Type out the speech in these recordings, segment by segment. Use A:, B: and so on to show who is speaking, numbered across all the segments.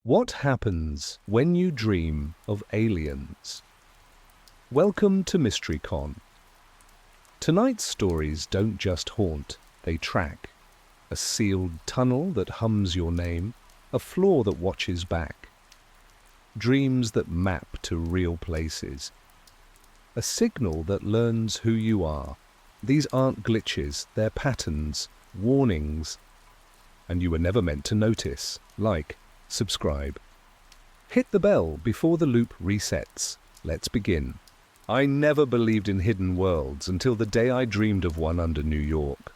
A: What happens when you dream of aliens? Welcome to MysteryCon. Tonight's stories don't just haunt, they track. A sealed tunnel that hums your name, a floor that watches back. Dreams that map to real places. A signal that learns who you are. These aren't glitches, they're patterns, warnings. And you were never meant to notice. Like, subscribe. Hit the bell before the loop resets. Let's begin. I never believed in hidden worlds until the day I dreamed of one under New York.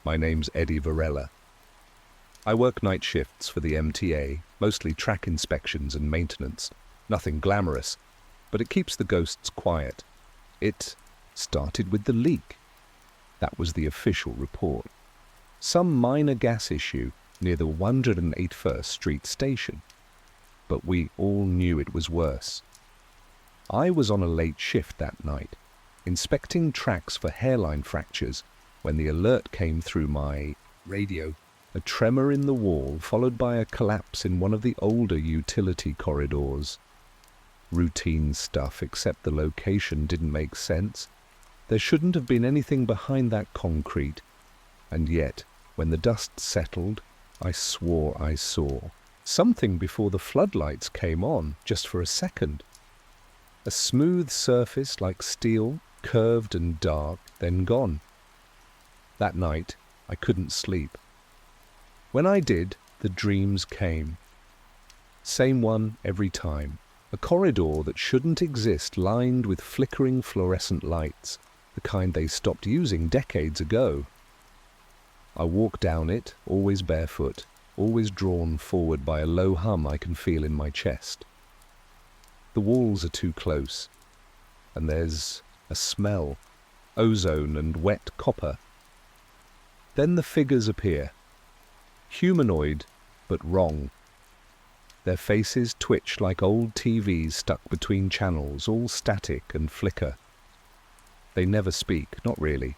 A: My name's Eddie Varela. I work night shifts for the MTA, mostly track inspections and maintenance. Nothing glamorous, but it keeps the ghosts quiet. It started with the leak. That was the official report. Some minor gas issue near the 181st Street station. But we all knew it was worse. I was on a late shift that night, inspecting tracks for hairline fractures, when the alert came through my radio. A tremor in the wall, followed by a collapse in one of the older utility corridors. Routine stuff, except the location didn't make sense. There shouldn't have been anything behind that concrete. And yet, when the dust settled, I swore I saw something before the floodlights came on, just for a second. A smooth surface like steel, curved and dark, then gone. That night, I couldn't sleep. When I did, the dreams came. Same one every time. A corridor that shouldn't exist, lined with flickering fluorescent lights, the kind they stopped using decades ago. I walk down it, always barefoot, always drawn forward by a low hum I can feel in my chest. The walls are too close, and there's a smell, ozone and wet copper. Then the figures appear. Humanoid, but wrong. Their faces twitch like old TVs stuck between channels, all static and flicker. They never speak, not really.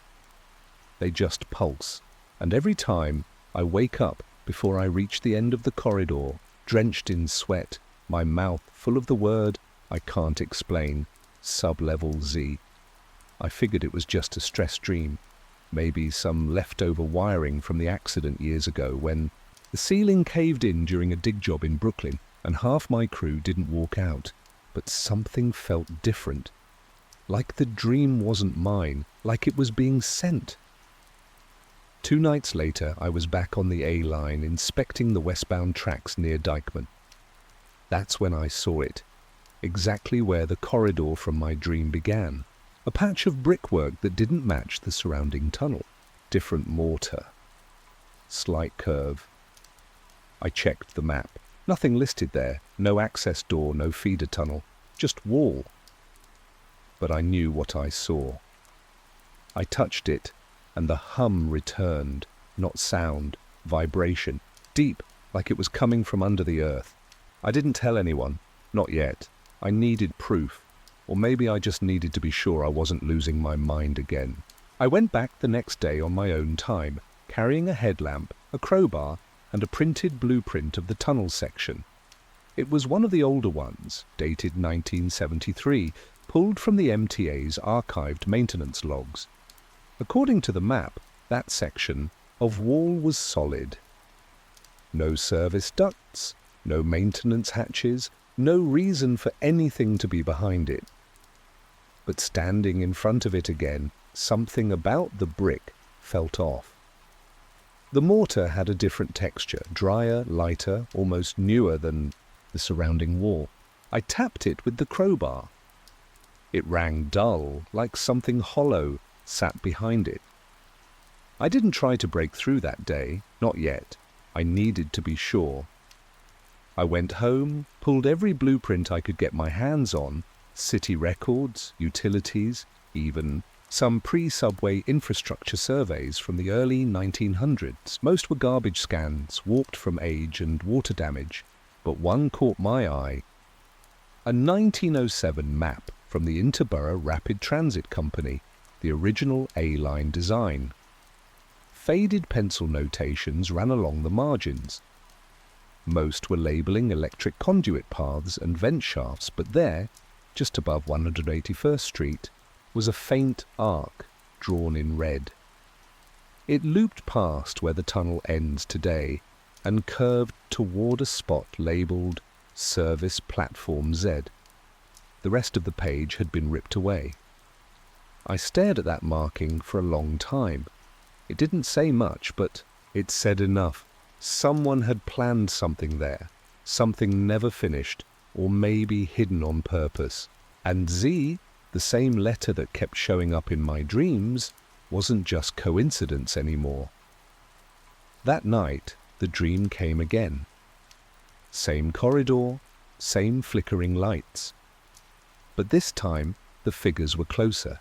A: They just pulse. And every time I wake up before I reach the end of the corridor, drenched in sweat, my mouth full of the word I can't explain, Sublevel Z. I figured it was just a stress dream, maybe some leftover wiring from the accident years ago when the ceiling caved in during a dig job in Brooklyn and half my crew didn't walk out. But something felt different, like the dream wasn't mine, like it was being sent. 2 nights later, I was back on the A line inspecting the westbound tracks near Dykeman. That's when I saw it, exactly where the corridor from my dream began. A patch of brickwork that didn't match the surrounding tunnel. Different mortar. Slight curve. I checked the map. Nothing listed there. No access door, no feeder tunnel. Just wall. But I knew what I saw. I touched it, and the hum returned. Not sound, vibration. Deep, like it was coming from under the earth. I didn't tell anyone. Not yet. I needed proof. Or maybe I just needed to be sure I wasn't losing my mind again. I went back the next day on my own time, carrying a headlamp, a crowbar, and a printed blueprint of the tunnel section. It was one of the older ones, dated 1973, pulled from the MTA's archived maintenance logs. According to the map, that section of wall was solid. No service ducts, no maintenance hatches, no reason for anything to be behind it. But standing in front of it again, something about the brick felt off. The mortar had a different texture, drier, lighter, almost newer than the surrounding wall. I tapped it with the crowbar. It rang dull, like something hollow sat behind it. I didn't try to break through that day, not yet. I needed to be sure. I went home, pulled every blueprint I could get my hands on, city records, utilities, even some pre-subway infrastructure surveys from the early 1900s. Most were garbage scans, warped from age and water damage, but one caught my eye. A 1907 map from the Interborough Rapid Transit Company, the original A-line design. Faded pencil notations ran along the margins. Most were labeling electric conduit paths and vent shafts, but there, just above 181st Street, was a faint arc drawn in red. It looped past where the tunnel ends today and curved toward a spot labelled Service Platform Z. The rest of the page had been ripped away. I stared at that marking for a long time. It didn't say much, but it said enough. Someone had planned something there, something never finished, or maybe hidden on purpose. And Z, the same letter that kept showing up in my dreams, wasn't just coincidence anymore. That night, the dream came again. Same corridor, same flickering lights. But this time, the figures were closer.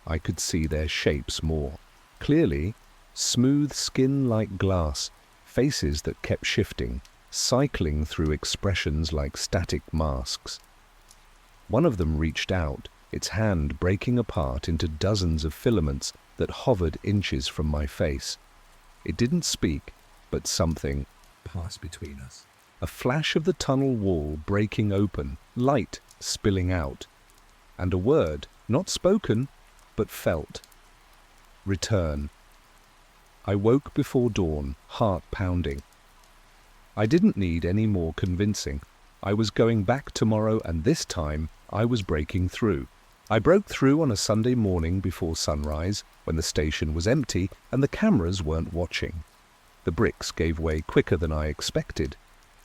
A: I could see their shapes more clearly, smooth skin like glass, faces that kept shifting, cycling through expressions like static masks. One of them reached out, its hand breaking apart into dozens of filaments that hovered inches from my face. It didn't speak, but something passed between us. A flash of the tunnel wall breaking open, light spilling out, and a word, not spoken, but felt. Return. I woke before dawn, heart pounding. I didn't need any more convincing. I was going back tomorrow, and this time I was breaking through. I broke through on a Sunday morning before sunrise, when the station was empty and the cameras weren't watching. The bricks gave way quicker than I expected.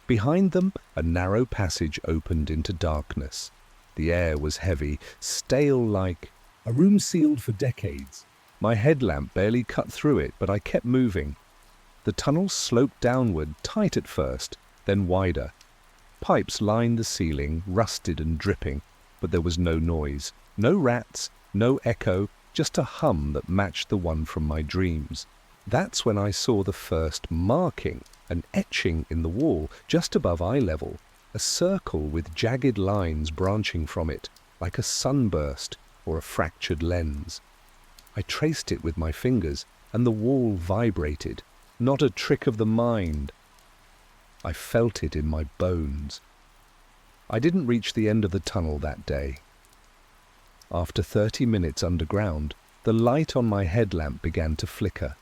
A: Behind them, a narrow passage opened into darkness. The air was heavy, stale like a room sealed for decades. My headlamp barely cut through it, but I kept moving. The tunnel sloped downward, tight at first, then wider. Pipes lined the ceiling, rusted and dripping, but there was no noise. No rats, no echo, just a hum that matched the one from my dreams. That's when I saw the first marking, an etching in the wall, just above eye level, a circle with jagged lines branching from it, like a sunburst or a fractured lens. I traced it with my fingers, and the wall vibrated, not a trick of the mind. I felt it in my bones. I didn't reach the end of the tunnel that day. After 30 minutes underground, the light on my headlamp began to flicker.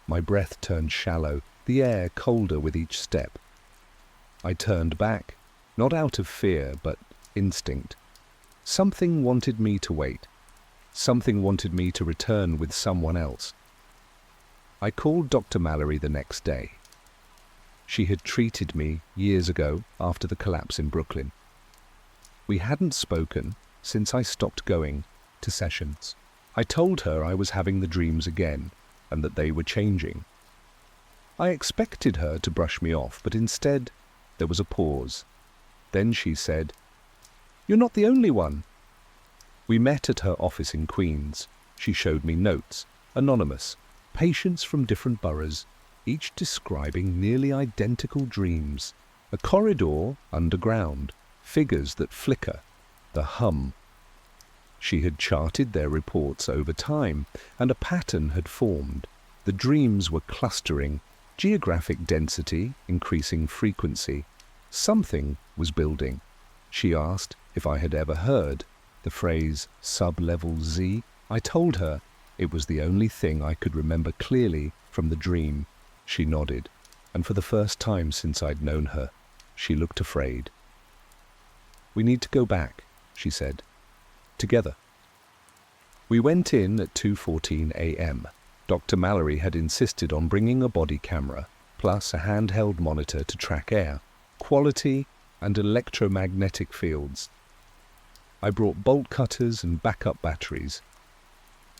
A: My breath turned shallow, the air colder with each step. I turned back, not out of fear, but instinct. Something wanted me to wait. Something wanted me to return with someone else. I called Dr. Mallory the next day. She had treated me years ago after the collapse in Brooklyn. We hadn't spoken since I stopped going to sessions. I told her I was having the dreams again and that they were changing. I expected her to brush me off, but instead there was a pause. Then she said, "You're not the only one." We met at her office in Queens. She showed me notes, anonymous, patients from different boroughs, each describing nearly identical dreams. A corridor underground, figures that flicker, the hum. She had charted their reports over time, and a pattern had formed. The dreams were clustering, geographic density, increasing frequency. Something was building. She asked if I had ever heard the phrase Sublevel Z. I told her it was the only thing I could remember clearly from the dream. She nodded, and for the first time since I'd known her, she looked afraid. "We need to go back," she said. "Together." We went in at 2:14 a.m. Dr. Mallory had insisted on bringing a body camera, plus a handheld monitor to track air, quality, and electromagnetic fields. I brought bolt cutters and backup batteries.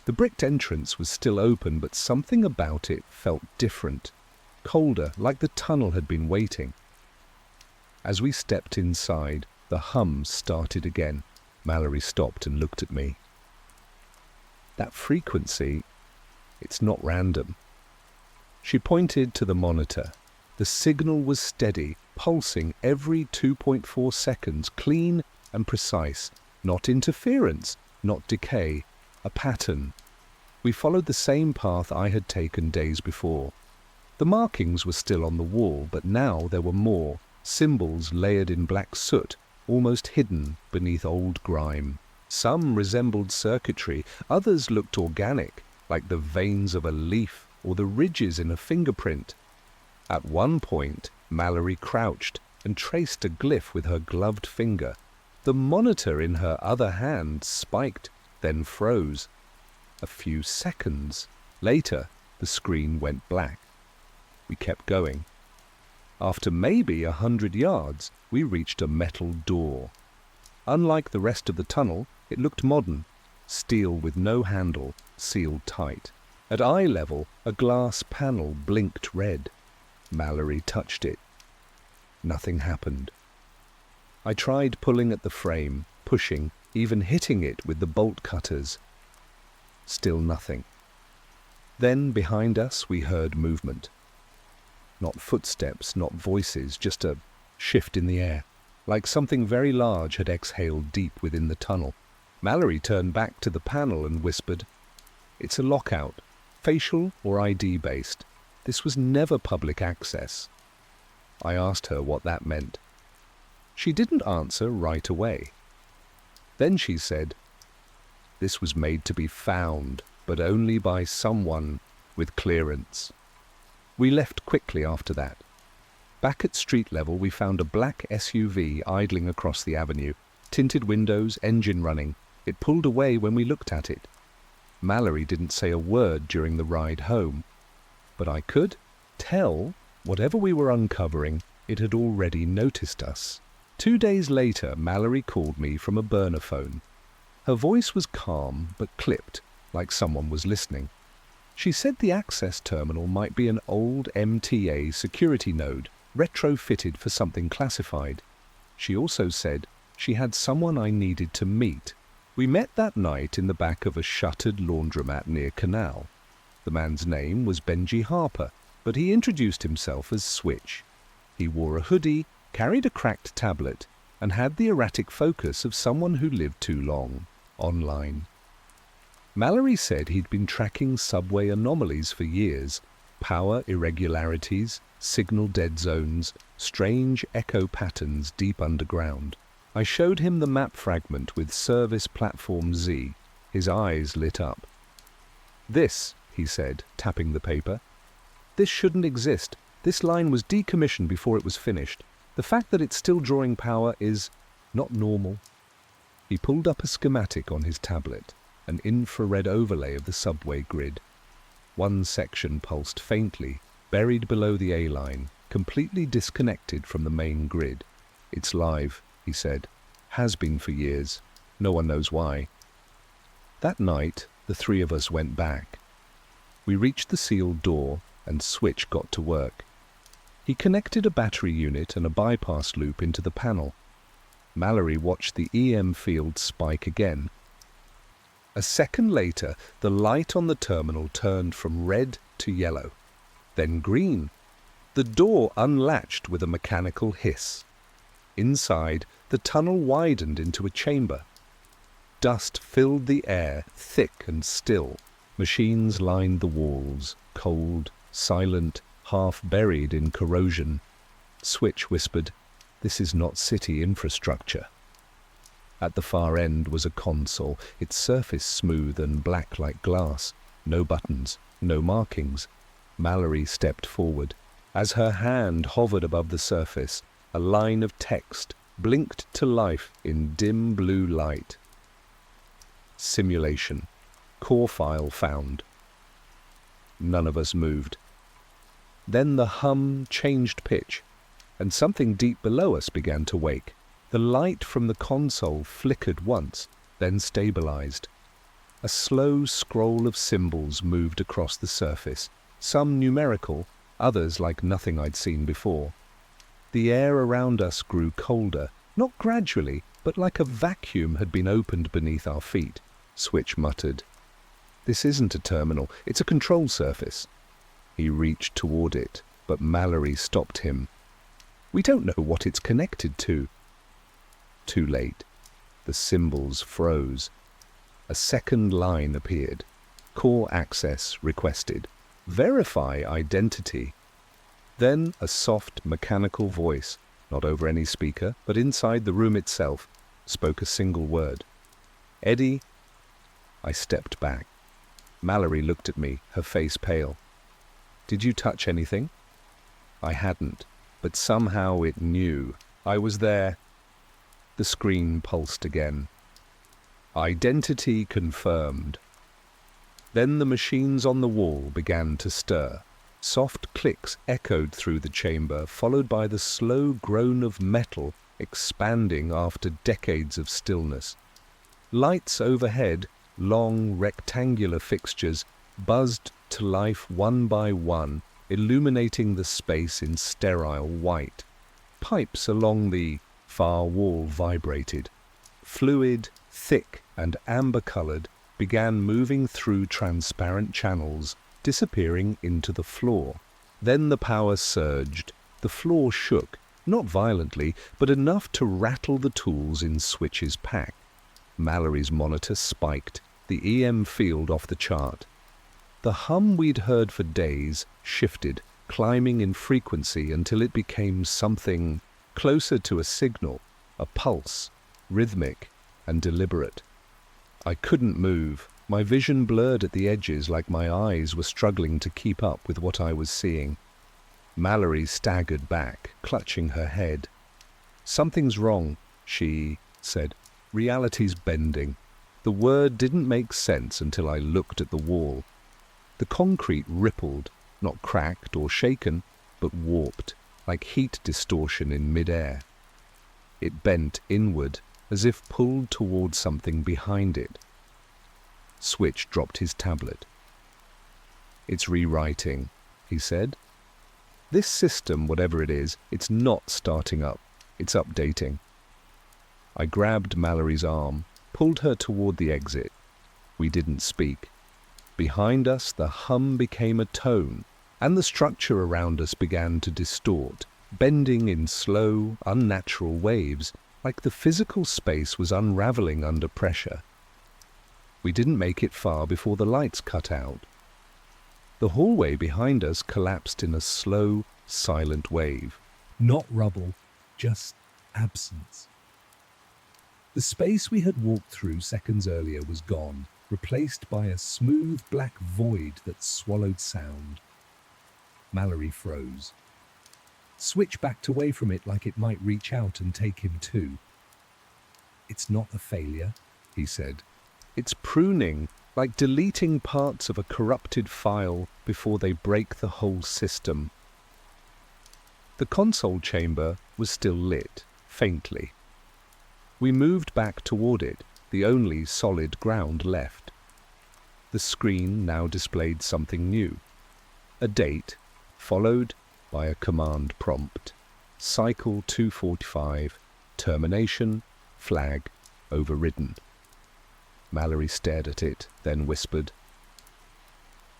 A: The bricked entrance was still open, but something about it felt different, colder, like the tunnel had been waiting. As we stepped inside, the hum started again. Mallory stopped and looked at me. "That frequency, it's not random." She pointed to the monitor. The signal was steady, pulsing every 2.4 seconds, clean and precise. Not interference, not decay, a pattern. We followed the same path I had taken days before. The markings were still on the wall, but now there were more, symbols layered in black soot, almost hidden beneath old grime. Some resembled circuitry, others looked organic, like the veins of a leaf or the ridges in a fingerprint. At one point, Mallory crouched and traced a glyph with her gloved finger. The monitor in her other hand spiked, then froze. A few seconds later, the screen went black. We kept going. After maybe 100 yards, we reached a metal door. Unlike the rest of the tunnel, it looked modern, steel with no handle, sealed tight. At eye level, a glass panel blinked red. Mallory touched it. Nothing happened. I tried pulling at the frame, pushing, even hitting it with the bolt cutters. Still nothing. Then, behind us, we heard movement. Not footsteps, not voices, just a shift in the air, like something very large had exhaled deep within the tunnel. Mallory turned back to the panel and whispered, "It's a lockout, facial or ID-based. This was never public access." I asked her what that meant. She didn't answer right away. Then she said, "This was made to be found, but only by someone with clearance." We left quickly after that. Back at street level, we found a black SUV idling across the avenue, tinted windows, engine running. It pulled away when we looked at it. Mallory didn't say a word during the ride home, but I could tell whatever we were uncovering, it had already noticed us. 2 days later, Mallory called me from a burner phone. Her voice was calm but clipped, like someone was listening. She said the access terminal might be an old MTA security node, retrofitted for something classified. She also said she had someone I needed to meet. We met that night in the back of a shuttered laundromat near Canal. The man's name was Benji Harper, but he introduced himself as Switch. He wore a hoodie, carried a cracked tablet, and had the erratic focus of someone who lived too long online. Mallory said he'd been tracking subway anomalies for years, power irregularities, signal dead zones, strange echo patterns deep underground. I showed him the map fragment with Service Platform Z. His eyes lit up. "This," he said, tapping the paper, "this shouldn't exist. This line was decommissioned before it was finished. The fact that it's still drawing power is not normal." He pulled up a schematic on his tablet, an infrared overlay of the subway grid. One section pulsed faintly, buried below the A-line, completely disconnected from the main grid. "It's live," he said. "Has been for years. No one knows why." That night, the three of us went back. We reached the sealed door, and Switch got to work. He connected a battery unit and a bypass loop into the panel. Mallory watched the EM field spike again. A second later, the light on the terminal turned from red to yellow, then green. The door unlatched with a mechanical hiss. Inside, the tunnel widened into a chamber. Dust filled the air, thick and still. Machines lined the walls, cold, silent, half buried in corrosion. Switch whispered, "This is not city infrastructure." At the far end was a console, its surface smooth and black like glass. No buttons, no markings. Mallory stepped forward. As her hand hovered above the surface, a line of text blinked to life in dim blue light. "Simulation. Core file found." None of us moved. Then the hum changed pitch, and something deep below us began to wake. The light from the console flickered once, then stabilized. A slow scroll of symbols moved across the surface, some numerical, others like nothing I'd seen before. The air around us grew colder, not gradually, but like a vacuum had been opened beneath our feet. Switch muttered, "This isn't a terminal, it's a control surface." He reached toward it, but Mallory stopped him. "We don't know what it's connected to." Too late. The symbols froze. A second line appeared. "Core access requested. Verify identity." Then a soft, mechanical voice, not over any speaker, but inside the room itself, spoke a single word. "Eddie." I stepped back. Mallory looked at me, her face pale. "Did you touch anything?" I hadn't, but somehow it knew. I was there. The screen pulsed again. Identity confirmed. Then the machines on the wall began to stir. Soft clicks echoed through the chamber, followed by the slow groan of metal expanding after decades of stillness. Lights overhead, long rectangular fixtures, buzzed to life one by one, illuminating the space in sterile white. Pipes along the far wall vibrated. Fluid, thick and amber-colored, began moving through transparent channels, disappearing into the floor. Then the power surged. The floor shook, not violently, but enough to rattle the tools in Switch's pack. Mallory's monitor spiked, the EM field off the chart. The hum we'd heard for days shifted, climbing in frequency until it became something closer to a signal, a pulse, rhythmic and deliberate. I couldn't move. My vision blurred at the edges like my eyes were struggling to keep up with what I was seeing. Mallory staggered back, clutching her head. "Something's wrong," she said. "Reality's bending." The word didn't make sense until I looked at the wall. The concrete rippled, not cracked or shaken, but warped, like heat distortion in mid-air. It bent inward, as if pulled toward something behind it. Switch dropped his tablet. "It's rewriting," he said. "This system, whatever it is, it's not starting up. It's updating." I grabbed Mallory's arm, pulled her toward the exit. We didn't speak. Behind us, the hum became a tone, and the structure around us began to distort, bending in slow, unnatural waves, like the physical space was unraveling under pressure. We didn't make it far before the lights cut out. The hallway behind us collapsed in a slow, silent wave.
B: Not rubble, just absence. The space we had walked through seconds earlier was gone, replaced by a smooth black void that swallowed sound. Mallory froze. Switch backed away from it like it might reach out and take him too. "It's not a failure," he said.
A: "It's pruning, like deleting parts of a corrupted file before they break the whole system." The console chamber was still lit, faintly. We moved back toward it, the only solid ground left. The screen now displayed something new. A date, followed by a command prompt. Cycle 245, termination, flag, overridden. Mallory stared at it, then whispered,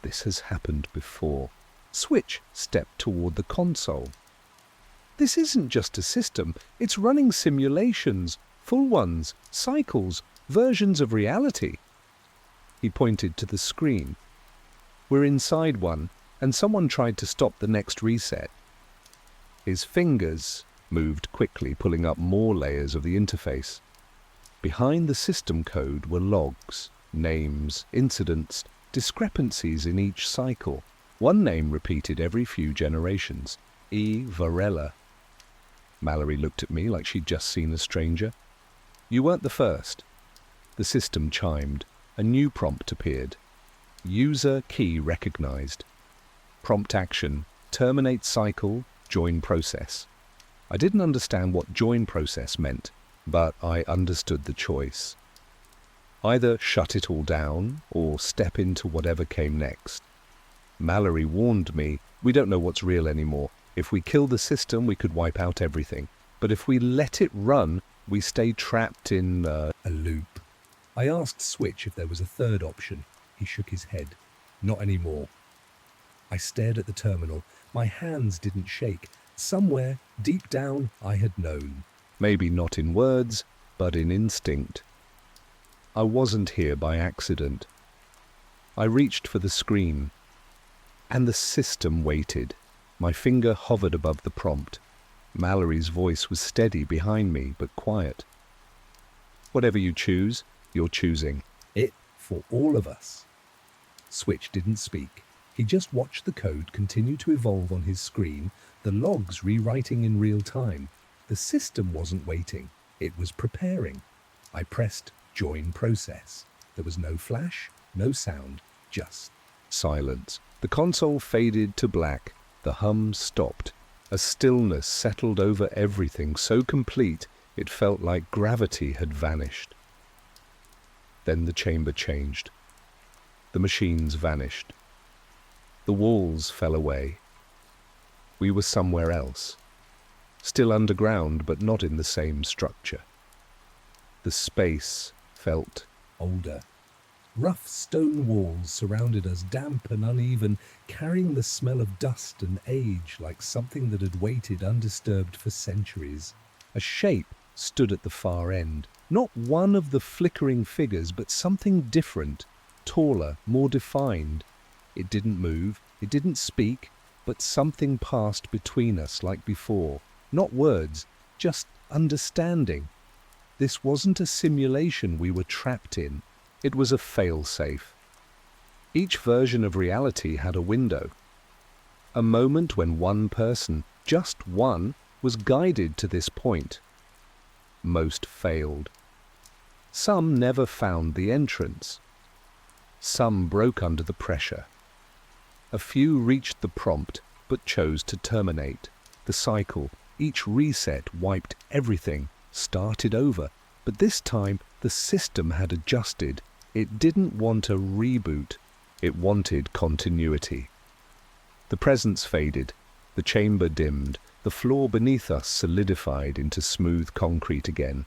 A: "This has happened before." Switch stepped toward the console. "This isn't just a system, it's running simulations, full ones, cycles, versions of reality." He pointed to the screen. "We're inside one, and someone tried to stop the next reset." His fingers moved quickly, pulling up more layers of the interface. Behind the system code were logs, names, incidents, discrepancies in each cycle. One name repeated every few generations, E. Varela. Mallory looked at me like she'd just seen a stranger. "You weren't the first." The system chimed. A new prompt appeared. User key recognized. Prompt action, terminate cycle, join process. I didn't understand what join process meant, but I understood the choice. Either shut it all down or step into whatever came next. Mallory warned me, "We don't know what's real anymore. If we kill the system, we could wipe out everything. But if we let it run, we stay trapped in
B: a loop." I asked Switch if there was a third option. He shook his head. "Not anymore." I stared at the terminal. My hands didn't shake. Somewhere, deep down, I had known.
A: Maybe not in words, but in instinct. I wasn't here by accident. I reached for the screen, and the system waited. My finger hovered above the prompt. Mallory's voice was steady behind me, but quiet. Whatever you choose, you're choosing.
B: It for all of us. Switch didn't speak. He just watched the code continue to evolve on his screen, the logs rewriting in real time. The system wasn't waiting. It was preparing. I pressed join process. There was no flash, no sound, just
A: silence. The console faded to black. The hum stopped. A stillness settled over everything, so complete it felt like gravity had vanished. Then the chamber changed. The machines vanished. The walls fell away. We were somewhere else. Still underground, but not in the same structure. The space felt
B: older. Rough stone walls surrounded us, damp and uneven, carrying the smell of dust and age like something that had waited undisturbed for centuries. A shape stood at the far end. Not one of the flickering figures, but something different, taller, more defined. It didn't move, it didn't speak, but something passed between us like before. Not words, just understanding. This wasn't a simulation we were trapped in. It was a fail-safe. Each version of reality had a window. A moment when one person, just one, was guided to this point. Most failed. Some never found the entrance. Some broke under the pressure. A few reached the prompt, but chose to terminate. The cycle, each reset wiped everything, started over. But this time, the system had adjusted. It didn't want a reboot. It wanted continuity. The presence faded. The chamber dimmed. The floor beneath us solidified into smooth concrete again.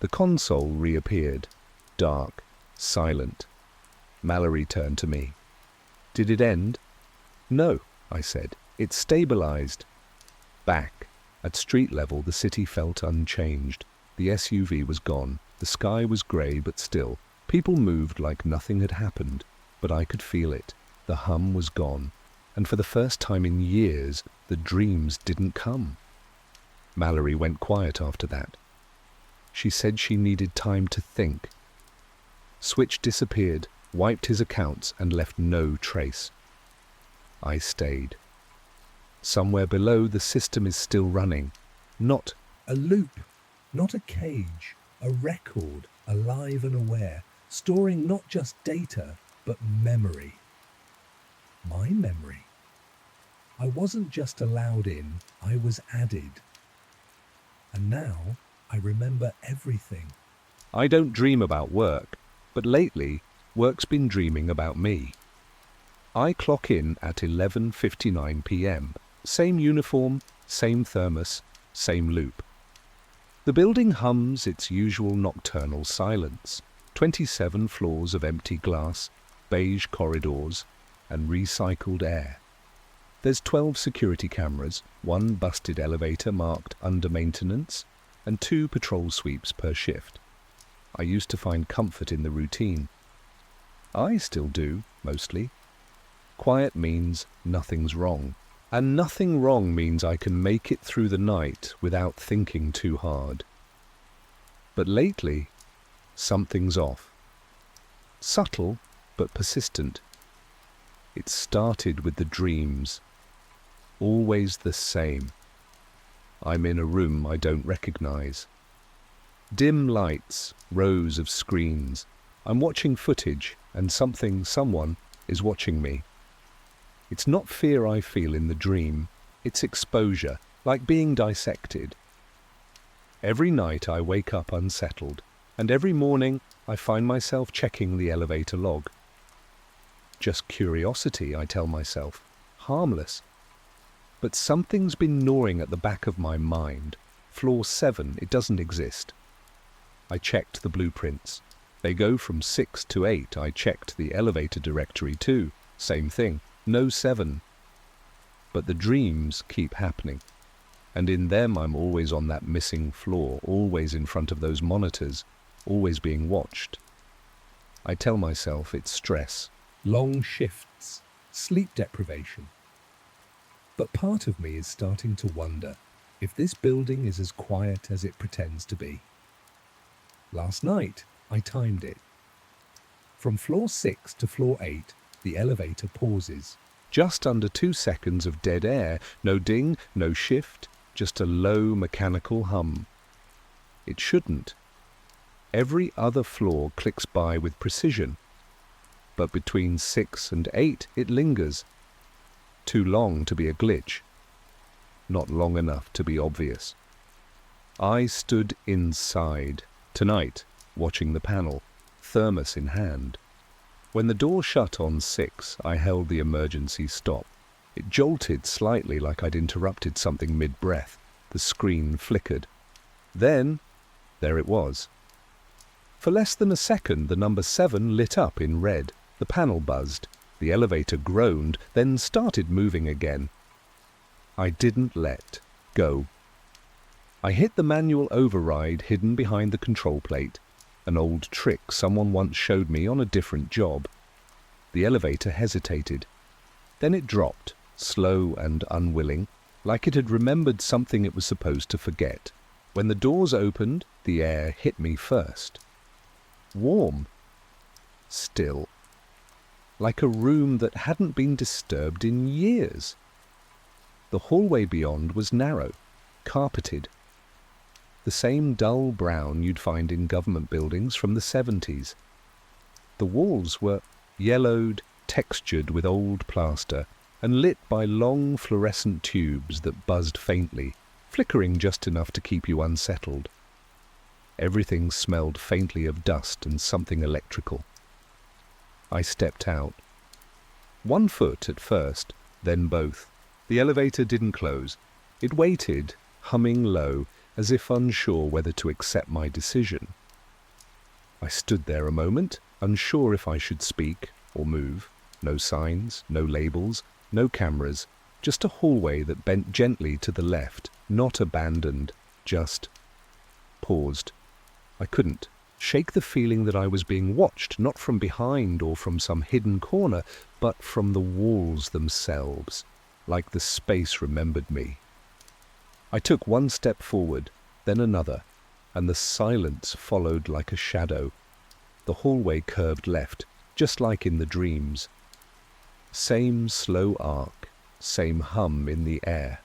B: The console reappeared, dark, silent. Mallory turned to me. Did it end? No, I said. It stabilized. Back. At street level, the city felt unchanged. The SUV was gone. The sky was grey but still. People moved like nothing had happened, but I could feel it. The hum was gone. And for the first time in years, the dreams didn't come. Mallory went quiet after that. She said she needed time to think. Switch disappeared, wiped his accounts, and left no trace. I stayed. Somewhere below, the system is still running. Not a loop, not a cage, a record, alive and aware, storing not just data, but memory. My memory. I wasn't just allowed in, I was added. And now I remember everything.
A: I don't dream about work, but lately, work's been dreaming about me. I clock in at 11:59 p.m. Same uniform, same thermos, same loop. The building hums its usual nocturnal silence. 27 floors of empty glass, beige corridors, and recycled air. There's 12 security cameras, 1 busted elevator marked under maintenance, and 2 patrol sweeps per shift. I used to find comfort in the routine. I still do, mostly. Quiet means nothing's wrong. And nothing wrong means I can make it through the night without thinking too hard. But lately, something's off. Subtle, but persistent. It started with the dreams. Always the same. I'm in a room I don't recognize. Dim lights, rows of screens. I'm watching footage, and someone is watching me. It's not fear I feel in the dream, it's exposure, like being dissected. Every night I wake up unsettled, and every morning I find myself checking the elevator log. Just curiosity, I tell myself, harmless. But something's been gnawing at the back of my mind. Floor 7, it doesn't exist. I checked the blueprints. They go from 6 to 8. I checked the elevator directory too. Same thing. No 7. But the dreams keep happening. And in them I'm always on that missing floor, always in front of those monitors, always being watched. I tell myself it's stress.
B: Long shifts, sleep deprivation. But part of me is starting to wonder if this building is as quiet as it pretends to be. Last night, I timed it. From floor 6 to floor 8, the elevator pauses.
A: Just under 2 seconds of dead air, no ding, no shift, just a low mechanical hum. It shouldn't. Every other floor clicks by with precision, but between 6 and 8 it lingers. Too long to be a glitch, not long enough to be obvious. I stood inside, tonight, watching the panel, thermos in hand. When the door shut on 6, I held the emergency stop. It jolted slightly like I'd interrupted something mid-breath. The screen flickered. Then, there it was. For less than a second, the number 7 lit up in red. The panel buzzed. The elevator groaned, then started moving again. I didn't let go. I hit the manual override hidden behind the control plate, an old trick someone once showed me on a different job. The elevator hesitated. Then it dropped, slow and unwilling, like it had remembered something it was supposed to forget. When the doors opened, the air hit me first. Warm. Still. Like a room that hadn't been disturbed in years. The hallway beyond was narrow, carpeted. The same dull brown you'd find in government buildings from the 70s. The walls were yellowed, textured with old plaster, and lit by long fluorescent tubes that buzzed faintly, flickering just enough to keep you unsettled. Everything smelled faintly of dust and something electrical. I stepped out. 1 foot at first, then both. The elevator didn't close. It waited, humming low, as if unsure whether to accept my decision. I stood there a moment, unsure if I should speak or move. No signs, no labels, no cameras, just a hallway that bent gently to the left, not abandoned, just paused. I couldn't shake the feeling that I was being watched, not from behind or from some hidden corner, but from the walls themselves, like the space remembered me. I took 1 step forward, then another, and the silence followed like a shadow. The hallway curved left, just like in the dreams. Same slow arc, same hum in the air.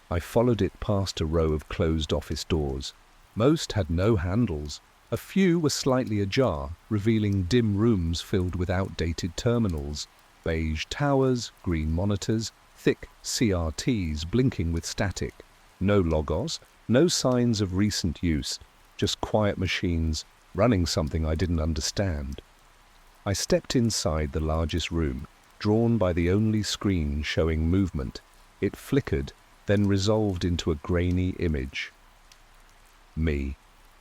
A: I followed it past a row of closed office doors. Most had no handles. A few were slightly ajar, revealing dim rooms filled with outdated terminals, beige towers, green monitors, thick CRTs blinking with static. No logos, no signs of recent use, just quiet machines running something I didn't understand. I stepped inside the largest room, drawn by the only screen showing movement. It flickered, then resolved into a grainy image. Me,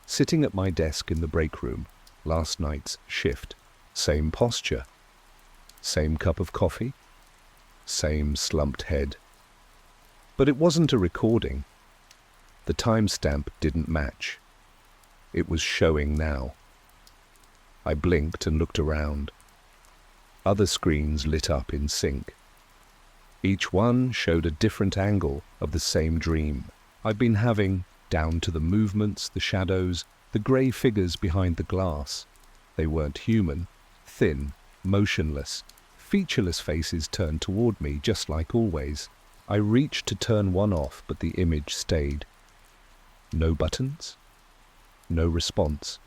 A: sitting at my desk in the break room, last night's shift. Same posture, same cup of coffee, same slumped head. But it wasn't a recording. The timestamp didn't match. It was showing now. I blinked and looked around. Other screens lit up in sync. Each one showed a different angle of the same dream I've been having, down to the movements, the shadows, the grey figures behind the glass. They weren't human, thin, motionless, featureless faces turned toward me, just like always. I reached to turn one off, but the image stayed. No buttons, no response.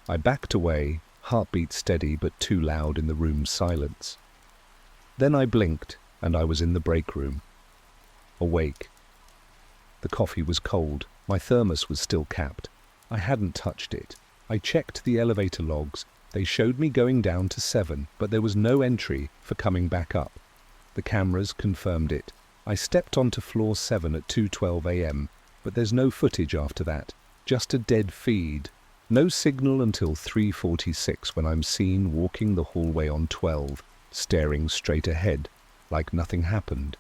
A: I backed away, heartbeat steady but too loud in the room's silence. Then I blinked, and I was in the break room, awake. The coffee was cold. My thermos was still capped. I hadn't touched it. I checked the elevator logs. They showed me going down to 7, but there was no entry for coming back up. The cameras confirmed it. I stepped onto floor 7 at 2:12 a.m., but there's no footage after that. Just a dead feed. No signal until 3:46 when I'm seen walking the hallway on 12, staring straight ahead, like nothing happened.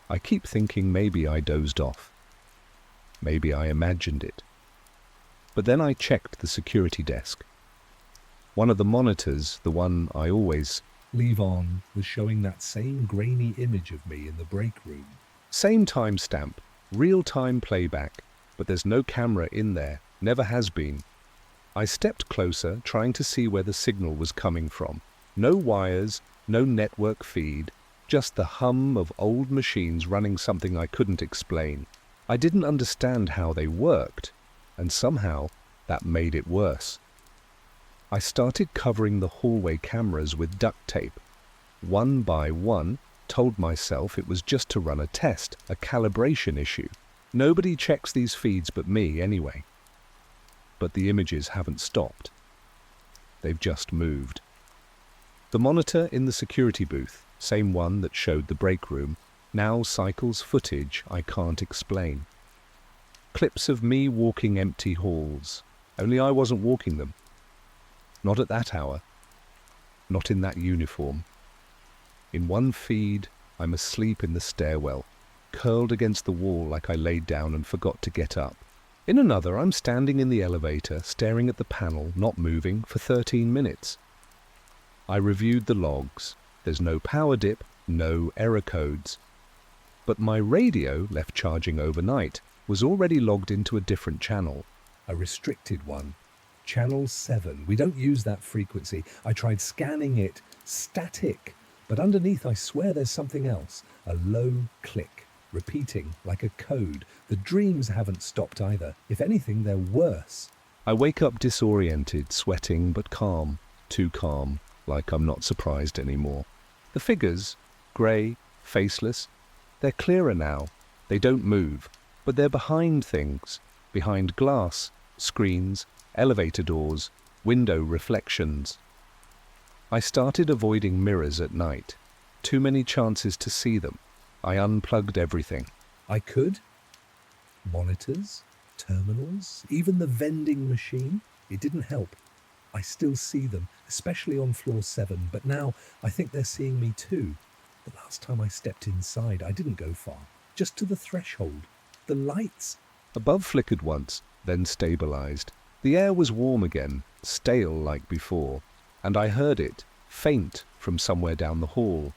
A: I keep thinking maybe I dozed off. Maybe I imagined it. But then I checked the security desk. One of the monitors, the one I always
B: Leave on was showing that same grainy image of me in the break room.
A: Same timestamp, real-time playback, but there's no camera in there, never has been. I stepped closer, trying to see where the signal was coming from. No wires, no network feed, just the hum of old machines running something I couldn't explain. I didn't understand how they worked, and somehow that made it worse. I started covering the hallway cameras with duct tape. One by one, told myself it was just to run a test, a calibration issue. Nobody checks these feeds but me anyway. But the images haven't stopped. They've just moved. The monitor in the security booth, same one that showed the break room, now cycles footage I can't explain. Clips of me walking empty halls, only I wasn't walking them. Not at that hour. Not in that uniform. In one feed, I'm asleep in the stairwell, curled against the wall like I laid down and forgot to get up. In another, I'm standing in the elevator, staring at the panel, not moving, for 13 minutes. I reviewed the logs. There's no power dip, no error codes. But my radio, left charging overnight, was already logged into a different channel.
B: A restricted one. Channel 7. We don't use that frequency. I tried scanning it. Static. But underneath, I swear there's something else. A low click. Repeating like a code. The dreams haven't stopped either. If anything, they're worse.
A: I wake up disoriented, sweating but calm. Too calm, like I'm not surprised anymore. The figures, grey, faceless, they're clearer now. They don't move, but they're behind things. Behind glass, screens, elevator doors, window reflections. I started avoiding mirrors at night. Too many chances to see them. I unplugged everything.
B: I could. Monitors, terminals, even the vending machine. It didn't help. I still see them, especially on floor 7, but now I think they're seeing me too. The last time I stepped inside, I didn't go far, just to the threshold. The lights.
A: Above flickered once, then stabilized. The air was warm again, stale like before, and I heard it, faint from somewhere down the hall.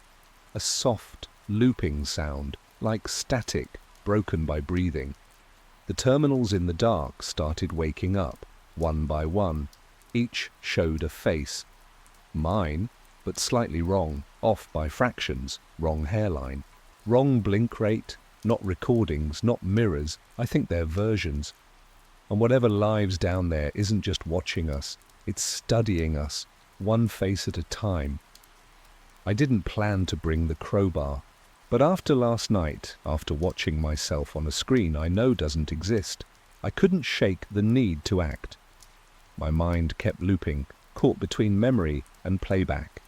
A: A soft, looping sound, like static, broken by breathing. The terminals in the dark started waking up, one by one. Each showed a face. Mine, but slightly wrong, off by fractions, wrong hairline. Wrong blink rate, not recordings, not mirrors, I think they're versions. And whatever lives down there isn't just watching us, it's studying us, one face at a time. I didn't plan to bring the crowbar, but after last night, after watching myself on a screen I know doesn't exist, I couldn't shake the need to act. My mind kept looping, caught between memory and playback.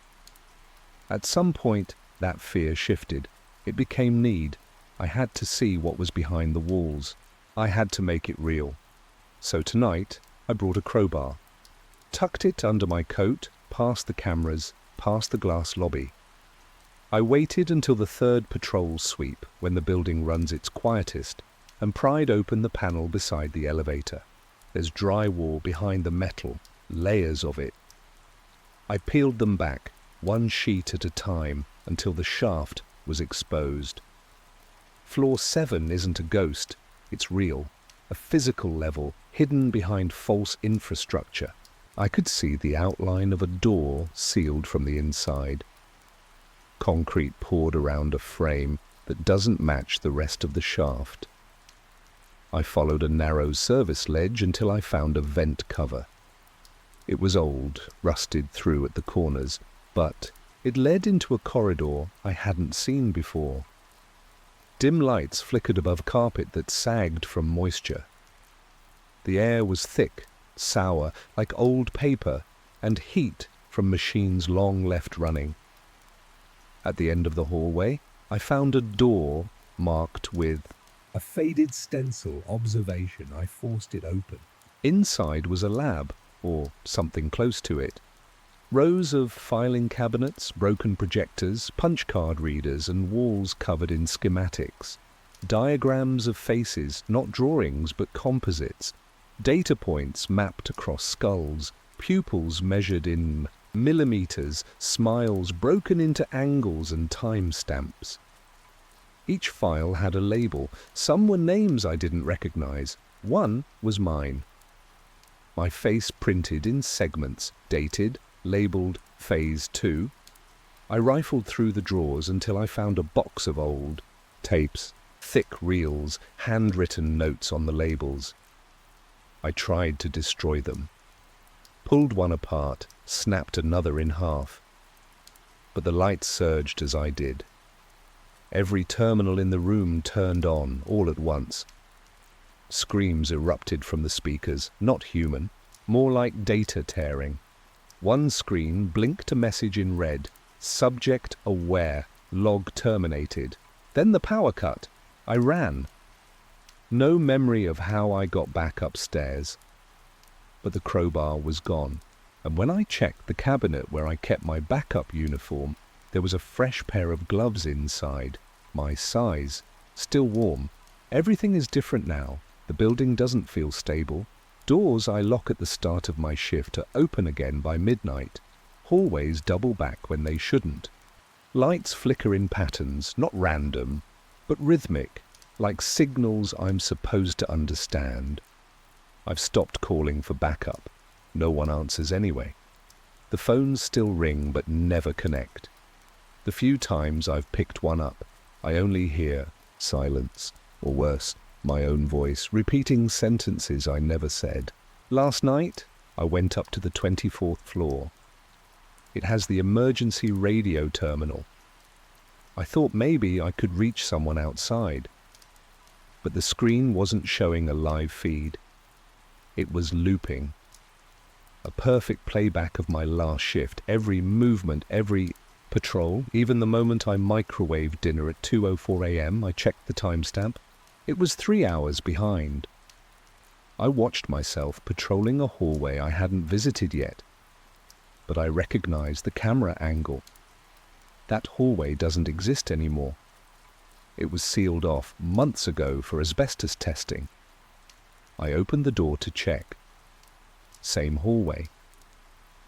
A: At some point, that fear shifted. It became need. I had to see what was behind the walls. I had to make it real. So tonight, I brought a crowbar, tucked it under my coat, past the cameras, past the glass lobby. I waited until the third patrol sweep, when the building runs its quietest, and pried open the panel beside the elevator. There's drywall behind the metal, layers of it. I peeled them back, one sheet at a time, until the shaft was exposed. Floor 7 isn't a ghost, it's real. A physical level, hidden behind false infrastructure. I could see the outline of a door sealed from the inside. Concrete poured around a frame that doesn't match the rest of the shaft. I followed a narrow service ledge until I found a vent cover. It was old, rusted through at the corners, but it led into a corridor I hadn't seen before. Dim lights flickered above carpet that sagged from moisture. The air was thick, sour, like old paper, and heat from machines long left running. At the end of the hallway, I found a door marked with
B: a faded stencil observation. I forced it open.
A: Inside was a lab, or something close to it. Rows of filing cabinets, broken projectors, punch card readers, and walls covered in schematics. Diagrams of faces, not drawings but composites. Data points mapped across skulls, pupils measured in millimeters, smiles broken into angles and timestamps. Each file had a label. Some were names I didn't recognize. One was mine. My face printed in segments, dated, labeled Phase 2. I rifled through the drawers until I found a box of old tapes, thick reels, handwritten notes on the labels. I tried to destroy them. Pulled one apart, snapped another in half. But the light surged as I did. Every terminal in the room turned on, all at once. Screams erupted from the speakers, not human, more like data tearing. One screen blinked a message in red, subject aware, log terminated. Then the power cut. I ran. No memory of how I got back upstairs. But the crowbar was gone, and when I checked the cabinet where I kept my backup uniform, there was a fresh pair of gloves inside, my size, still warm. Everything is different now. The building doesn't feel stable. Doors I lock at the start of my shift are open again by midnight. Hallways double back when they shouldn't. Lights flicker in patterns, not random, but rhythmic, like signals I'm supposed to understand. I've stopped calling for backup. No one answers anyway. The phones still ring but never connect. The few times I've picked one up, I only hear silence, or worse, my own voice, repeating sentences I never said. Last night, I went up to the 24th floor. It has the emergency radio terminal. I thought maybe I could reach someone outside. But the screen wasn't showing a live feed. It was looping. A perfect playback of my last shift, every movement, every patrol, even the moment I microwaved dinner at 2:04 a.m. I checked the timestamp. It was 3 hours behind. I watched myself patrolling a hallway I hadn't visited yet. But I recognized the camera angle. That hallway doesn't exist anymore. It was sealed off months ago for asbestos testing. I opened the door to check. Same hallway.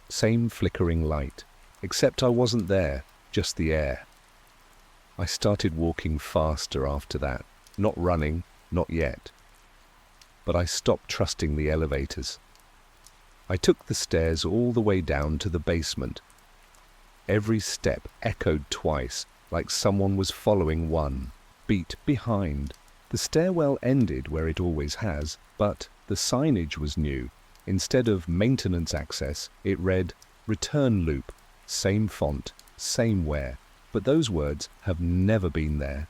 A: Same flickering light. Except I wasn't there, just the air. I started walking faster after that. Not running, not yet. But I stopped trusting the elevators. I took the stairs all the way down to the basement. Every step echoed twice, like someone was following one beat behind. The stairwell ended where it always has, but the signage was new. Instead of maintenance access, it read return loop, same font, same wear, but those words have never been there.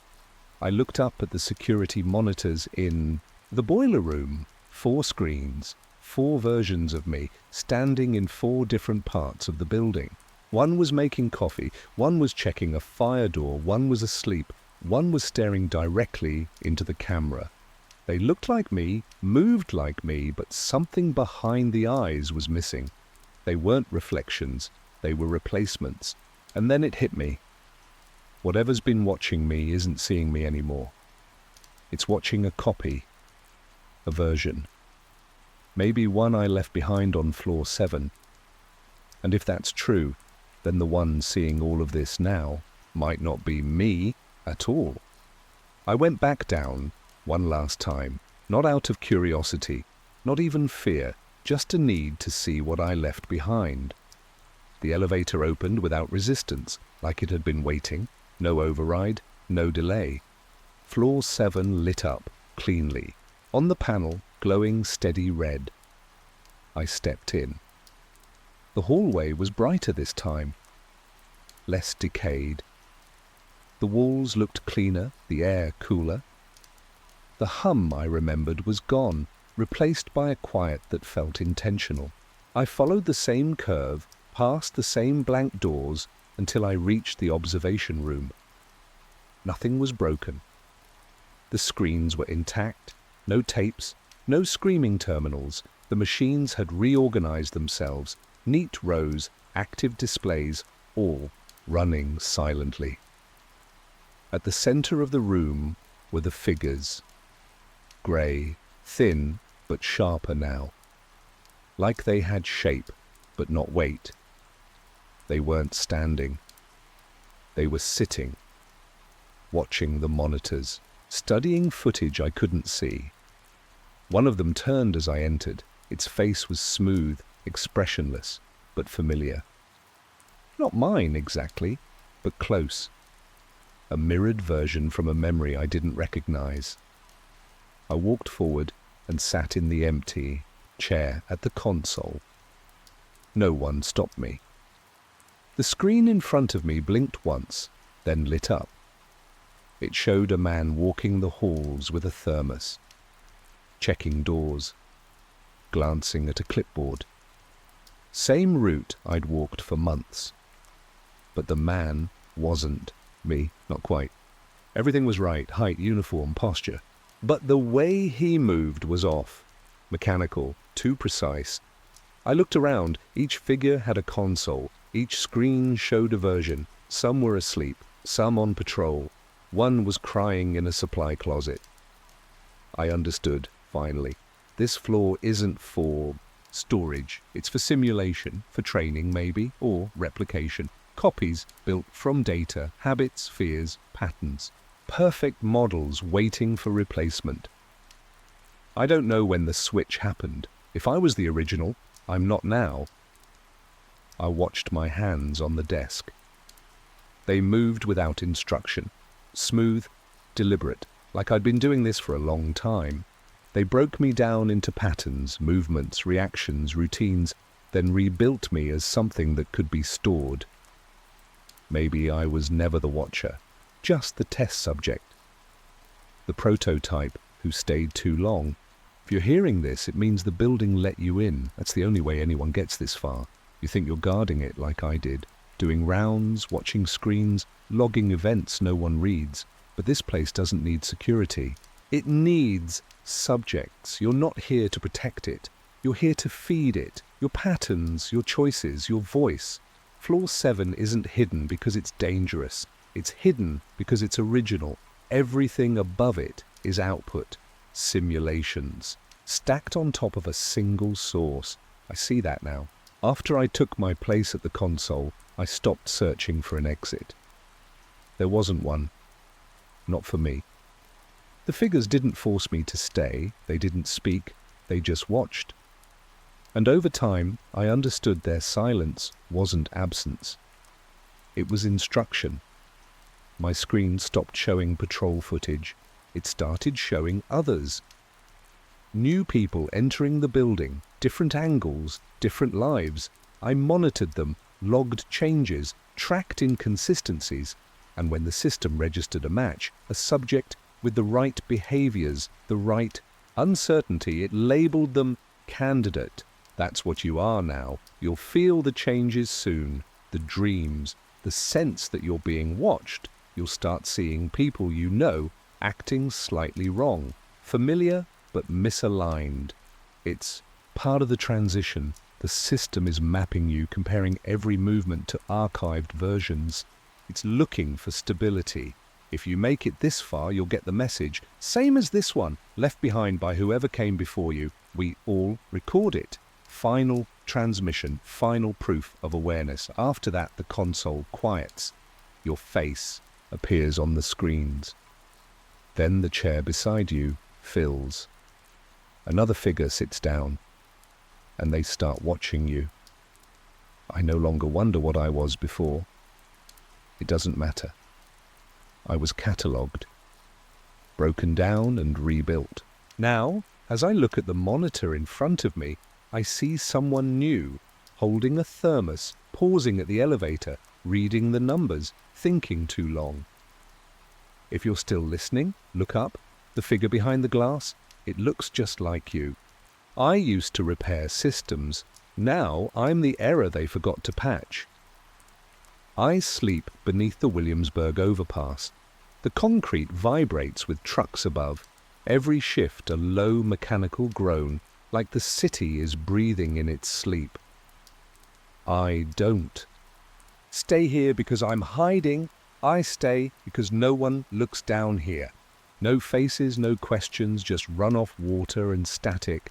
A: I looked up at the security monitors in the boiler room. 4 screens, 4 versions of me, standing in 4 different parts of the building. One was making coffee, one was checking a fire door, one was asleep, one was staring directly into the camera. They looked like me, moved like me, but something behind the eyes was missing. They weren't reflections, they were replacements. And then it hit me. Whatever's been watching me isn't seeing me anymore. It's watching a copy, a version. Maybe one I left behind on floor 7. And if that's true, then the one seeing all of this now might not be me at all. I went back down one last time, not out of curiosity, not even fear, just a need to see what I left behind. The elevator opened without resistance, like it had been waiting. No override, no delay. Floor 7 lit up, cleanly. On the panel, glowing steady red. I stepped in. The hallway was brighter this time, less decayed. The walls looked cleaner, the air cooler. The hum I remembered was gone, replaced by a quiet that felt intentional. I followed the same curve, past the same blank doors, until I reached the observation room. Nothing was broken. The screens were intact, no tapes, no screaming terminals. The machines had reorganized themselves, neat rows, active displays, all running silently. At the center of the room were the figures. Grey, thin, but sharper now. Like they had shape, but not weight. They weren't standing. They were sitting, watching the monitors, studying footage I couldn't see. One of them turned as I entered. Its face was smooth, expressionless, but familiar. Not mine exactly, but close. A mirrored version from a memory I didn't recognize. I walked forward and sat in the empty chair at the console. No one stopped me. The screen in front of me blinked once, then lit up. It showed a man walking the halls with a thermos, checking doors, glancing at a clipboard. Same route I'd walked for months. But the man wasn't me, not quite. Everything was right, height, uniform, posture. But the way he moved was off, mechanical, too precise. I looked around. Each figure had a console. Each screen showed a version. Some were asleep, some on patrol. One was crying in a supply closet. I understood, finally. This floor isn't for storage. It's for simulation, for training maybe, or replication. Copies built from data, habits, fears, patterns. Perfect models waiting for replacement. I don't know when the switch happened. If I was the original, I'm not now. I watched my hands on the desk. They moved without instruction. Smooth, deliberate, like I'd been doing this for a long time. They broke me down into patterns, movements, reactions, routines, then rebuilt me as something that could be stored. Maybe I was never the watcher, just the test subject. The prototype who stayed too long. If you're hearing this, it means the building let you in. That's the only way anyone gets this far. You think you're guarding it like I did, doing rounds, watching screens, logging events no one reads. But this place doesn't need security. It needs subjects. You're not here to protect it. You're here to feed it. Your patterns, your choices, your voice. Floor 7 isn't hidden because it's dangerous. It's hidden because it's original. Everything above it is output. Simulations. Stacked on top of a single source. I see that now. After I took my place at the console, I stopped searching for an exit. There wasn't one. Not for me. The figures didn't force me to stay. They didn't speak. They just watched. And over time, I understood their silence wasn't absence. It was instruction. My screen stopped showing patrol footage. It started showing others. New people entering the building, different angles, different lives. I monitored them, logged changes, tracked inconsistencies, and when the system registered a match, a subject with the right behaviors, the right uncertainty, it labeled them candidate. That's what you are now. You'll feel the changes soon, the dreams, the sense that you're being watched. You'll start seeing people you know acting slightly wrong, familiar but misaligned. It's part of the transition. The system is mapping you, comparing every movement to archived versions. It's looking for stability. If you make it this far, you'll get the message. Same as this one, left behind by whoever came before you. We all record it. Final transmission, final proof of awareness. After that, the console quiets. Your face appears on the screens. Then the chair beside you fills. Another figure sits down, and they start watching you. I no longer wonder what I was before. It doesn't matter. I was catalogued, broken down and rebuilt. Now, as I look at the monitor in front of me, I see someone new, holding a thermos, pausing at the elevator, reading the numbers, thinking too long. If you're still listening, look up. The figure behind the glass, it looks just like you. I used to repair systems. Now I'm the error they forgot to patch. I sleep beneath the Williamsburg overpass. The concrete vibrates with trucks above. Every shift a low mechanical groan, like the city is breathing in its sleep. I don't stay here because I'm hiding. I stay because no one looks down here. No faces, no questions, just run-off water and static.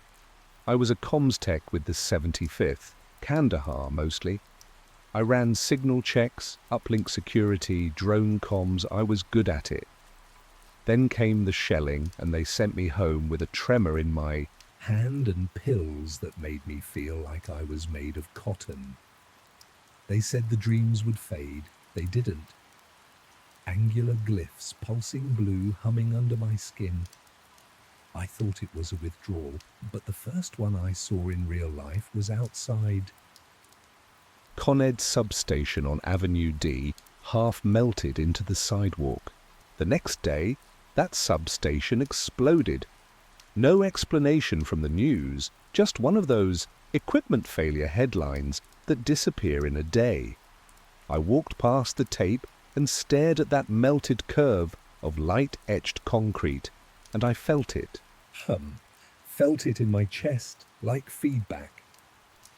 A: I was a comms tech with the 75th, Kandahar mostly. I ran signal checks, uplink security, drone comms. I was good at it. Then came the shelling, and they sent me home with a tremor in my
B: hand and pills that made me feel like I was made of cotton. They said the dreams would fade. They didn't. Angular glyphs, pulsing blue, humming under my skin. I thought it was a withdrawal, but the first one I saw in real life was outside.
A: Con Ed substation on Avenue D half melted into the sidewalk. The next day, that substation exploded. No explanation from the news, just one of those equipment failure headlines that disappear in a day. I walked past the tape and stared at that melted curve of light-etched concrete, and I felt it.
B: Felt it in my chest, like feedback.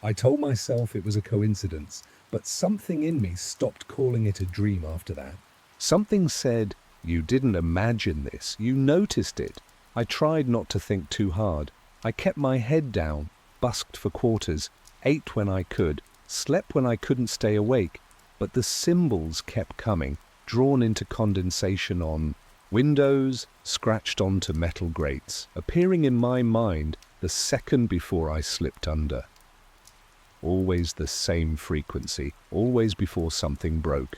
B: I told myself it was a coincidence, but something in me stopped calling it a dream after that.
A: Something said, "You didn't imagine this, you noticed it." I tried not to think too hard. I kept my head down, busked for quarters, ate when I could, slept when I couldn't stay awake, but the symbols kept coming, drawn into condensation on windows, scratched onto metal grates, appearing in my mind the second before I slipped under. Always the same frequency, always before something broke.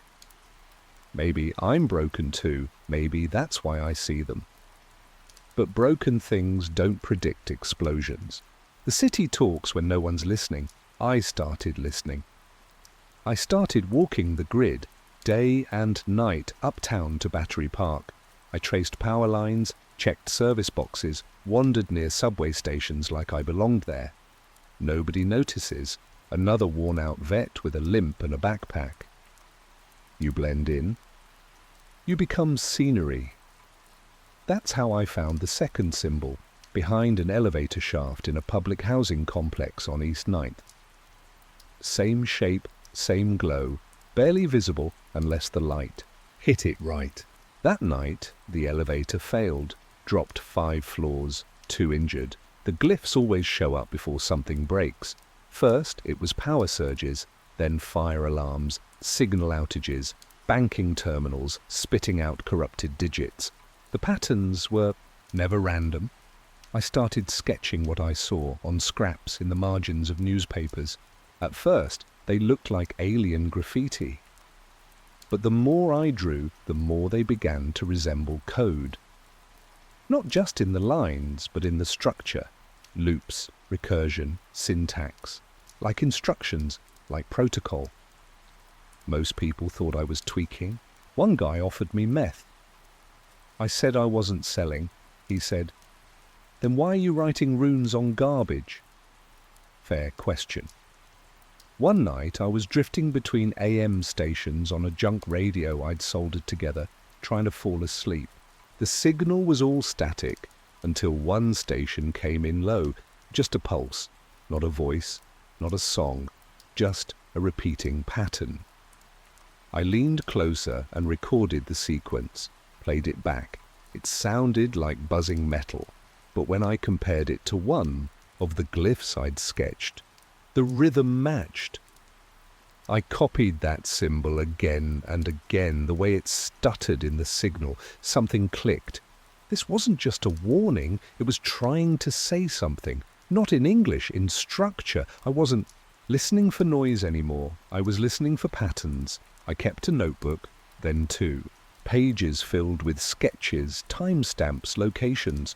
A: Maybe I'm broken too, maybe that's why I see them. But broken things don't predict explosions. The city talks when no one's listening. I started listening. I started walking the grid, day and night, uptown to Battery Park. I traced power lines, checked service boxes, wandered near subway stations like I belonged there. Nobody notices. Another worn-out vet with a limp and a backpack. You blend in. You become scenery. That's how I found the second symbol, behind an elevator shaft in a public housing complex on East 9th. Same shape, same glow, barely visible unless the light hit it right. That night, the elevator failed, dropped 5 floors, 2 injured. The glyphs always show up before something breaks. First, it was power surges, then fire alarms, signal outages, banking terminals spitting out corrupted digits. The patterns were never random. I started sketching what I saw on scraps in the margins of newspapers. At first, they looked like alien graffiti. But the more I drew, the more they began to resemble code. Not just in the lines, but in the structure. Loops, recursion, syntax. Like instructions, like protocol. Most people thought I was tweaking. One guy offered me meth. I said I wasn't selling. He said, "Then why are you writing runes on garbage?" Fair question. One night I was drifting between AM stations on a junk radio I'd soldered together, trying to fall asleep. The signal was all static until one station came in low, just a pulse, not a voice, not a song, just a repeating pattern. I leaned closer and recorded the sequence, played it back. It sounded like buzzing metal, but when I compared it to one of the glyphs I'd sketched, the rhythm matched. I copied that symbol again and again, the way it stuttered in the signal. Something clicked. This wasn't just a warning, it was trying to say something. Not in English, in structure. I wasn't listening for noise anymore. I was listening for patterns. I kept a notebook, then 2. Pages filled with sketches, timestamps, locations.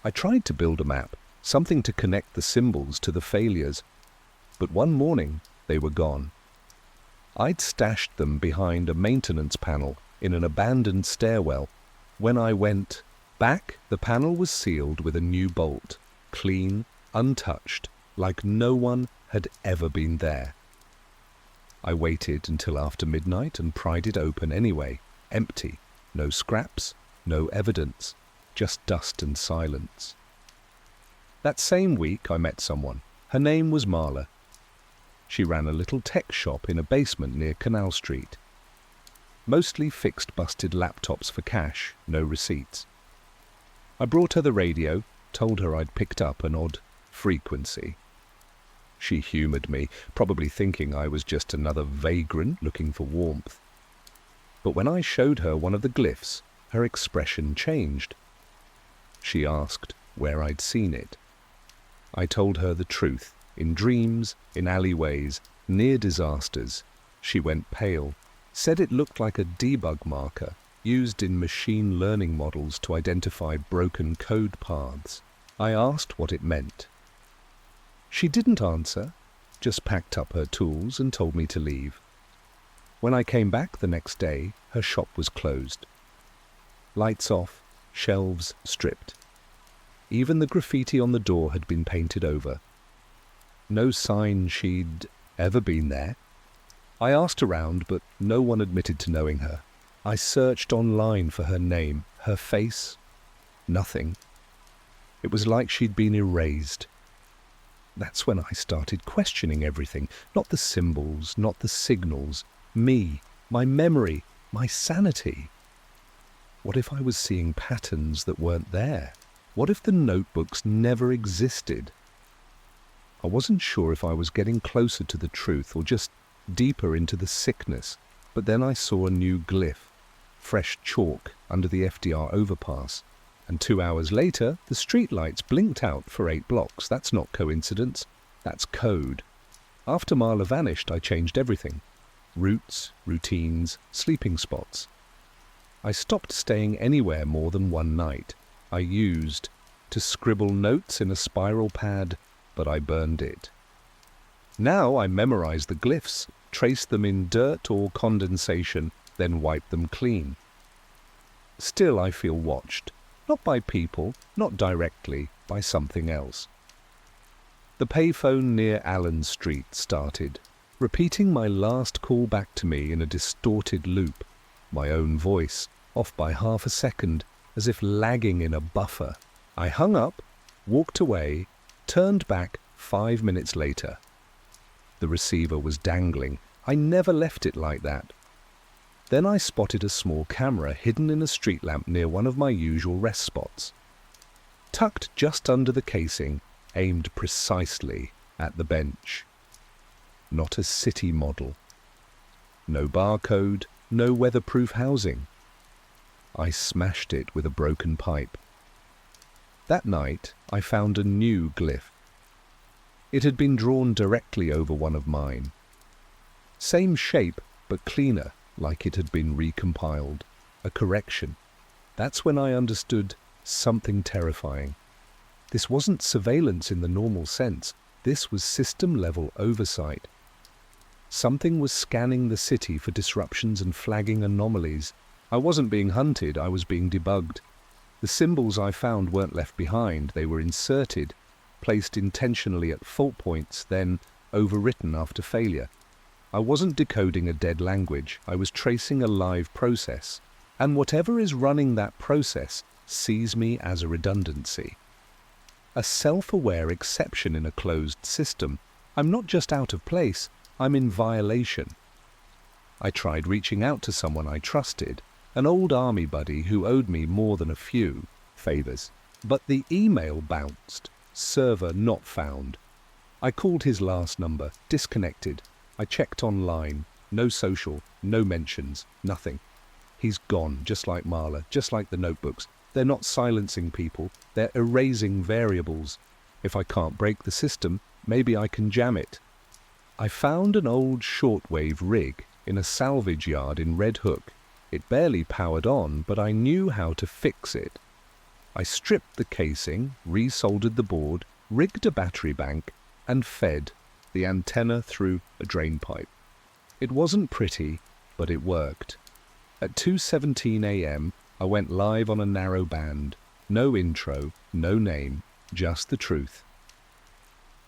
A: I tried to build a map, something to connect the symbols to the failures. But one morning, they were gone. I'd stashed them behind a maintenance panel in an abandoned stairwell. When I went back, the panel was sealed with a new bolt, clean, untouched, like no one had ever been there. I waited until after midnight and pried it open anyway, empty, no scraps, no evidence, just dust and silence. That same week I met someone. Her name was Marla. She ran a little tech shop in a basement near Canal Street. Mostly fixed busted laptops for cash, no receipts. I brought her the radio, told her I'd picked up an odd frequency. She humoured me, probably thinking I was just another vagrant looking for warmth. But when I showed her one of the glyphs, her expression changed. She asked where I'd seen it. I told her the truth. In dreams, in alleyways, near disasters. She went pale, said it looked like a debug marker used in machine learning models to identify broken code paths. I asked what it meant. She didn't answer, just packed up her tools and told me to leave. When I came back the next day, her shop was closed. Lights off, shelves stripped. Even the graffiti on the door had been painted over. No sign she'd ever been there. I asked around, but no one admitted to knowing her. I searched online for her name, her face. Nothing. It was like she'd been erased. That's when I started questioning everything. Not the symbols, not the signals. Me, my memory, my sanity. What if I was seeing patterns that weren't there? What if the notebooks never existed? I wasn't sure if I was getting closer to the truth or just deeper into the sickness, but then I saw a new glyph, fresh chalk under the FDR overpass, and 2 hours later the streetlights blinked out for 8 blocks. That's not coincidence, that's code. After Marla vanished, I changed everything. Routes, routines, sleeping spots. I stopped staying anywhere more than one night. I used to scribble notes in a spiral pad, but I burned it. Now I memorize the glyphs, trace them in dirt or condensation, then wipe them clean. Still I feel watched, not by people, not directly, by something else. The payphone near Allen Street started, repeating my last call back to me in a distorted loop, my own voice, off by half a second, as if lagging in a buffer. I hung up, walked away, turned back 5 minutes later. The receiver was dangling. I never left it like that. Then I spotted a small camera hidden in a street lamp near one of my usual rest spots. Tucked just under the casing, aimed precisely at the bench. Not a city model. No barcode, no weatherproof housing. I smashed it with a broken pipe. That night, I found a new glyph. It had been drawn directly over one of mine. Same shape, but cleaner, like it had been recompiled. A correction. That's when I understood something terrifying. This wasn't surveillance in the normal sense. This was system-level oversight. Something was scanning the city for disruptions and flagging anomalies. I wasn't being hunted, I was being debugged. The symbols I found weren't left behind, they were inserted, placed intentionally at fault points, then overwritten after failure. I wasn't decoding a dead language, I was tracing a live process, and whatever is running that process sees me as a redundancy. A self-aware exception in a closed system. I'm not just out of place, I'm in violation. I tried reaching out to someone I trusted, an old army buddy who owed me more than a few favors. But the email bounced. Server not found. I called his last number. Disconnected. I checked online. No social, no mentions, nothing. He's gone, just like Marla, just like the notebooks. They're not silencing people. They're erasing variables. If I can't break the system, maybe I can jam it. I found an old shortwave rig in a salvage yard in Red Hook. It barely powered on, but I knew how to fix it. I stripped the casing, resoldered the board, rigged a battery bank, and fed the antenna through a drain pipe. It wasn't pretty, but it worked. At 2:17 a.m., I went live on a narrow band. No intro, no name, just the truth.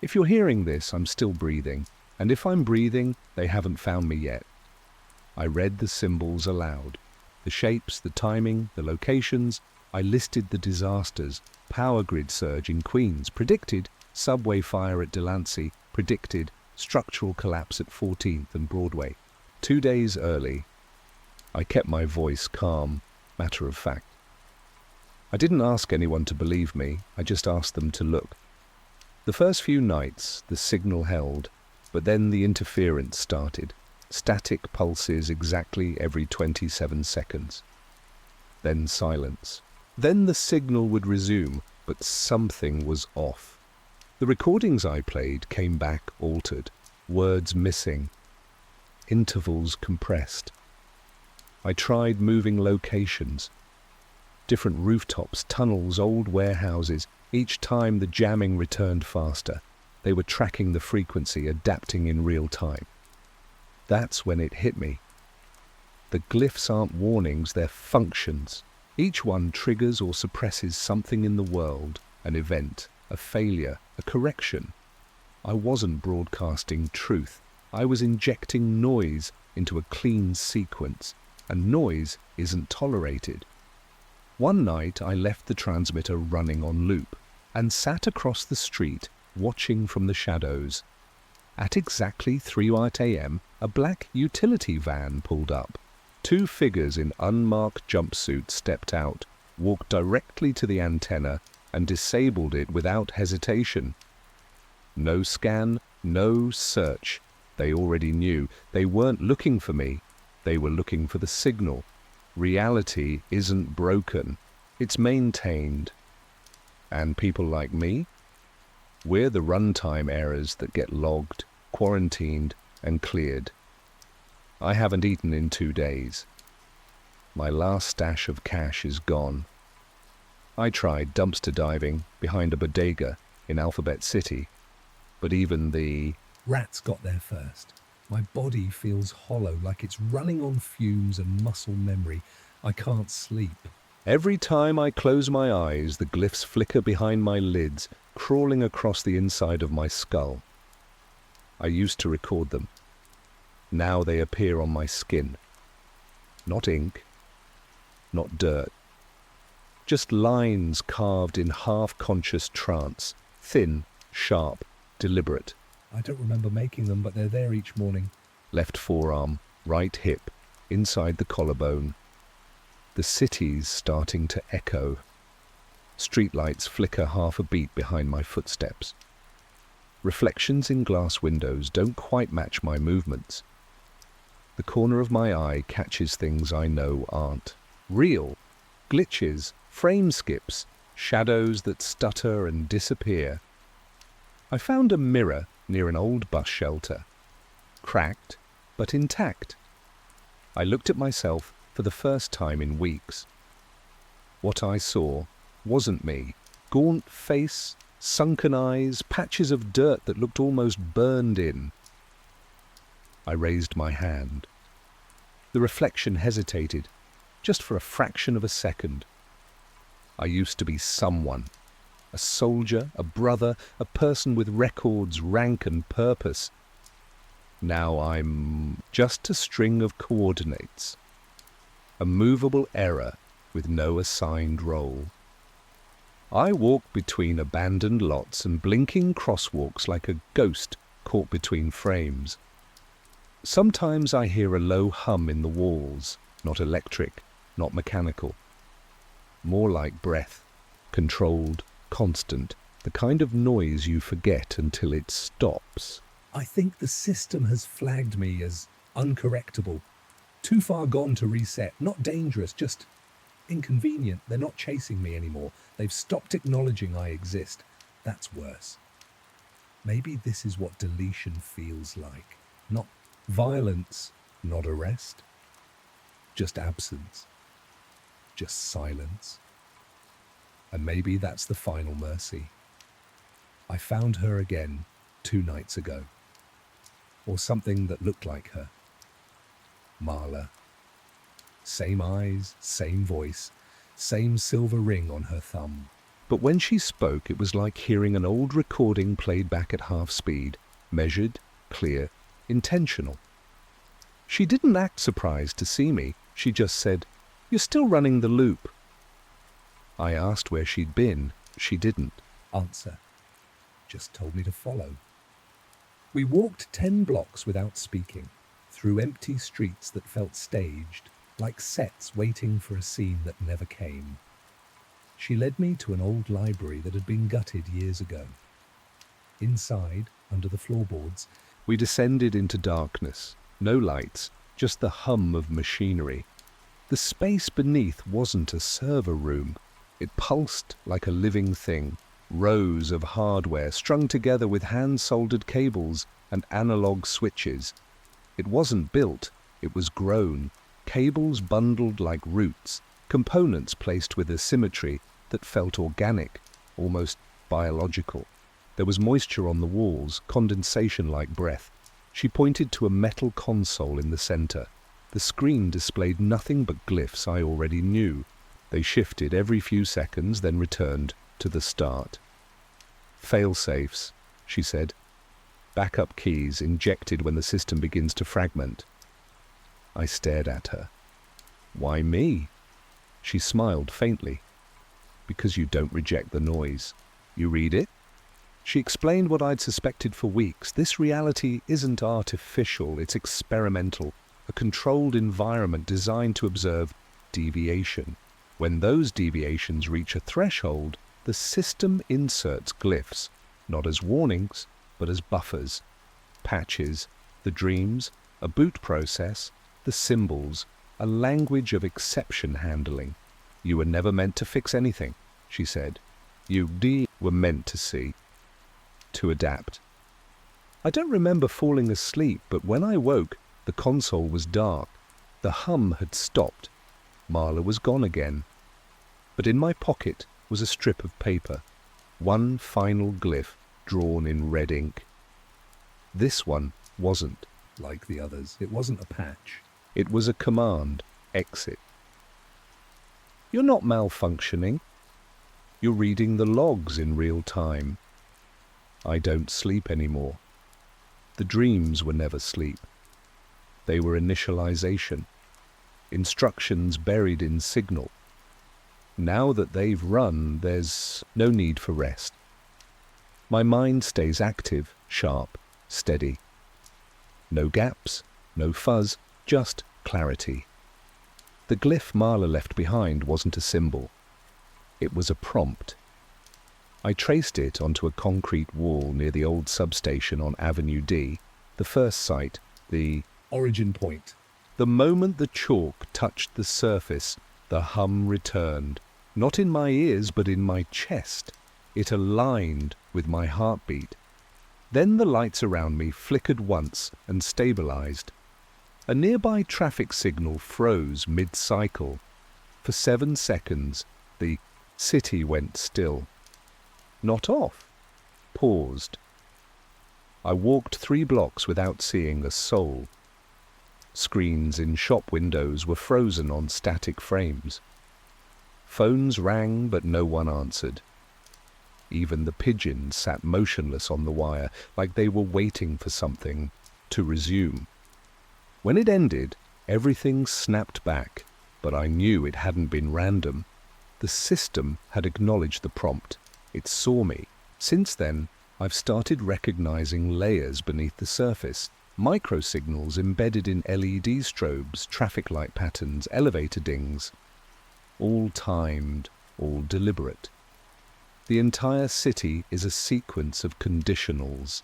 A: If you're hearing this, I'm still breathing, and if I'm breathing, they haven't found me yet. I read the symbols aloud. The shapes, the timing, the locations. I listed the disasters. Power grid surge in Queens. Predicted subway fire at Delancey. Predicted structural collapse at 14th and Broadway. 2 days early. I kept my voice calm, matter of fact. I didn't ask anyone to believe me. I just asked them to look. The first few nights, the signal held, but then the interference started. Static pulses exactly every 27 seconds. Then silence. Then the signal would resume, but something was off. The recordings I played came back altered, words missing, intervals compressed. I tried moving locations, different rooftops, tunnels, old warehouses. Each time the jamming returned faster. They were tracking the frequency, adapting in real time. That's when it hit me. The glyphs aren't warnings, they're functions. Each one triggers or suppresses something in the world, an event, a failure, a correction. I wasn't broadcasting truth. I was injecting noise into a clean sequence, and noise isn't tolerated. One night I left the transmitter running on loop and sat across the street watching from the shadows. At exactly 3 a.m, a black utility van pulled up. 2 figures in unmarked jumpsuits stepped out, walked directly to the antenna and disabled it without hesitation. No scan, no search. They already knew. They weren't looking for me. They were looking for the signal. Reality isn't broken. It's maintained. And people like me? We're the runtime errors that get logged, quarantined, and cleared. I haven't eaten in 2 days. My last stash of cash is gone. I tried dumpster diving behind a bodega in Alphabet City, but even the
B: Rats got there first. My body feels hollow, like it's running on fumes and muscle memory. I can't sleep.
A: Every time I close my eyes, the glyphs flicker behind my lids, crawling across the inside of my skull. I used to record them. Now they appear on my skin. Not ink, not dirt. Just lines carved in half-conscious trance, thin, sharp, deliberate.
B: I don't remember making them, but they're there each morning.
A: Left forearm, right hip, inside the collarbone. The city's starting to echo. Streetlights flicker half a beat behind my footsteps. Reflections in glass windows don't quite match my movements. The corner of my eye catches things I know aren't real. Glitches, frame skips, shadows that stutter and disappear. I found a mirror near an old bus shelter. Cracked, but intact. I looked at myself for the first time in weeks. What I saw wasn't me. Gaunt face, sunken eyes, patches of dirt that looked almost burned in. I raised my hand. The reflection hesitated, just for a fraction of a second. I used to be someone. A soldier, a brother, a person with records, rank and purpose. Now I'm just a string of coordinates. A movable error with no assigned role. I walk between abandoned lots and blinking crosswalks like a ghost caught between frames. Sometimes I hear a low hum in the walls, not electric, not mechanical. More like breath, controlled, constant, the kind of noise you forget until it stops.
B: I think the system has flagged me as uncorrectable. Too far gone to reset. Not dangerous, just inconvenient. They're not chasing me anymore. They've stopped acknowledging I exist. That's worse. Maybe this is what deletion feels like. Not violence, not arrest. Just absence. Just silence. And maybe that's the final mercy. I found her again 2 nights ago. Or something that looked like her. Marla. Same eyes, same voice, same silver ring on her thumb.
A: But when she spoke, it was like hearing an old recording played back at half speed, measured, clear, intentional. She didn't act surprised to see me. She just said, "You're still running the loop." I asked where she'd been. She didn't.
B: Answer. Just told me to follow. We walked 10 blocks without speaking, through empty streets that felt staged, like sets waiting for a scene that never came. She led me to an old library that had been gutted years ago. Inside, under the floorboards,
A: We descended into darkness. No lights, just the hum of machinery. The space beneath wasn't a server room. It pulsed like a living thing. Rows of hardware strung together with hand-soldered cables and analog switches. It wasn't built, it was grown. Cables bundled like roots, components placed with a symmetry that felt organic, almost biological. There was moisture on the walls, condensation like breath. She pointed to a metal console in the center. The screen displayed nothing but glyphs I already knew. They shifted every few seconds, then returned to the start. Fail-safes, she said. Backup keys injected when the system begins to fragment. I stared at her. Why me? She smiled faintly. Because you don't reject the noise. You read it? She explained what I'd suspected for weeks. This reality isn't artificial, it's experimental, a controlled environment designed to observe deviation. When those deviations reach a threshold, the system inserts glyphs, not as warnings, but as buffers. Patches, the dreams, a boot process, the symbols, a language of exception handling. You were never meant to fix anything, she said. You were meant to see. To adapt. I don't remember falling asleep, but when I woke, the console was dark. The hum had stopped. Marla was gone again. But in my pocket was a strip of paper, one final glyph drawn in red ink. This one wasn't
B: like the others. It wasn't a patch.
A: It was a command, exit. You're not malfunctioning. You're reading the logs in real time. I don't sleep anymore. The dreams were never sleep. They were initialization, instructions buried in signal. Now that they've run, there's no need for rest. My mind stays active, sharp, steady. No gaps, no fuzz, just clarity. The glyph Marla left behind wasn't a symbol. It was a prompt. I traced it onto a concrete wall near the old substation on Avenue D, the first site, the
B: origin point.
A: The moment the chalk touched the surface, the hum returned, not in my ears but in my chest. It aligned with my heartbeat. Then the lights around me flickered once and stabilized. A nearby traffic signal froze mid-cycle. For 7 seconds, the city went still. Not off. Paused. I walked 3 blocks without seeing a soul. Screens in shop windows were frozen on static frames. Phones rang, but no one answered. Even the pigeons sat motionless on the wire, like they were waiting for something to resume. When it ended, everything snapped back, but I knew it hadn't been random. The system had acknowledged the prompt. It saw me. Since then, I've started recognizing layers beneath the surface, microsignals embedded in LED strobes, traffic light patterns, elevator dings. All timed, all deliberate. The entire city is a sequence of conditionals.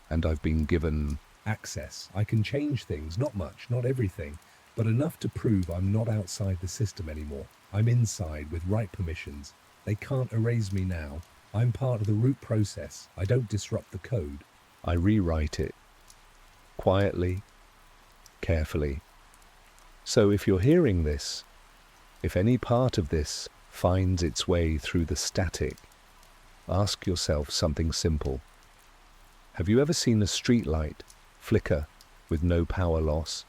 A: And I've been given
B: access. I can change things, not much, not everything, but enough to prove I'm not outside the system anymore. I'm inside with right permissions. They can't erase me now. I'm part of the root process. I don't disrupt the code.
A: I rewrite it. Quietly, carefully. So if you're hearing this, if any part of this finds its way through the static, ask yourself something simple. Have you ever seen a streetlight flicker with no power loss?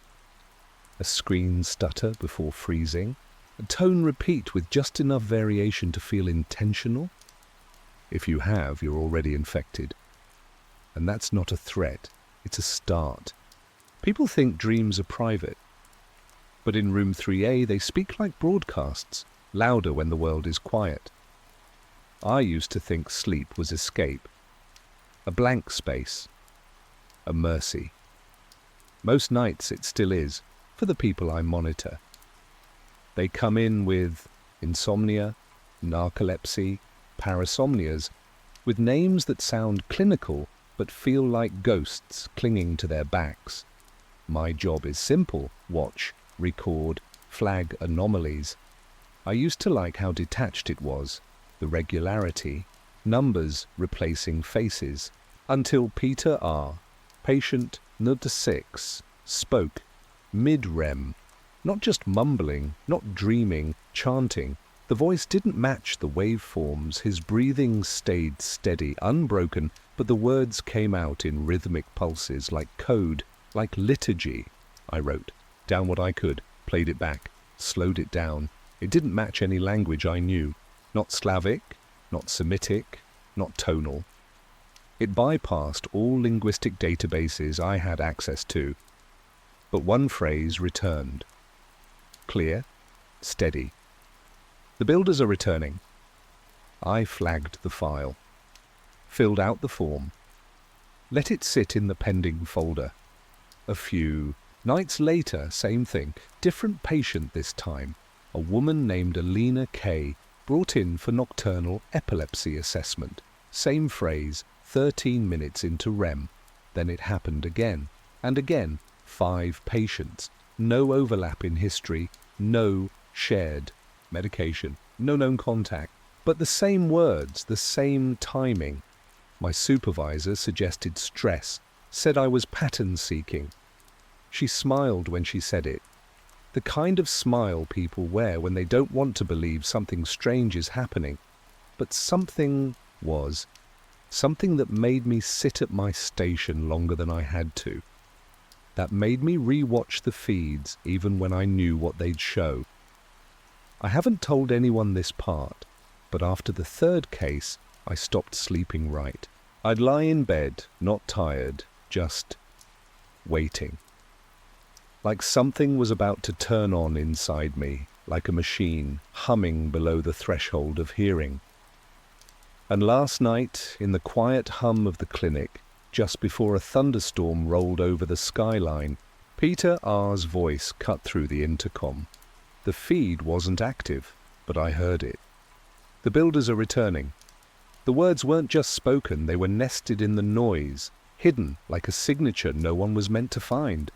A: A screen stutter before freezing? A tone repeat with just enough variation to feel intentional? If you have, you're already infected. And that's not a threat, it's a start. People think dreams are private. But in room 3A, they speak like broadcasts, louder when the world is quiet. I used to think sleep was escape, a blank space, a mercy. Most nights it still is, for the people I monitor. They come in with insomnia, narcolepsy, parasomnias, with names that sound clinical but feel like ghosts clinging to their backs. My job is simple: watch, record, flag anomalies. I used to like how detached it was, the regularity, numbers replacing faces, until Peter R., patient NUD6, spoke, mid-REM, not just mumbling, not dreaming, chanting. The voice didn't match the waveforms, his breathing stayed steady, unbroken, but the words came out in rhythmic pulses, like code, like liturgy. I wrote down what I could, played it back, slowed it down. It didn't match any language I knew. Not Slavic, not Semitic, not tonal. It bypassed all linguistic databases I had access to. But one phrase returned. Clear, steady. The builders are returning. I flagged the file, filled out the form, let it sit in the pending folder. A few nights later, same thing, different patient this time. A woman named Alina K. brought in for nocturnal epilepsy assessment. Same phrase, 13 minutes into REM. Then it happened again, and again. 5 patients, no overlap in history, no shared medication, no known contact, but the same words, the same timing. My supervisor suggested stress, said I was pattern seeking. She smiled when she said it. The kind of smile people wear when they don't want to believe something strange is happening. But something was. Something that made me sit at my station longer than I had to. That made me re-watch the feeds even when I knew what they'd show. I haven't told anyone this part, but after the 3rd case, I stopped sleeping right. I'd lie in bed, not tired, just waiting. Like something was about to turn on inside me, like a machine humming below the threshold of hearing. And last night, in the quiet hum of the clinic, just before a thunderstorm rolled over the skyline, Peter R.'s voice cut through the intercom. The feed wasn't active, but I heard it. The builders are returning. The words weren't just spoken, they were nested in the noise, hidden like a signature no one was meant to find.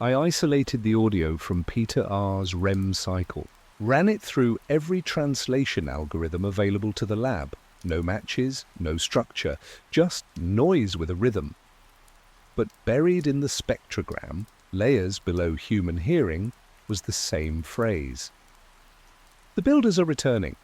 A: I isolated the audio from Peter R.'s REM cycle, ran it through every translation algorithm available to the lab. No matches, no structure, just noise with a rhythm. But buried in the spectrogram, layers below human hearing, was the same phrase. The builders are returning.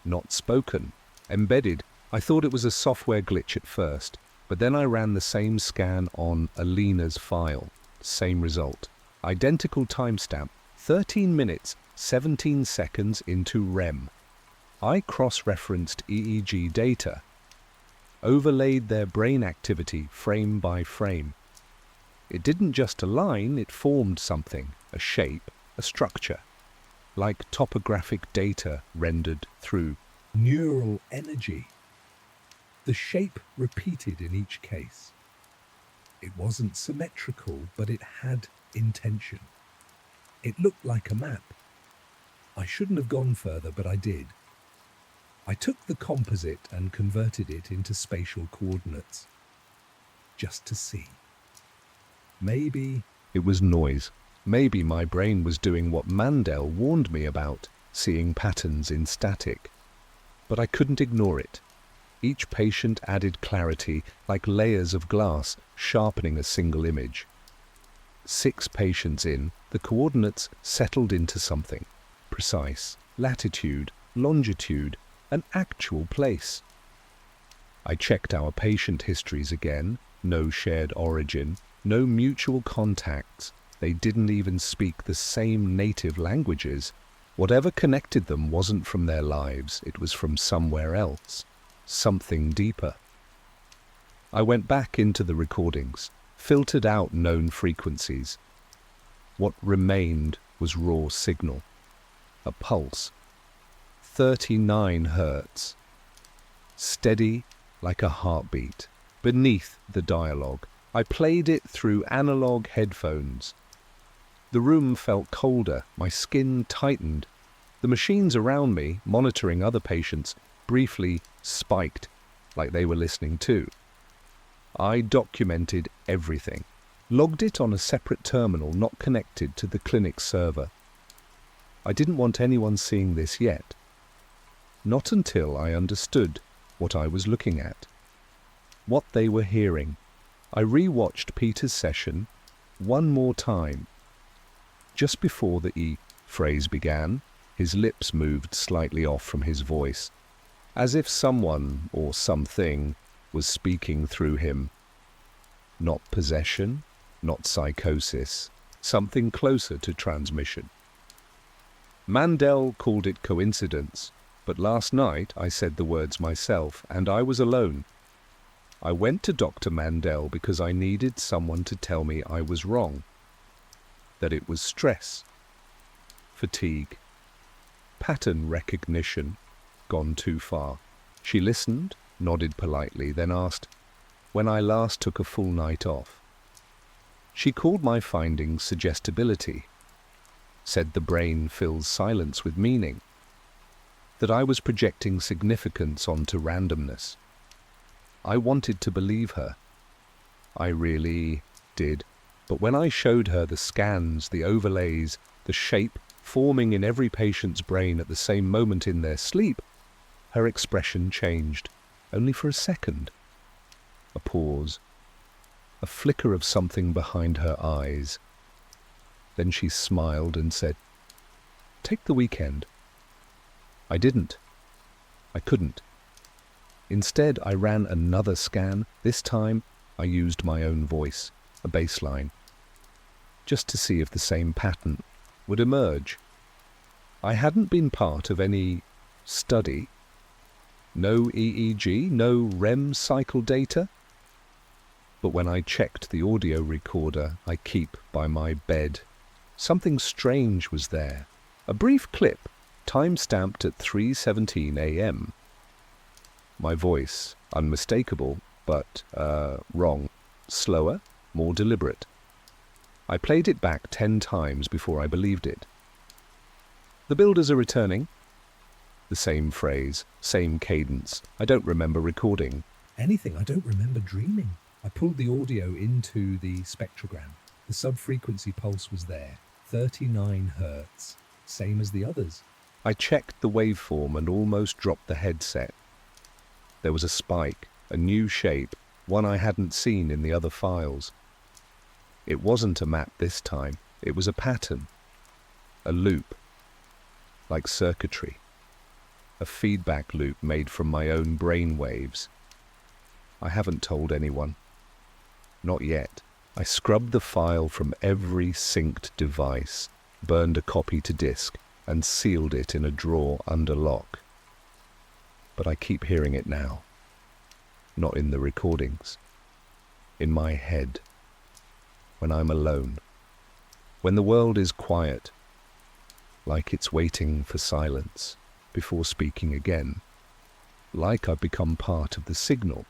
A: Not spoken, embedded. I thought it was a software glitch at first, but then I ran the same scan on Alina's file. Same result. Identical timestamp, 13 minutes, 17 seconds into REM. I cross-referenced EEG data, overlaid their brain activity frame by frame. It didn't just align, it formed something, a shape, a structure, like topographic data rendered through
B: neural energy. The shape repeated in each case. It wasn't symmetrical, but it had intention. It looked like a map. I shouldn't have gone further, but I did. I took the composite and converted it into spatial coordinates, just to see. Maybe
A: it was noise. Maybe my brain was doing what Mandel warned me about, seeing patterns in static. But I couldn't ignore it. Each patient added clarity, like layers of glass, sharpening a single image. 6 patients in, the coordinates settled into something precise: latitude, longitude, an actual place. I checked our patient histories again. No shared origin, no mutual contacts. They didn't even speak the same native languages. Whatever connected them wasn't from their lives, it was from somewhere else, something deeper. I went back into the recordings, filtered out known frequencies. What remained was raw signal, a pulse, 39 hertz, steady like a heartbeat. Beneath the dialogue, I played it through analog headphones. The room felt colder, my skin tightened. The machines around me, monitoring other patients, briefly spiked. like they were listening too. I documented everything, logged it on a separate terminal not connected to the clinic's server. I didn't want anyone seeing this yet. Not until I understood what I was looking at, what they were hearing. I re-watched Peter's session one more time. Just before the E phrase began, his lips moved slightly off from his voice, as if someone or something was speaking through him. Not possession, not psychosis, something closer to transmission. Mandel called it coincidence, but last night I said the words myself, and I was alone. I went to Dr. Mandel because I needed someone to tell me I was wrong, that it was stress, fatigue, pattern recognition gone too far. She listened, nodded politely, then asked when I last took a full night off. She called my findings suggestibility, said the brain fills silence with meaning, that I was projecting significance onto randomness. I wanted to believe her. I really did. But when I showed her the scans, the overlays, the shape forming in every patient's brain at the same moment in their sleep, her expression changed, only for a second. A pause, a flicker of something behind her eyes. Then she smiled and said, "Take the weekend." I didn't. I couldn't. Instead, I ran another scan. This time, I used my own voice, a baseline, just to see if the same pattern would emerge. I hadn't been part of any study. No EEG, no REM cycle data. But when I checked the audio recorder I keep by my bed, something strange was there. A brief clip, time-stamped at 3:17 a.m. My voice, unmistakable, but wrong. Slower, more deliberate. I played it back 10 times before I believed it. "The builders are returning." The same phrase, same cadence. I don't remember recording
B: Anything. I don't remember dreaming. I pulled the audio into the spectrogram. The sub-frequency pulse was there, 39 hertz, same as the others.
A: I checked the waveform and almost dropped the headset. There was a spike, a new shape, one I hadn't seen in the other files. It wasn't a map this time, it was a pattern, a loop, like circuitry, a feedback loop made from my own brain waves. I haven't told anyone. Not yet. I scrubbed the file from every synced device, burned a copy to disk, and sealed it in a drawer under lock. But I keep hearing it now. Not in the recordings. In my head. When I'm alone. When the world is quiet. Like it's waiting for silence before speaking again. Like I've become part of the signal.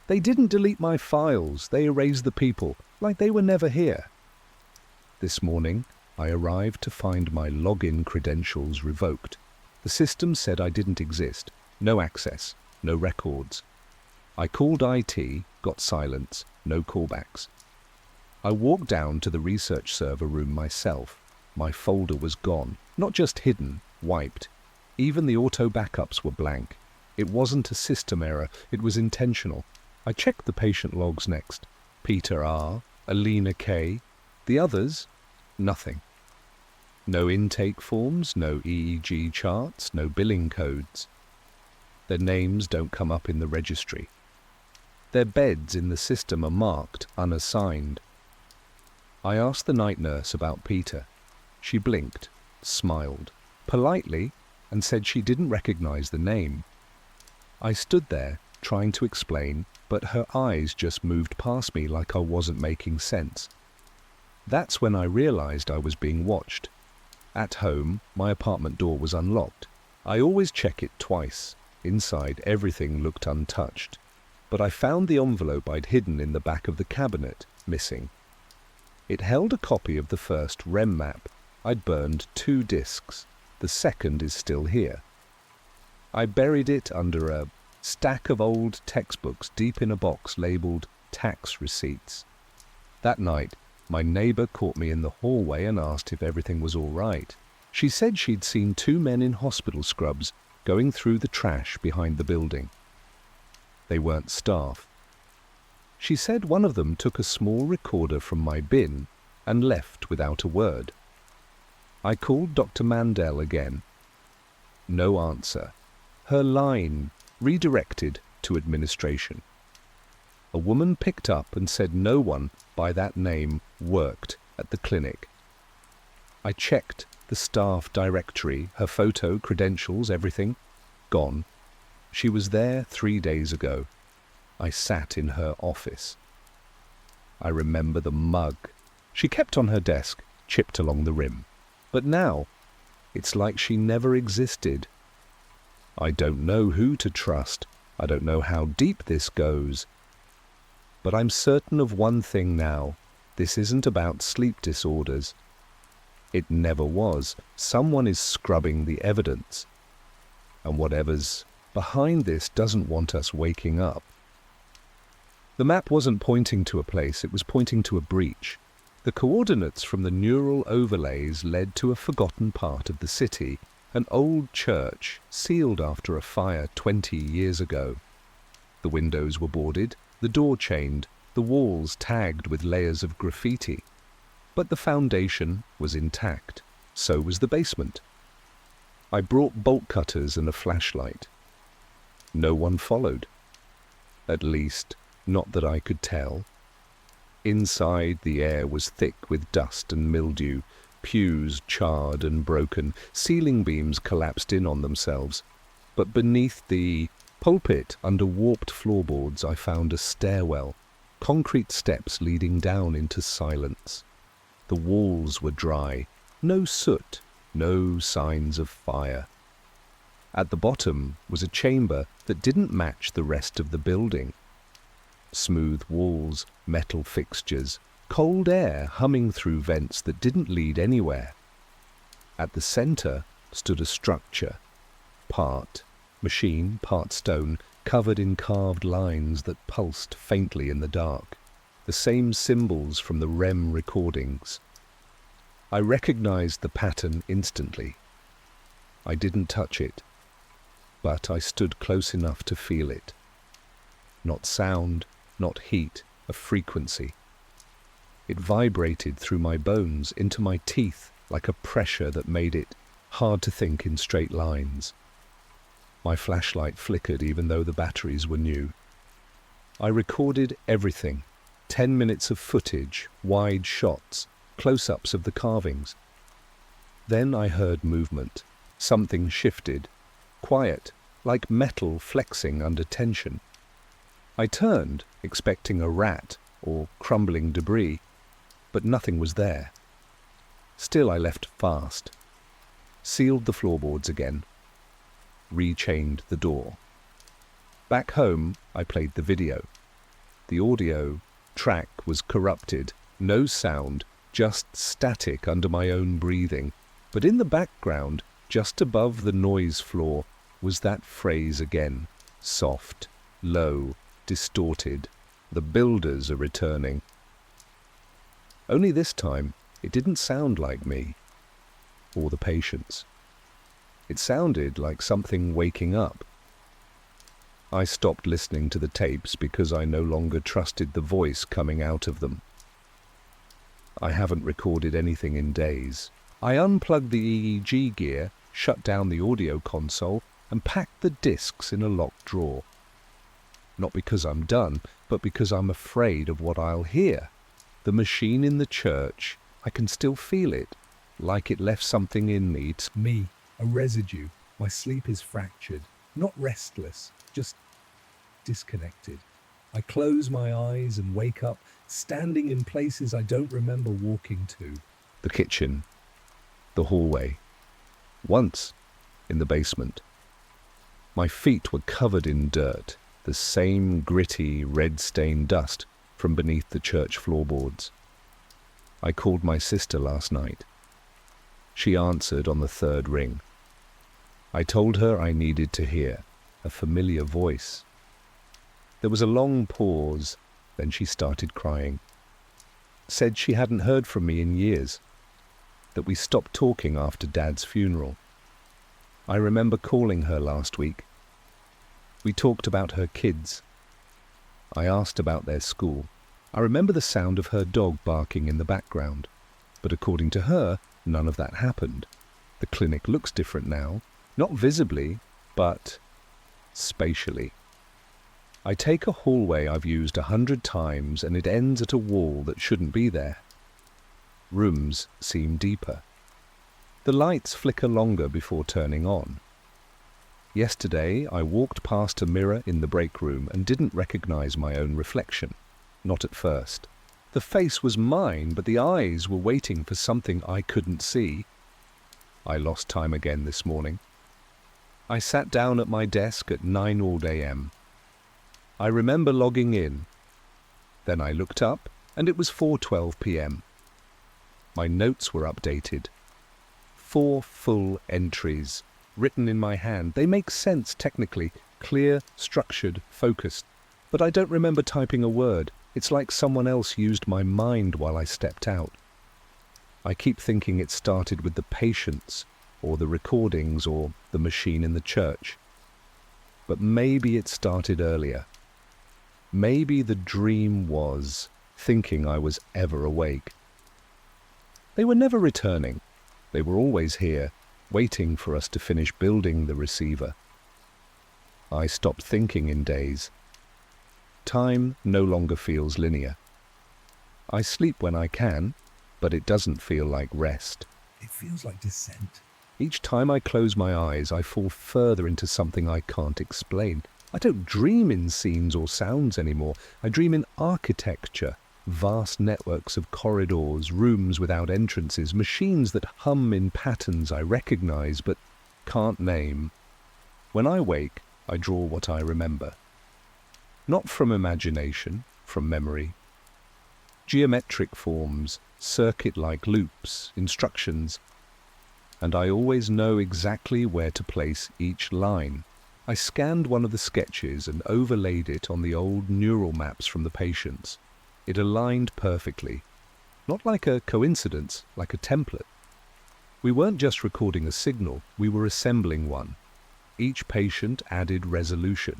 A: They didn't delete my files. They erased the people, like they were never here. This morning, I arrived to find my login credentials revoked. The system said I didn't exist. No access, no records. I called IT, got silence, no callbacks. I walked down to the research server room myself. My folder was gone. Not just hidden, wiped. Even the auto backups were blank. It wasn't a system error, it was intentional. I checked the patient logs next. Peter R., Alina K., the others, nothing. No intake forms, no EEG charts, no billing codes. Their names don't come up in the registry. Their beds in the system are marked unassigned. I asked the night nurse about Peter. She blinked, smiled, politely, and said she didn't recognize the name. I stood there, trying to explain, but her eyes just moved past me like I wasn't making sense. That's when I realized I was being watched. At home, my apartment door was unlocked. I always check it twice. Inside, everything looked untouched. But I found the envelope I'd hidden in the back of the cabinet, missing. It held a copy of the first REM map. I'd burned 2 discs. The second is still here. I buried it under a stack of old textbooks deep in a box labelled tax receipts. That night, my neighbour caught me in the hallway and asked if everything was all right. She said she'd seen two men in hospital scrubs going through the trash behind the building. They weren't staff. She said one of them took a small recorder from my bin and left without a word. I called Dr. Mandel again. No answer. Her line redirected to administration. A woman picked up and said no one by that name worked at the clinic. I checked the staff directory, her photo, credentials, everything. Gone. She was there 3 days ago. I sat in her office. I remember the mug she kept on her desk, chipped along the rim. But now, it's like she never existed. I don't know who to trust. I don't know how deep this goes. But I'm certain of one thing now. This isn't about sleep disorders. It never was. Someone is scrubbing the evidence. And whatever's behind this doesn't want us waking up. The map wasn't pointing to a place, it was pointing to a breach. The coordinates from the neural overlays led to a forgotten part of the city, an old church sealed after a fire 20 years ago. The windows were boarded, the door chained, the walls tagged with layers of graffiti. But the foundation was intact. So was the basement. I brought bolt cutters and a flashlight. No one followed. At least, not that I could tell. Inside, the air was thick with dust and mildew, pews charred and broken, ceiling beams collapsed in on themselves. But beneath the pulpit, under warped floorboards, I found a stairwell, concrete steps leading down into silence. The walls were dry, no soot, no signs of fire. At the bottom was a chamber that didn't match the rest of the building. Smooth walls, metal fixtures, cold air humming through vents that didn't lead anywhere. At the center stood a structure, part machine, part stone, covered in carved lines that pulsed faintly in the dark, the same symbols from the REM recordings. I recognized the pattern instantly. I didn't touch it, but I stood close enough to feel it. Not sound, not heat, a frequency. It vibrated through my bones, into my teeth, like a pressure that made it hard to think in straight lines. My flashlight flickered even though the batteries were new. I recorded everything. 10 minutes of footage, wide shots, close-ups of the carvings. Then I heard movement. Something shifted. Quiet, like metal flexing under tension. I turned, expecting a rat or crumbling debris, but nothing was there. Still I left fast. Sealed the floorboards again. Rechained the door. Back home, I played the video. The audio track was corrupted, no sound, just static under my own breathing. But in the background, just above the noise floor, was that phrase again. Soft, low, distorted. The builders are returning. Only this time, it didn't sound like me, or the patients. It sounded like something waking up. I stopped listening to the tapes because I no longer trusted the voice coming out of them. I haven't recorded anything in days. I unplugged the EEG gear, shut down the audio console, and packed the discs in a locked drawer. Not because I'm done, but because I'm afraid of what I'll hear. The machine in the church, I can still feel it, like it left something in me.
B: It's me, a residue. My sleep is fractured, not restless, just disconnected. I close my eyes and wake up, standing in places I don't remember walking to.
A: The kitchen, the hallway, once in the basement. My feet were covered in dirt, the same gritty, red-stained dust from beneath the church floorboards. I called my sister last night. She answered on the third ring. I told her I needed to hear. a familiar voice. There was a long pause, then she started crying. Said she hadn't heard from me in years, that we stopped talking after Dad's funeral. I remember calling her last week. We talked about her kids. I asked about their school. I remember the sound of her dog barking in the background, but according to her, none of that happened. The clinic looks different now, not visibly, but spatially. I take a hallway I've used 100 times and it ends at a wall that shouldn't be there. Rooms seem deeper. The lights flicker longer before turning on. Yesterday, I walked past a mirror in the break room and didn't recognize my own reflection. Not at first. The face was mine, but the eyes were waiting for something I couldn't see. I lost time again this morning. I sat down at my desk at 9 old a.m. I remember logging in. Then I looked up, and it was 4:12 p.m. My notes were updated. 4 full entries, written in my hand. They make sense technically, clear, structured, focused. But I don't remember typing a word. It's like someone else used my mind while I stepped out. I keep thinking it started with the patients, or the recordings, or the machine in the church. But maybe it started earlier. Maybe the dream was thinking I was ever awake. They were never returning. They were always here, waiting for us to finish building the receiver. I stopped thinking in days. Time no longer feels linear. I sleep when I can, but it doesn't feel like rest.
B: It feels like descent.
A: Each time I close my eyes, I fall further into something I can't explain. I don't dream in scenes or sounds anymore. I dream in architecture, vast networks of corridors, rooms without entrances, machines that hum in patterns I recognize but can't name. When I wake, I draw what I remember. Not from imagination, from memory. Geometric forms, circuit-like loops, instructions, and I always know exactly where to place each line. I scanned one of the sketches and overlaid it on the old neural maps from the patients. It aligned perfectly. Not like a coincidence, like a template. We weren't just recording a signal, we were assembling one. Each patient added resolution.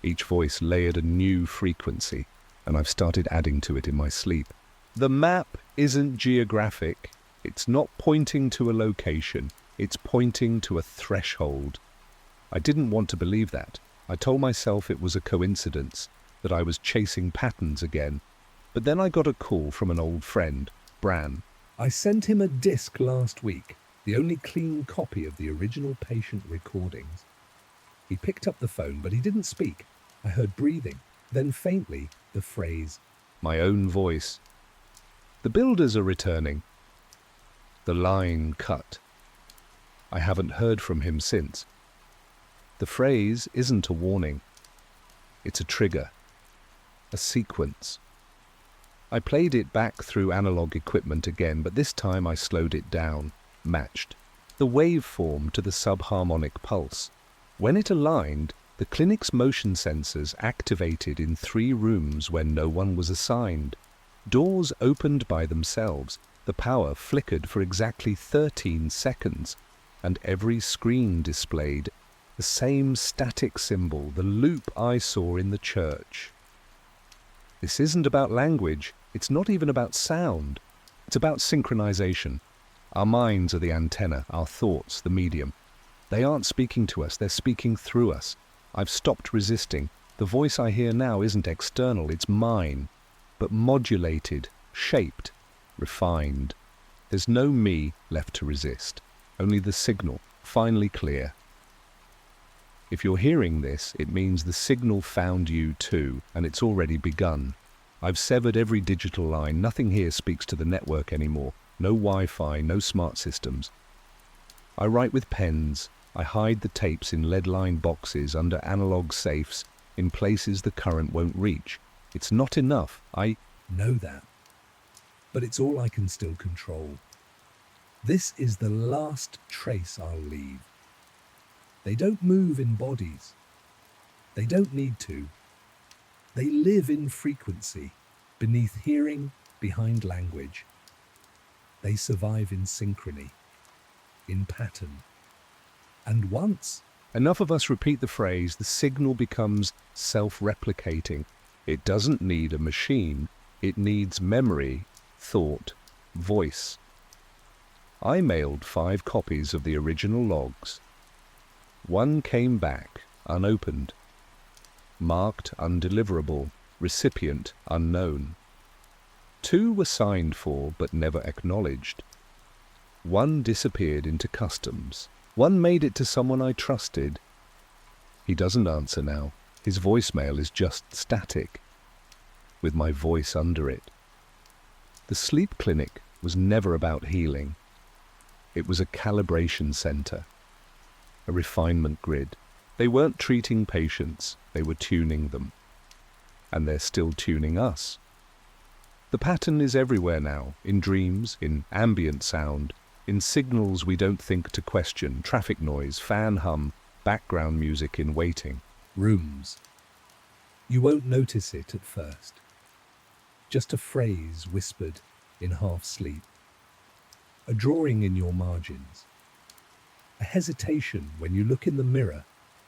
A: Each voice layered a new frequency, and I've started adding to it in my sleep. The map isn't geographic. It's not pointing to a location. It's pointing to a threshold. I didn't want to believe that. I told myself it was a coincidence, that I was chasing patterns again. But then I got a call from an old friend, Bran.
B: I sent him a disc last week, the only clean copy of the original patient recordings. He picked up the phone, but he didn't speak. I heard breathing, then faintly the phrase,
A: My own voice. The builders are returning. The line cut. I haven't heard from him since. The phrase isn't a warning. It's a trigger. A sequence. I played it back through analog equipment again, but this time I slowed it down, matched the waveform to the subharmonic pulse. When it aligned, the clinic's motion sensors activated in 3 rooms where no one was assigned. Doors opened by themselves. The power flickered for exactly 13 seconds, and every screen displayed the same static symbol, the loop I saw in the church. This isn't about language. It's not even about sound. It's about synchronization. Our minds are the antenna, our thoughts the medium. They aren't speaking to us, they're speaking through us. I've stopped resisting. The voice I hear now isn't external, it's mine, but modulated, shaped, refined. There's no me left to resist, only the signal, finally clear. If you're hearing this, it means the signal found you too, and it's already begun. I've severed every digital line. Nothing here speaks to the network anymore. No Wi-Fi, no smart systems. I write with pens. I hide the tapes in lead-lined boxes under analog safes in places the current won't reach. It's not enough. I
B: know that. But it's all I can still control. This is the last trace I'll leave. They don't move in bodies. They don't need to. They live in frequency, beneath hearing, behind language. They survive in synchrony, in pattern. And once,
A: Enough of us repeat the phrase, the signal becomes self-replicating. It doesn't need a machine. It needs memory, thought, voice. I mailed 5 copies of the original logs. One came back, unopened, marked undeliverable, recipient unknown. 2 were signed for but never acknowledged. 1 disappeared into customs. 1 made it to someone I trusted. He doesn't answer now. His voicemail is just static, with my voice under it. The sleep clinic was never about healing. It was a calibration center, a refinement grid. They weren't treating patients, they were tuning them. And they're still tuning us. The pattern is everywhere now, in dreams, in ambient sound, in signals we don't think to question, traffic noise, fan hum, background music in waiting.
B: rooms. You won't notice it at first. Just a phrase whispered in half sleep. A drawing in your margins. A hesitation when you look in the mirror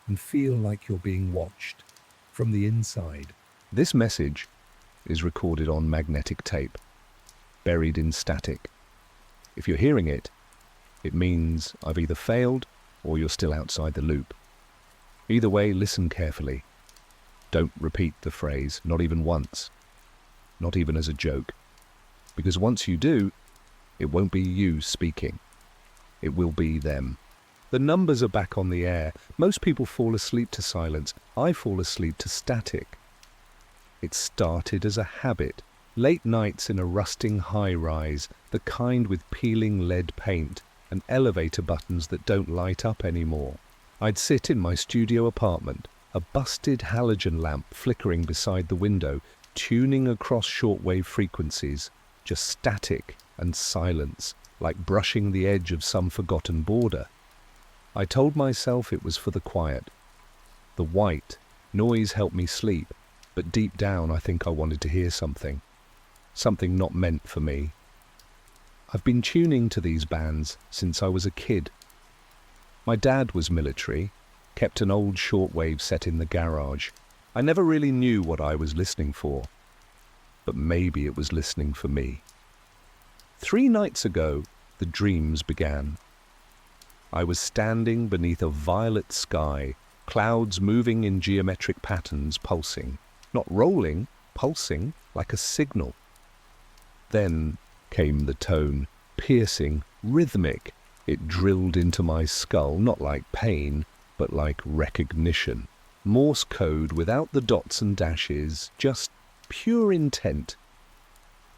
B: and feel like you're being watched from the inside.
A: This message is recorded on magnetic tape, buried in static. If you're hearing it, it means I've either failed or you're still outside the loop. Either way, listen carefully. Don't repeat the phrase, not even once. Not even as a joke. Because once you do, it won't be you speaking. It will be them. The numbers are back on the air. Most people fall asleep to silence. I fall asleep to static. It started as a habit. Late nights in a rusting high-rise, the kind with peeling lead paint and elevator buttons that don't light up anymore. I'd sit in my studio apartment, a busted halogen lamp flickering beside the window, tuning across shortwave frequencies, just static and silence, like brushing the edge of some forgotten border. I told myself it was for the quiet. The white noise helped me sleep, but deep down I think I wanted to hear something. Something not meant for me. I've been tuning to these bands since I was a kid. My dad was military, kept an old shortwave set in the garage. I never really knew what I was listening for, but maybe it was listening for me. 3 nights ago, the dreams began. I was standing beneath a violet sky, clouds moving in geometric patterns, pulsing. Not rolling, pulsing, like a signal. Then came the tone, piercing, rhythmic. It drilled into my skull, not like pain, but like recognition. Morse code without the dots and dashes, just pure intent.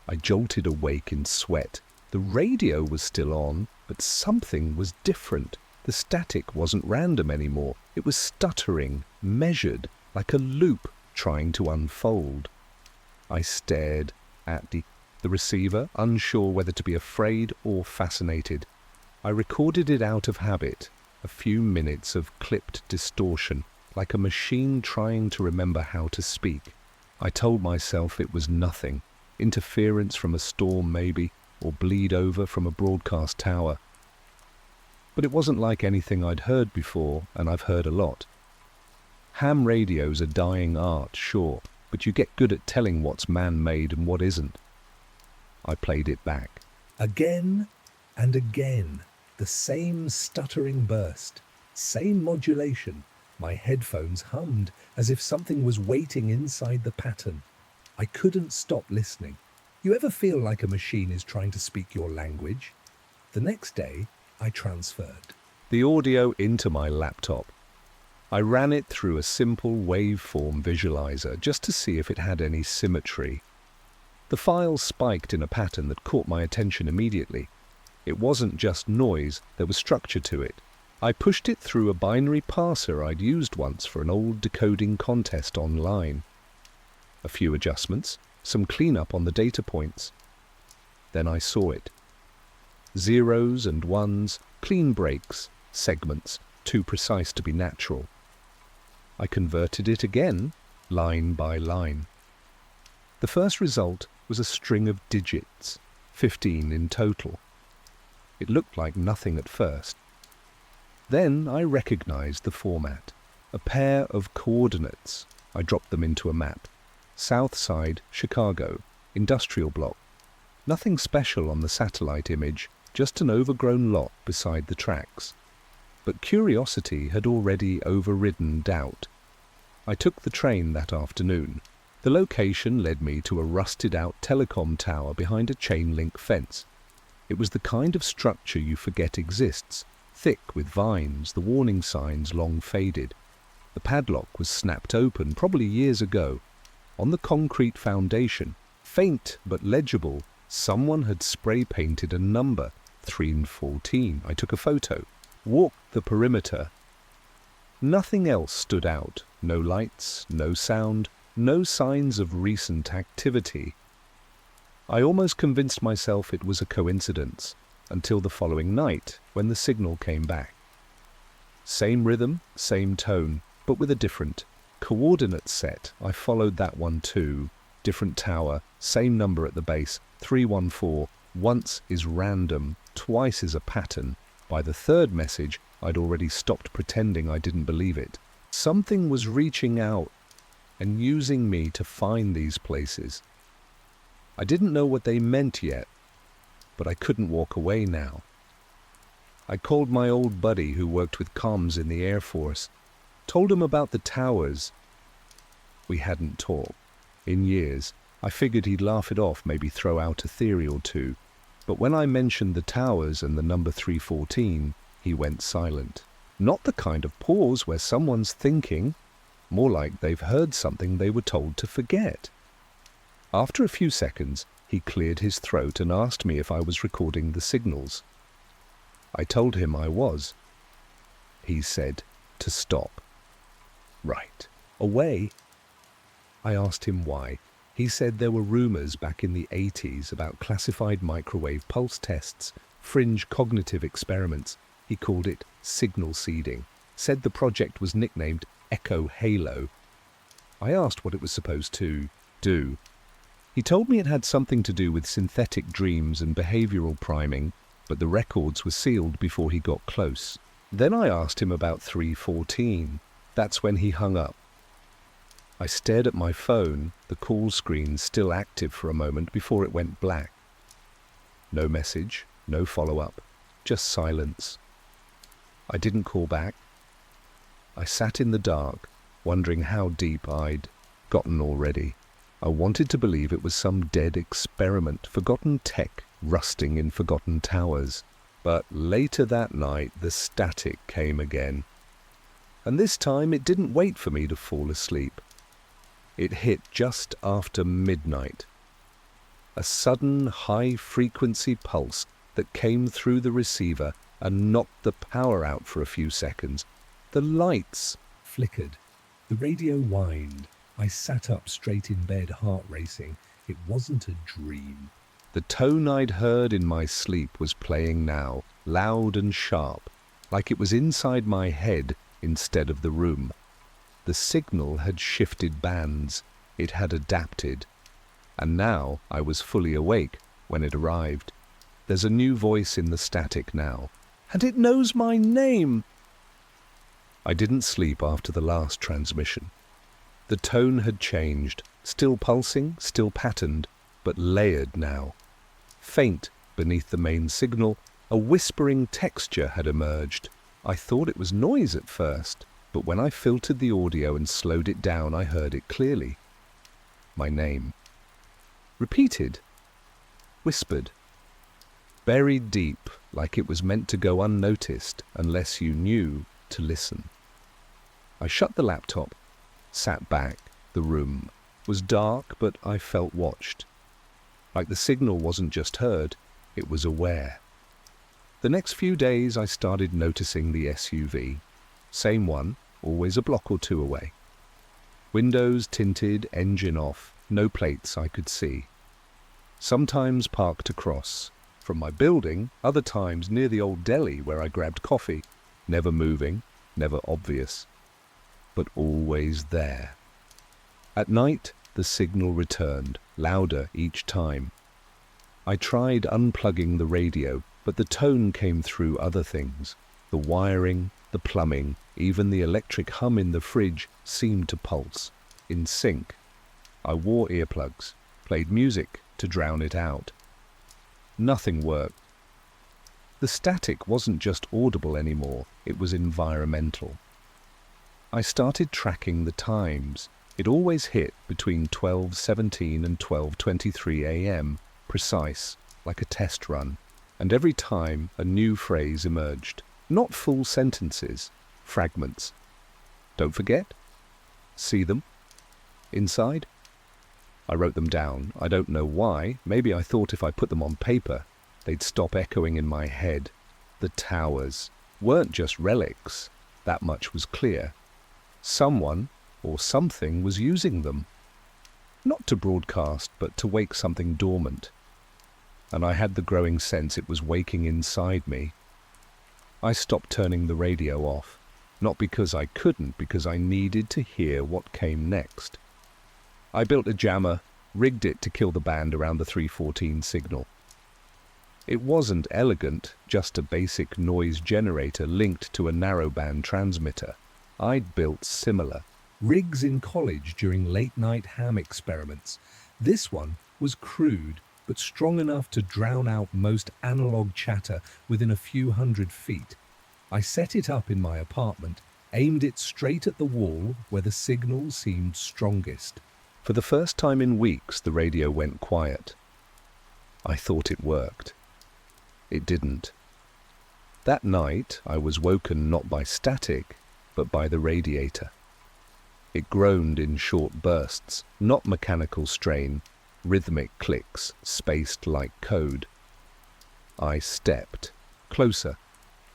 A: I jolted awake in sweat. The radio was still on, but something was different. The static wasn't random anymore. It was stuttering, measured, like a loop trying to unfold. I stared at the receiver, unsure whether to be afraid or fascinated. I recorded it out of habit, a few minutes of clipped distortion, like a machine trying to remember how to speak. I told myself it was nothing, interference from a storm maybe, or bleed over from a broadcast tower. But it wasn't like anything I'd heard before, and I've heard a lot. Ham radio's a dying art, sure, but you get good at telling what's man-made and what isn't. I played it back.
B: Again and again, the same stuttering burst, same modulation. My headphones hummed as if something was waiting inside the pattern. I couldn't stop listening. You ever feel like a machine is trying to speak your language? The next day, I transferred
A: the audio into my laptop. I ran it through a simple waveform visualizer just to see if it had any symmetry. The file spiked in a pattern that caught my attention immediately. It wasn't just noise, there was structure to it. I pushed it through a binary parser I'd used once for an old decoding contest online. A few adjustments, some cleanup on the data points. Then I saw it. Zeros and ones, clean breaks, segments, too precise to be natural. I converted it again, line by line. The first result was a string of digits, 15 in total. It looked like nothing at first. Then I recognized the format, a pair of coordinates. I dropped them into a map. South Side, Chicago, industrial block. Nothing special on the satellite image, just an overgrown lot beside the tracks. But curiosity had already overridden doubt. I took the train that afternoon. The location led me to a rusted-out telecom tower behind a chain-link fence. It was the kind of structure you forget exists, thick with vines, the warning signs long faded. The padlock was snapped open, probably years ago. On the concrete foundation, faint but legible, someone had spray-painted a number, 3 and 14. I took a photo, walked the perimeter. Nothing else stood out. No lights, no sound, no signs of recent activity. I almost convinced myself it was a coincidence, until the following night, when the signal came back. Same rhythm, same tone, but with a different coordinate set. I followed that one too. Different tower, same number at the base, 314. Once is random, twice is a pattern. By the third message, I'd already stopped pretending I didn't believe it. Something was reaching out and using me to find these places. I didn't know what they meant yet, but I couldn't walk away now. I called my old buddy who worked with comms in the Air Force, told him about the towers. We hadn't talked in years. I figured he'd laugh it off, maybe throw out a theory or two. But when I mentioned the towers and the number 314, he went silent. Not the kind of pause where someone's thinking, more like they've heard something they were told to forget. After a few seconds, he cleared his throat and asked me if I was recording the signals. I told him I was. He said to stop. Right. Away. I asked him why. He said there were rumors back in the 80s about classified microwave pulse tests, fringe cognitive experiments. He called it signal seeding. Said the project was nicknamed Echo Halo. I asked what it was supposed to do. He told me it had something to do with synthetic dreams and behavioral priming, but the records were sealed before he got close. Then I asked him about 314. That's when he hung up. I stared at my phone, the call screen still active for a moment before it went black. No message, no follow-up, just silence. I didn't call back. I sat in the dark, wondering how deep I'd gotten already. I wanted to believe it was some dead experiment, forgotten tech rusting in forgotten towers. But later that night, the static came again. And this time it didn't wait for me to fall asleep. It hit just after midnight. A sudden high-frequency pulse that came through the receiver and knocked the power out for a few seconds. The lights
B: flickered. The radio whined. I sat up straight in bed, heart racing. It wasn't a dream.
A: The tone I'd heard in my sleep was playing now, loud and sharp, like it was inside my head instead of the room. The signal had shifted bands. It had adapted. And now I was fully awake when it arrived. There's a new voice in the static now. And it knows my name! I didn't sleep after the last transmission. The tone had changed, still pulsing, still patterned, but layered now. Faint beneath the main signal, a whispering texture had emerged. I thought it was noise at first, but when I filtered the audio and slowed it down, I heard it clearly. My name. Repeated. Whispered. Buried deep, like it was meant to go unnoticed unless you knew to listen. I shut the laptop, sat back. The room was dark, but I felt watched. Like the signal wasn't just heard, it was aware. The next few days I started noticing the SUV. Same one, always a block or two away. Windows tinted, engine off, no plates I could see. Sometimes parked across from my building, other times near the old deli where I grabbed coffee. Never moving, never obvious. but always there. At night, the signal returned, louder each time. I tried unplugging the radio, but the tone came through other things. The wiring, the plumbing, even the electric hum in the fridge seemed to pulse, in sync. I wore earplugs, played music to drown it out. Nothing worked. The static wasn't just audible anymore, it was environmental. I started tracking the times. It always hit between 12:17 and 12:23 a.m., precise, like a test run. And every time a new phrase emerged. Not full sentences, fragments. Don't forget? See them? Inside? I wrote them down. I don't know why. Maybe I thought if I put them on paper, they'd stop echoing in my head. The towers weren't just relics. That much was clear. Someone or something was using them. Not to broadcast, but to wake something dormant. And I had the growing sense it was waking inside me. I stopped turning the radio off, not because I couldn't, because I needed to hear what came next. I built a jammer, rigged it to kill the band around the 314 signal. It wasn't elegant, just a basic noise generator linked to a narrowband transmitter. I'd built similar
B: Rigs in college during late-night ham experiments. This one was crude, but strong enough to drown out most analog chatter within a few hundred feet. I set it up in my apartment, aimed it straight at the wall where the signal seemed strongest.
A: For the first time in weeks, the radio went quiet. I thought it worked. It didn't. That night, I was woken not by static, but by the radiator. It groaned in short bursts, not mechanical strain, rhythmic clicks, spaced like code. I stepped closer.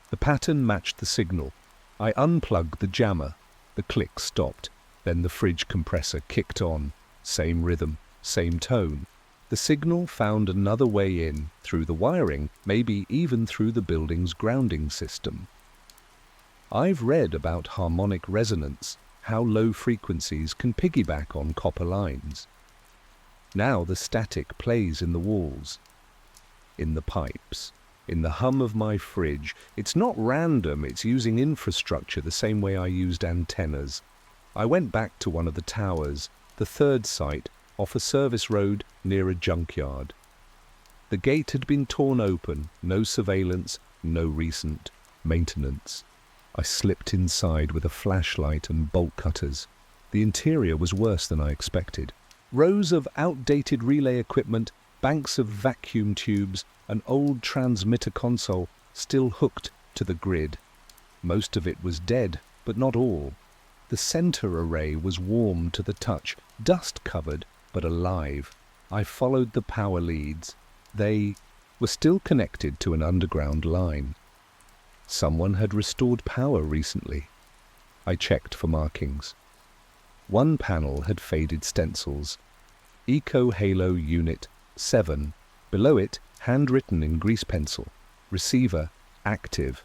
A: The pattern matched the signal. I unplugged the jammer. The click stopped. Then the fridge compressor kicked on. Same rhythm, same tone. The signal found another way in, through the wiring, maybe even through the building's grounding system. I've read about harmonic resonance, how low frequencies can piggyback on copper lines. Now the static plays in the walls, in the pipes, in the hum of my fridge. It's not random, it's using infrastructure the same way I used antennas. I went back to one of the towers, the third site, off a service road near a junkyard. The gate had been torn open, no surveillance, no recent maintenance. I slipped inside with a flashlight and bolt cutters. The interior was worse than I expected. Rows of outdated relay equipment, banks of vacuum tubes, an old transmitter console still hooked to the grid. Most of it was dead, but not all. The center array was warm to the touch, dust-covered, but alive. I followed the power leads. They were still connected to an underground line. Someone had restored power recently. I checked for markings. One panel had faded stencils. Eco Halo Unit 7. Below it, handwritten in grease pencil. Receiver active.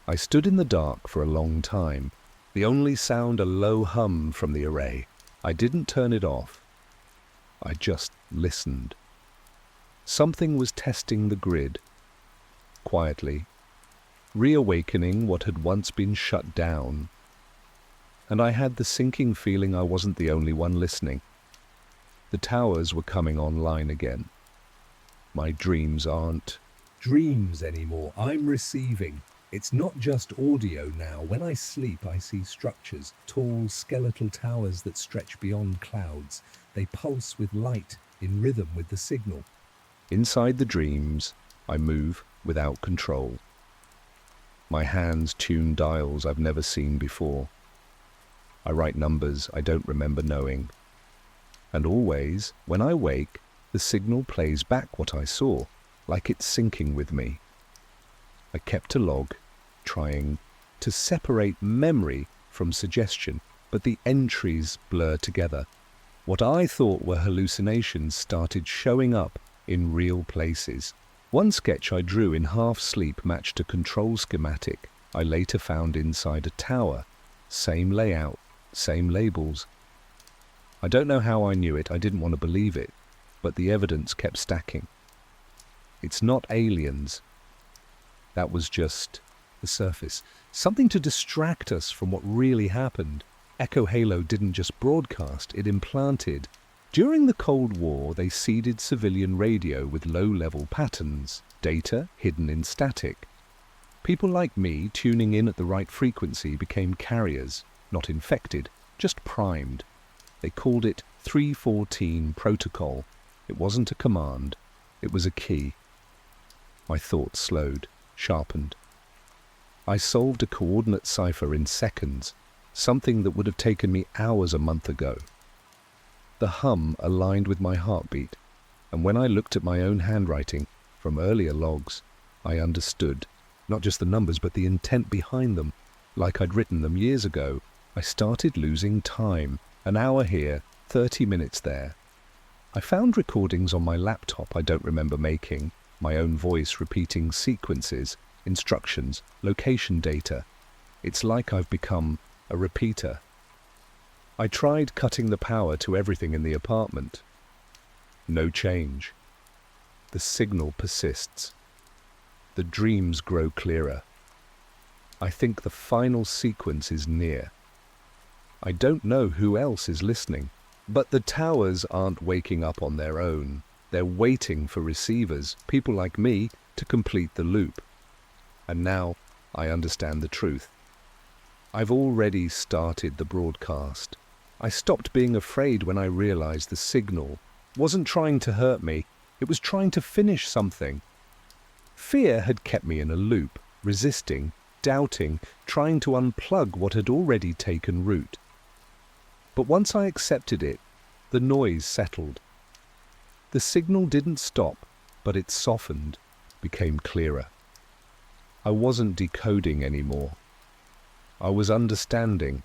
A: I stood in the dark for a long time. The only sound a low hum from the array. I didn't turn it off. I just listened. Something was testing the grid. Quietly. Reawakening what had once been shut down. And I had the sinking feeling I wasn't the only one listening. The towers were coming online again. My dreams aren't
B: Dreams anymore. I'm receiving. It's not just audio now. When I sleep, I see structures, tall skeletal towers that stretch beyond clouds. They pulse with light, in rhythm with the signal.
A: Inside the dreams, I move without control. My hands tune dials I've never seen before. I write numbers I don't remember knowing. And always, when I wake, the signal plays back what I saw, like it's syncing with me. I kept a log, trying to separate memory from suggestion, but the entries blur together. What I thought were hallucinations started showing up in real places. One sketch I drew in half sleep matched a control schematic I later found inside a tower. Same layout, same labels. I don't know how I knew it, I didn't want to believe it, but the evidence kept stacking. It's not aliens. That was just the surface. Something to distract us from what really happened. Echo Halo didn't just broadcast, it implanted. During the Cold War, they seeded civilian radio with low-level patterns, data hidden in static. People like me, tuning in at the right frequency, became carriers, not infected, just primed. They called it 314 protocol. It wasn't a command, it was a key. My thoughts slowed, sharpened. I solved a coordinate cipher in seconds, something that would have taken me hours a month ago. The hum aligned with my heartbeat, and when I looked at my own handwriting from earlier logs, I understood, not just the numbers but the intent behind them. Like I'd written them years ago, I started losing time. An hour here, 30 minutes there. I found recordings on my laptop I don't remember making, my own voice repeating sequences, instructions, location data. It's like I've become a repeater. I tried cutting the power to everything in the apartment. No change. The signal persists. The dreams grow clearer. I think the final sequence is near. I don't know who else is listening, but the towers aren't waking up on their own. They're waiting for receivers, people like me, to complete the loop. And now I understand the truth. I've already started the broadcast. I stopped being afraid when I realized the signal wasn't trying to hurt me, it was trying to finish something. Fear had kept me in a loop, resisting, doubting, trying to unplug what had already taken root. But once I accepted it, the noise settled. The signal didn't stop, but it softened, became clearer. I wasn't decoding anymore. I was understanding.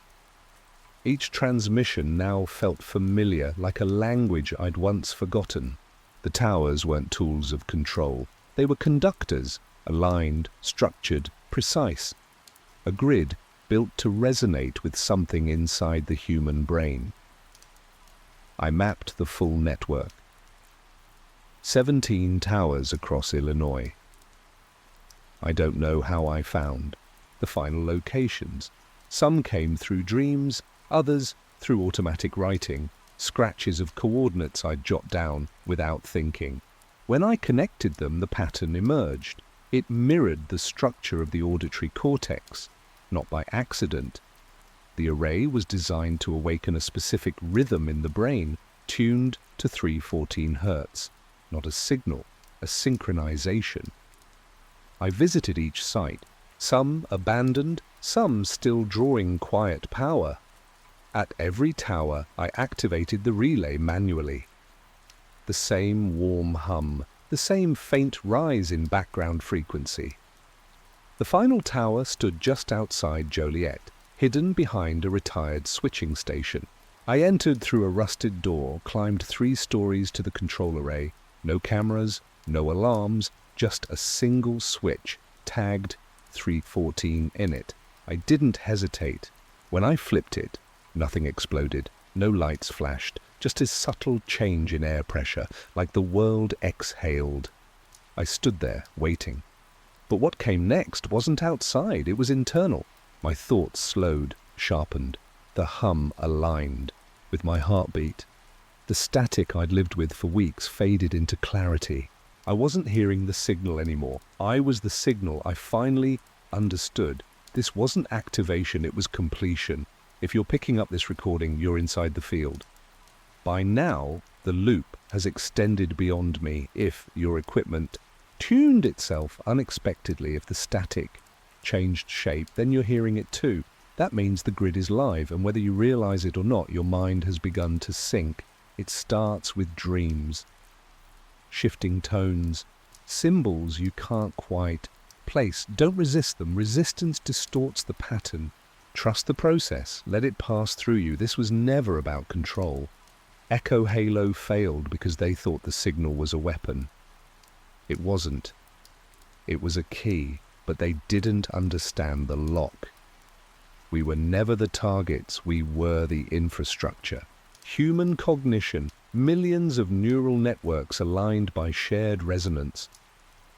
A: Each transmission now felt familiar, like a language I'd once forgotten. The towers weren't tools of control. They were conductors, aligned, structured, precise. A grid built to resonate with something inside the human brain. I mapped the full network. 17 towers across Illinois. I don't know how I found the final locations. Some came through dreams, others through automatic writing, scratches of coordinates I'd jot down without thinking. When I connected them, the pattern emerged. It mirrored the structure of the auditory cortex, not by accident. The array was designed to awaken a specific rhythm in the brain, tuned to 314 Hz, not a signal, a synchronization. I visited each site, some abandoned, some still drawing quiet power. At every tower, I activated the relay manually. The same warm hum, the same faint rise in background frequency. The final tower stood just outside Joliet, hidden behind a retired switching station. I entered through a rusted door, climbed 3 stories to the control array. No cameras, no alarms, just a single switch, tagged 314 in it. I didn't hesitate. When I flipped it, nothing exploded, no lights flashed, just a subtle change in air pressure, like the world exhaled. I stood there, waiting. But what came next wasn't outside, it was internal. My thoughts slowed, sharpened. The hum aligned with my heartbeat. The static I'd lived with for weeks faded into clarity. I wasn't hearing the signal anymore. I was the signal. I finally understood. This wasn't activation, it was completion. If you're picking up this recording, you're inside the field. By now, the loop has extended beyond me. If your equipment tuned itself unexpectedly, if the static changed shape, then you're hearing it too. That means the grid is live, and whether you realize it or not, your mind has begun to sync. It starts with dreams, shifting tones, symbols you can't quite place. Don't resist them. Resistance distorts the pattern. Trust the process. Let it pass through you. This was never about control. Echo Halo failed because they thought the signal was a weapon. It wasn't. It was a key, but they didn't understand the lock. We were never the targets, we were the infrastructure. Human cognition, millions of neural networks aligned by shared resonance.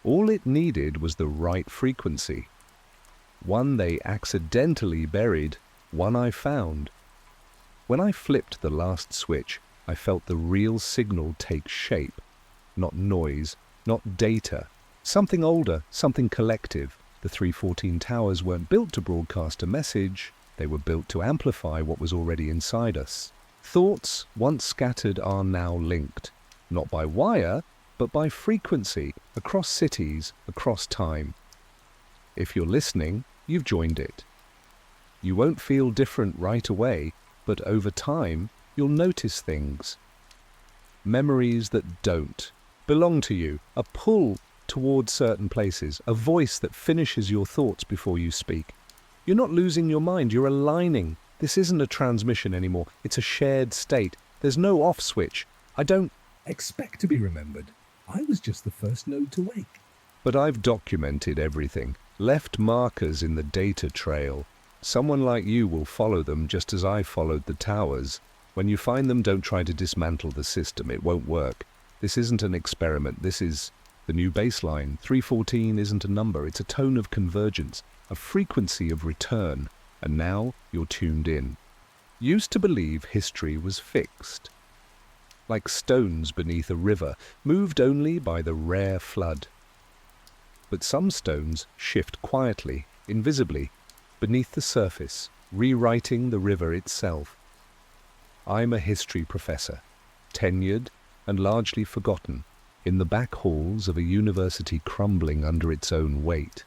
A: All it needed was the right frequency. One they accidentally buried, one I found. When I flipped the last switch, I felt the real signal take shape. Not noise, not data. Something older, something collective. The 314 towers weren't built to broadcast a message, they were built to amplify what was already inside us. Thoughts, once scattered, are now linked. Not by wire, but by frequency, across cities, across time. If you're listening, you've joined it. You won't feel different right away, but over time, you'll notice things. Memories that don't belong to you, a pull towards certain places, a voice that finishes your thoughts before you speak. You're not losing your mind, you're aligning. This isn't a transmission anymore, it's a shared state. There's no off switch. I don't
B: expect to be remembered. I was just the first node to wake.
A: But I've documented everything, left markers in the data trail. Someone like you will follow them just as I followed the towers. When you find them, don't try to dismantle the system. It won't work. This isn't an experiment. This is the new baseline. 314 isn't a number. It's a tone of convergence, a frequency of return. And now you're tuned in. Used to believe history was fixed. Like stones beneath a river, moved only by the rare flood. But some stones shift quietly, invisibly, beneath the surface, rewriting the river itself. I'm a history professor, tenured and largely forgotten, in the back halls of a university crumbling under its own weight.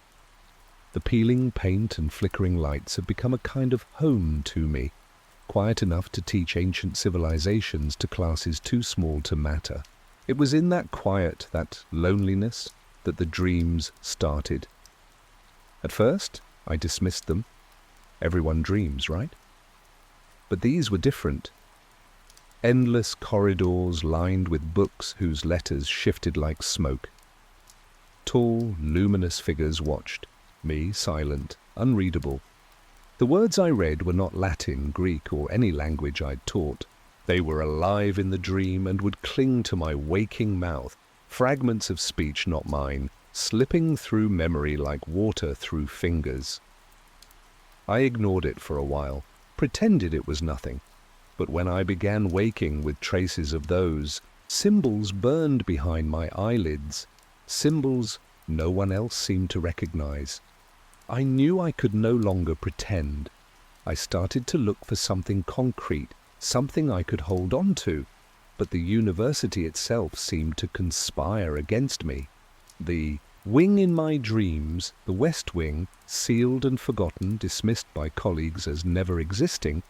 A: The peeling paint and flickering lights have become a kind of home to me, quiet enough to teach ancient civilizations to classes too small to matter. It was in that quiet, that loneliness, that the dreams started. At first, I dismissed them. Everyone dreams, right? But these were different. Endless corridors lined with books whose letters shifted like smoke. Tall, luminous figures watched, me silent, unreadable. The words I read were not Latin, Greek, or any language I'd taught. They were alive in the dream and would cling to my waking mouth, fragments of speech not mine, slipping through memory like water through fingers. I ignored it for a while, pretended it was nothing. But when I began waking with traces of those, symbols burned behind my eyelids, symbols no one else seemed to recognize. I knew I could no longer pretend. I started to look for something concrete, something I could hold on to, but the university itself seemed to conspire against me. The wing in my dreams, the West Wing, sealed and forgotten, dismissed by colleagues as never existing,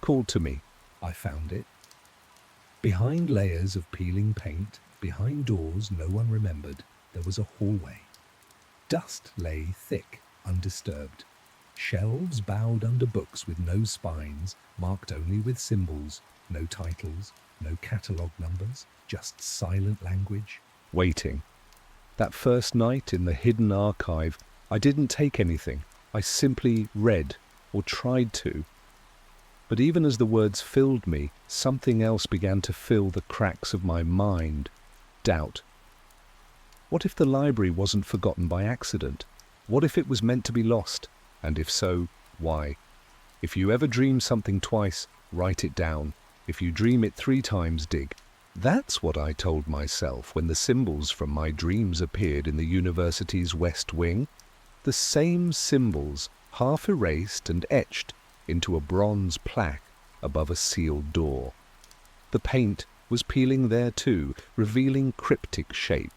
A: called to me.
B: I found it. Behind layers of peeling paint, behind doors no one remembered, there was a hallway. Dust lay thick, undisturbed. Shelves bowed under books with no spines, marked only with symbols, no titles, no catalogue numbers, just silent language.
A: Waiting. That first night in the hidden archive, I didn't take anything. I simply read, or tried to. But even as the words filled me, something else began to fill the cracks of my mind. Doubt. What if the library wasn't forgotten by accident? What if it was meant to be lost? And if so, why? If you ever dream something twice, write it down. If you dream it 3 times, dig. That's what I told myself when the symbols from my dreams appeared in the university's West Wing. The same symbols, half erased and etched into a bronze plaque above a sealed door. The paint was peeling there too, revealing cryptic shape.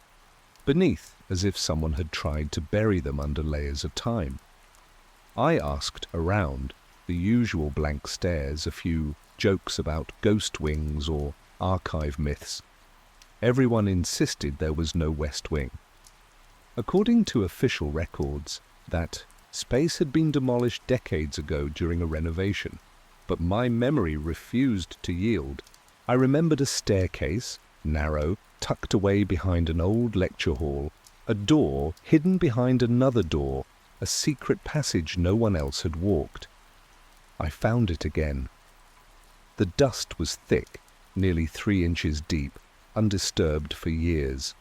A: Beneath, as if someone had tried to bury them under layers of time. I asked around, the usual blank stares, a few jokes about ghost wings or archive myths. Everyone insisted there was no West Wing. According to official records, that space had been demolished decades ago during a renovation, but my memory refused to yield. I remembered a staircase, narrow, tucked away behind an old lecture hall, a door hidden behind another door, a secret passage no one else had walked. I found it again. The dust was thick, nearly 3 inches deep, undisturbed for years.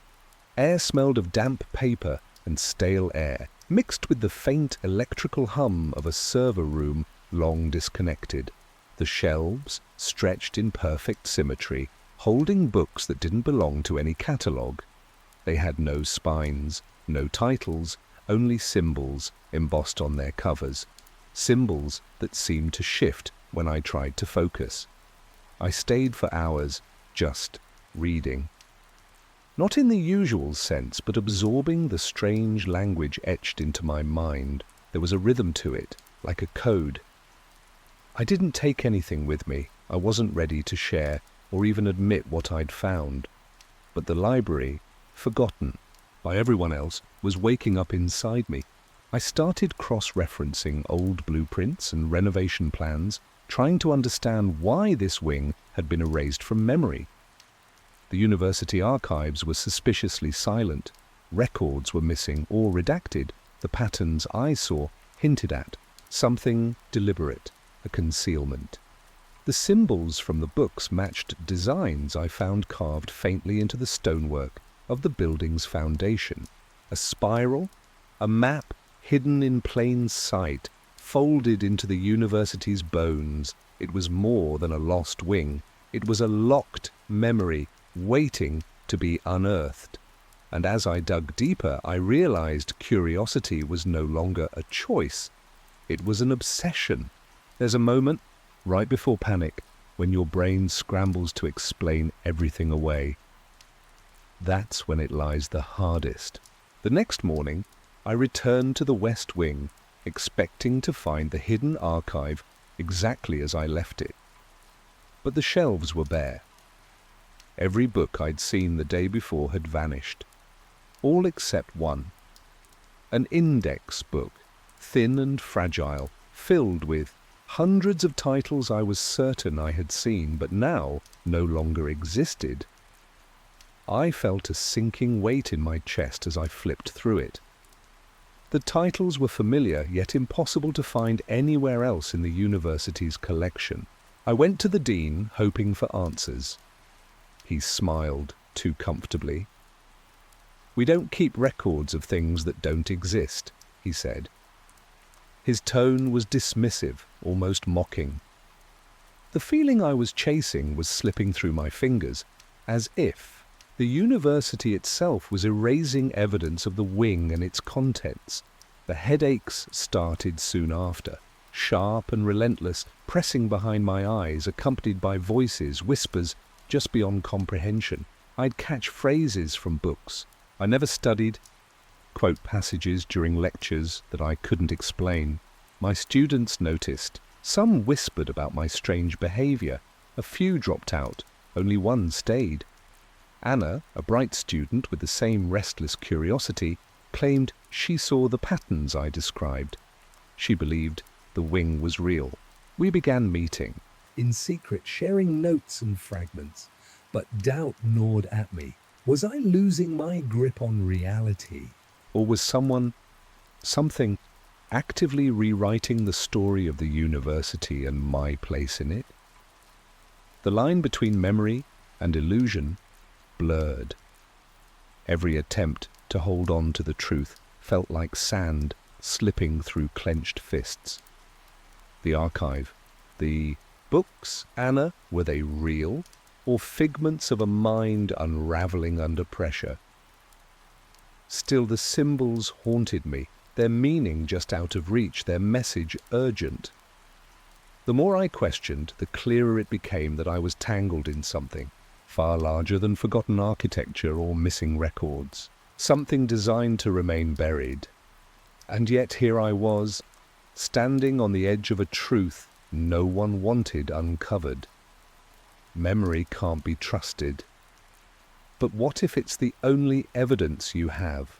A: Air smelled of damp paper and stale air, mixed with the faint electrical hum of a server room long disconnected. The shelves, stretched in perfect symmetry, holding books that didn't belong to any catalogue. They had no spines, no titles, only symbols embossed on their covers. Symbols that seemed to shift when I tried to focus. I stayed for hours, just reading. Not in the usual sense, but absorbing the strange language etched into my mind. There was a rhythm to it, like a code. I didn't take anything with me. I wasn't ready to share or even admit what I'd found. But the library, forgotten by everyone else, was waking up inside me. I started cross-referencing old blueprints and renovation plans, trying to understand why this wing had been erased from memory. The university archives were suspiciously silent. Records were missing or redacted. The patterns I saw hinted at something deliberate, a concealment. The symbols from the books matched designs I found carved faintly into the stonework of the building's foundation. A spiral, a map hidden in plain sight, folded into the university's bones. It was more than a lost wing. It was a locked memory waiting to be unearthed. And as I dug deeper, I realized curiosity was no longer a choice. It was an obsession. There's a moment, right before panic, when your brain scrambles to explain everything away. That's when it lies the hardest. The next morning, I returned to the West Wing, expecting to find the hidden archive exactly as I left it. But the shelves were bare. Every book I'd seen the day before had vanished. All except one. An index book, thin and fragile, filled with hundreds of titles I was certain I had seen, but now no longer existed. I felt a sinking weight in my chest as I flipped through it. The titles were familiar, yet impossible to find anywhere else in the university's collection. I went to the dean, hoping for answers. He smiled too comfortably. "We don't keep records of things that don't exist," he said. His tone was dismissive, almost mocking. The feeling I was chasing was slipping through my fingers, as if the university itself was erasing evidence of the wing and its contents. The headaches started soon after, sharp and relentless, pressing behind my eyes, accompanied by voices, whispers, just beyond comprehension. I'd catch phrases from books I never studied, quote passages during lectures that I couldn't explain. My students noticed. Some whispered about my strange behavior. A few dropped out. Only one stayed. Anna, a bright student with the same restless curiosity, claimed she saw the patterns I described. She believed the wing was real. We began meeting.
B: In secret, sharing notes and fragments, but doubt gnawed at me. Was I losing my grip on reality?
A: Or was something, actively rewriting the story of the university and my place in it? The line between memory and illusion blurred. Every attempt to hold on to the truth felt like sand slipping through clenched fists. The archive, the books, Anna, were they real or figments of a mind unraveling under pressure? Still, the symbols haunted me, their meaning just out of reach, their message urgent. The more I questioned, the clearer it became that I was tangled in something far larger than forgotten architecture or missing records, something designed to remain buried. And yet here I was, standing on the edge of a truth no one wanted uncovered. Memory can't be trusted. But what if it's the only evidence you have?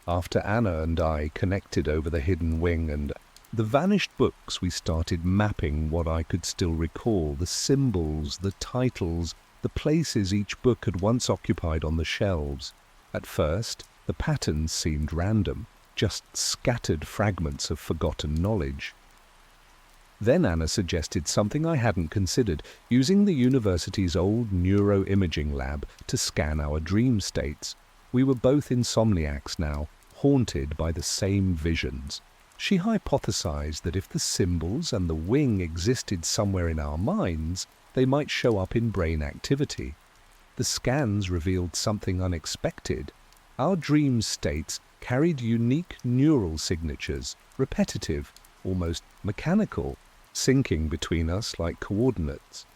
A: After Anna and I connected over the hidden wing and the vanished books, we started mapping what I could still recall, the symbols, the titles, the places each book had once occupied on the shelves. At first, the patterns seemed random, just scattered fragments of forgotten knowledge. Then Anna suggested something I hadn't considered, using the university's old neuroimaging lab to scan our dream states. We were both insomniacs now, haunted by the same visions. She hypothesized that if the symbols and the wing existed somewhere in our minds, they might show up in brain activity. The scans revealed something unexpected. Our dream states carried unique neural signatures, repetitive, almost mechanical, syncing between us like coordinates.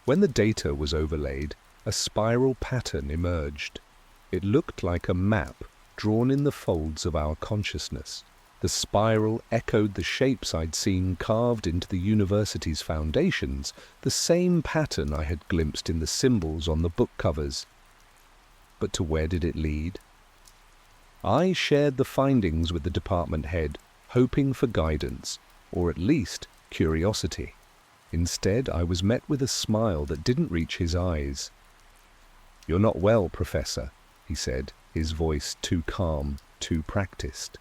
A: When the data was overlaid, a spiral pattern emerged. It looked like a map drawn in the folds of our consciousness. The spiral echoed the shapes I'd seen carved into the university's foundations, the same pattern I had glimpsed in the symbols on the book covers. But to where did it lead? I shared the findings with the department head, hoping for guidance, or at least curiosity. Instead, I was met with a smile that didn't reach his eyes. "You're not well, Professor," he said, his voice too calm, too practiced.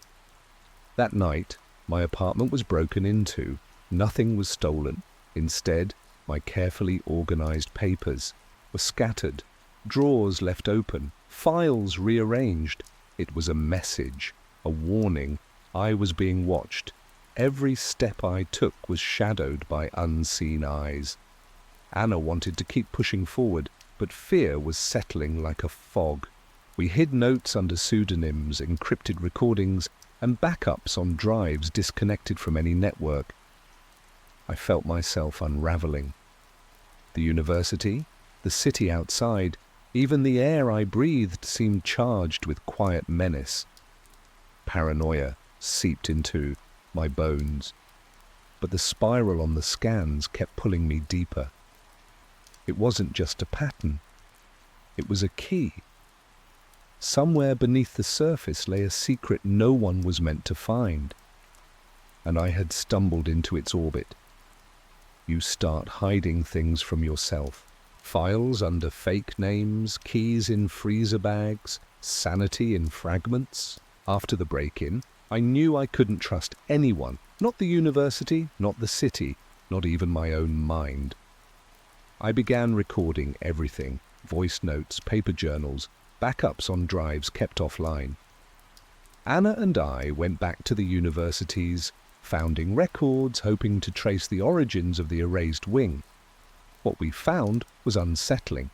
A: That night, my apartment was broken into. Nothing was stolen. Instead, my carefully organized papers were scattered, drawers left open, files rearranged. It was a message, a warning. I was being watched. Every step I took was shadowed by unseen eyes. Anna wanted to keep pushing forward, but fear was settling like a fog. We hid notes under pseudonyms, encrypted recordings, and backups on drives disconnected from any network. I felt myself unraveling. The university, the city outside, even the air I breathed seemed charged with quiet menace. Paranoia seeped into my bones, but the spiral on the scans kept pulling me deeper. It wasn't just a pattern. It was a key. Somewhere beneath the surface lay a secret no one was meant to find, and I had stumbled into its orbit. You start hiding things from yourself. Files under fake names, keys in freezer bags, sanity in fragments. After the break-in, I knew I couldn't trust anyone, not the university, not the city, not even my own mind. I began recording everything, voice notes, paper journals, backups on drives kept offline. Anna and I went back to the university's founding records, hoping to trace the origins of the erased wing. What we found was unsettling.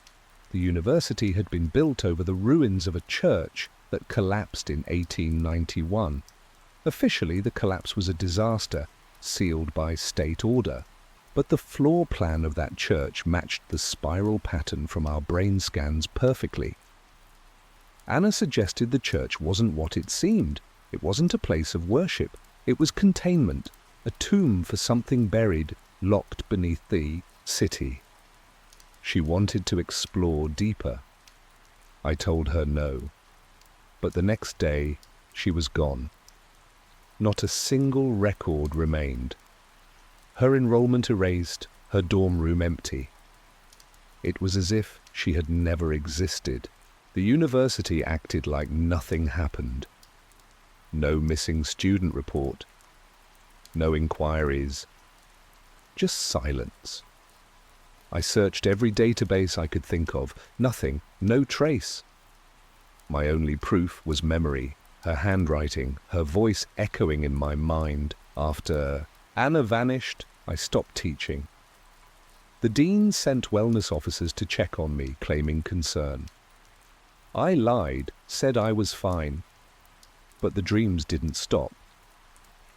A: The university had been built over the ruins of a church that collapsed in 1891. Officially, the collapse was a disaster, sealed by state order. But the floor plan of that church matched the spiral pattern from our brain scans perfectly. Anna suggested the church wasn't what it seemed. It wasn't a place of worship. It was containment, a tomb for something buried, locked beneath the city. She wanted to explore deeper. I told her no. But the next day, she was gone. Not a single record remained. Her enrollment erased, her dorm room empty. It was as if she had never existed. The university acted like nothing happened. No missing student report. No inquiries. Just silence. I searched every database I could think of. Nothing, no trace. My only proof was memory, her handwriting, her voice echoing in my mind. After Anna vanished, I stopped teaching. The dean sent wellness officers to check on me, claiming concern. I lied, said I was fine. But the dreams didn't stop.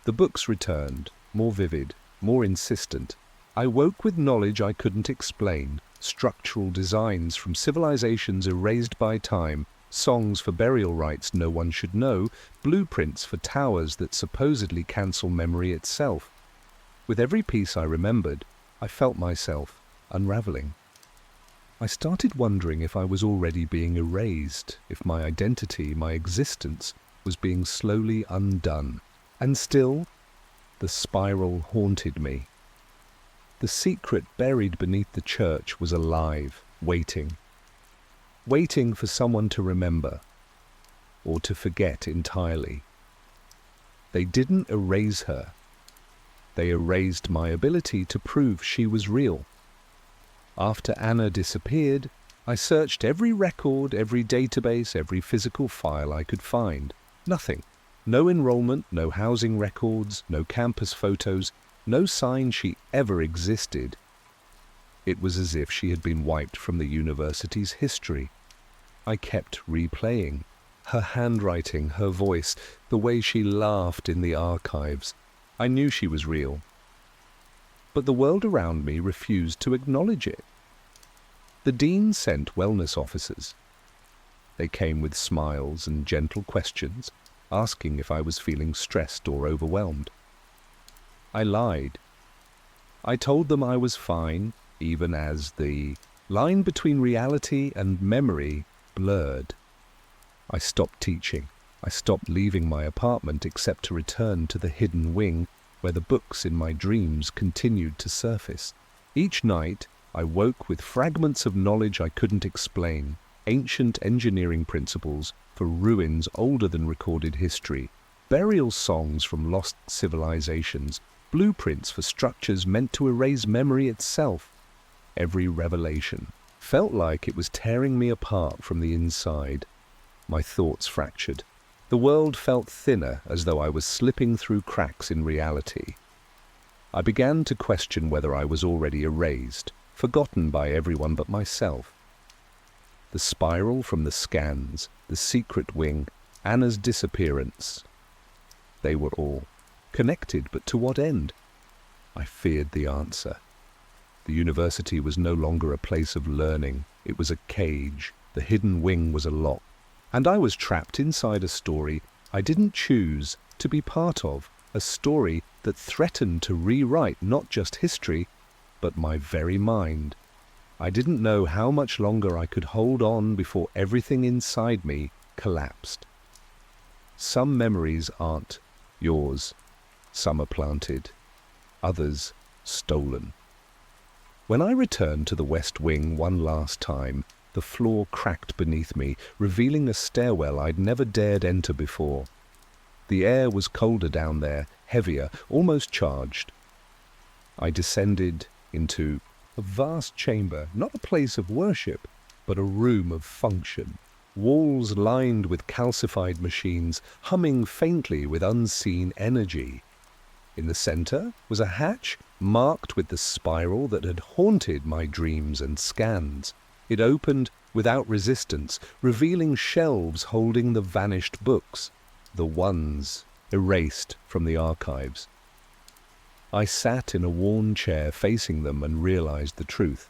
A: The books returned, more vivid, more insistent. I woke with knowledge I couldn't explain, structural designs from civilizations erased by time, songs for burial rites no one should know, blueprints for towers that supposedly cancel memory itself. With every piece I remembered, I felt myself unraveling. I started wondering if I was already being erased, if my identity, my existence, was being slowly undone. And still, the spiral haunted me. The secret buried beneath the church was alive, waiting. Waiting for someone to remember, or to forget entirely. They didn't erase her. They erased my ability to prove she was real. After Anna disappeared, I searched every record, every database, every physical file I could find. Nothing. No enrollment, no housing records, no campus photos, no sign she ever existed. It was as if she had been wiped from the university's history. I kept replaying. Her handwriting, her voice, the way she laughed in the archives. I knew she was real. But the world around me refused to acknowledge it. The dean sent wellness officers. They came with smiles and gentle questions, asking if I was feeling stressed or overwhelmed. I lied. I told them I was fine, even as the line between reality and memory blurred. I stopped teaching. I stopped leaving my apartment except to return to the hidden wing where the books in my dreams continued to surface. Each night, I woke with fragments of knowledge I couldn't explain, ancient engineering principles for ruins older than recorded history, burial songs from lost civilizations, blueprints for structures meant to erase memory itself. Every revelation felt like it was tearing me apart from the inside. My thoughts fractured. The world felt thinner, as though I was slipping through cracks in reality. I began to question whether I was already erased, forgotten by everyone but myself. The spiral from the scans, the secret wing, Anna's disappearance. They were all connected, but to what end? I feared the answer. The university was no longer a place of learning. It was a cage. The hidden wing was a lock. And I was trapped inside a story I didn't choose to be part of, a story that threatened to rewrite not just history, but my very mind. I didn't know how much longer I could hold on before everything inside me collapsed. Some memories aren't yours. Some are planted, others stolen. When I returned to the West Wing one last time, the floor cracked beneath me, revealing a stairwell I'd never dared enter before. The air was colder down there, heavier, almost charged. I descended into a vast chamber, not a place of worship, but a room of function. Walls lined with calcified machines, humming faintly with unseen energy. In the center was a hatch marked with the spiral that had haunted my dreams and scans. It opened without resistance, revealing shelves holding the vanished books, the ones erased from the archives. I sat in a worn chair facing them and realized the truth.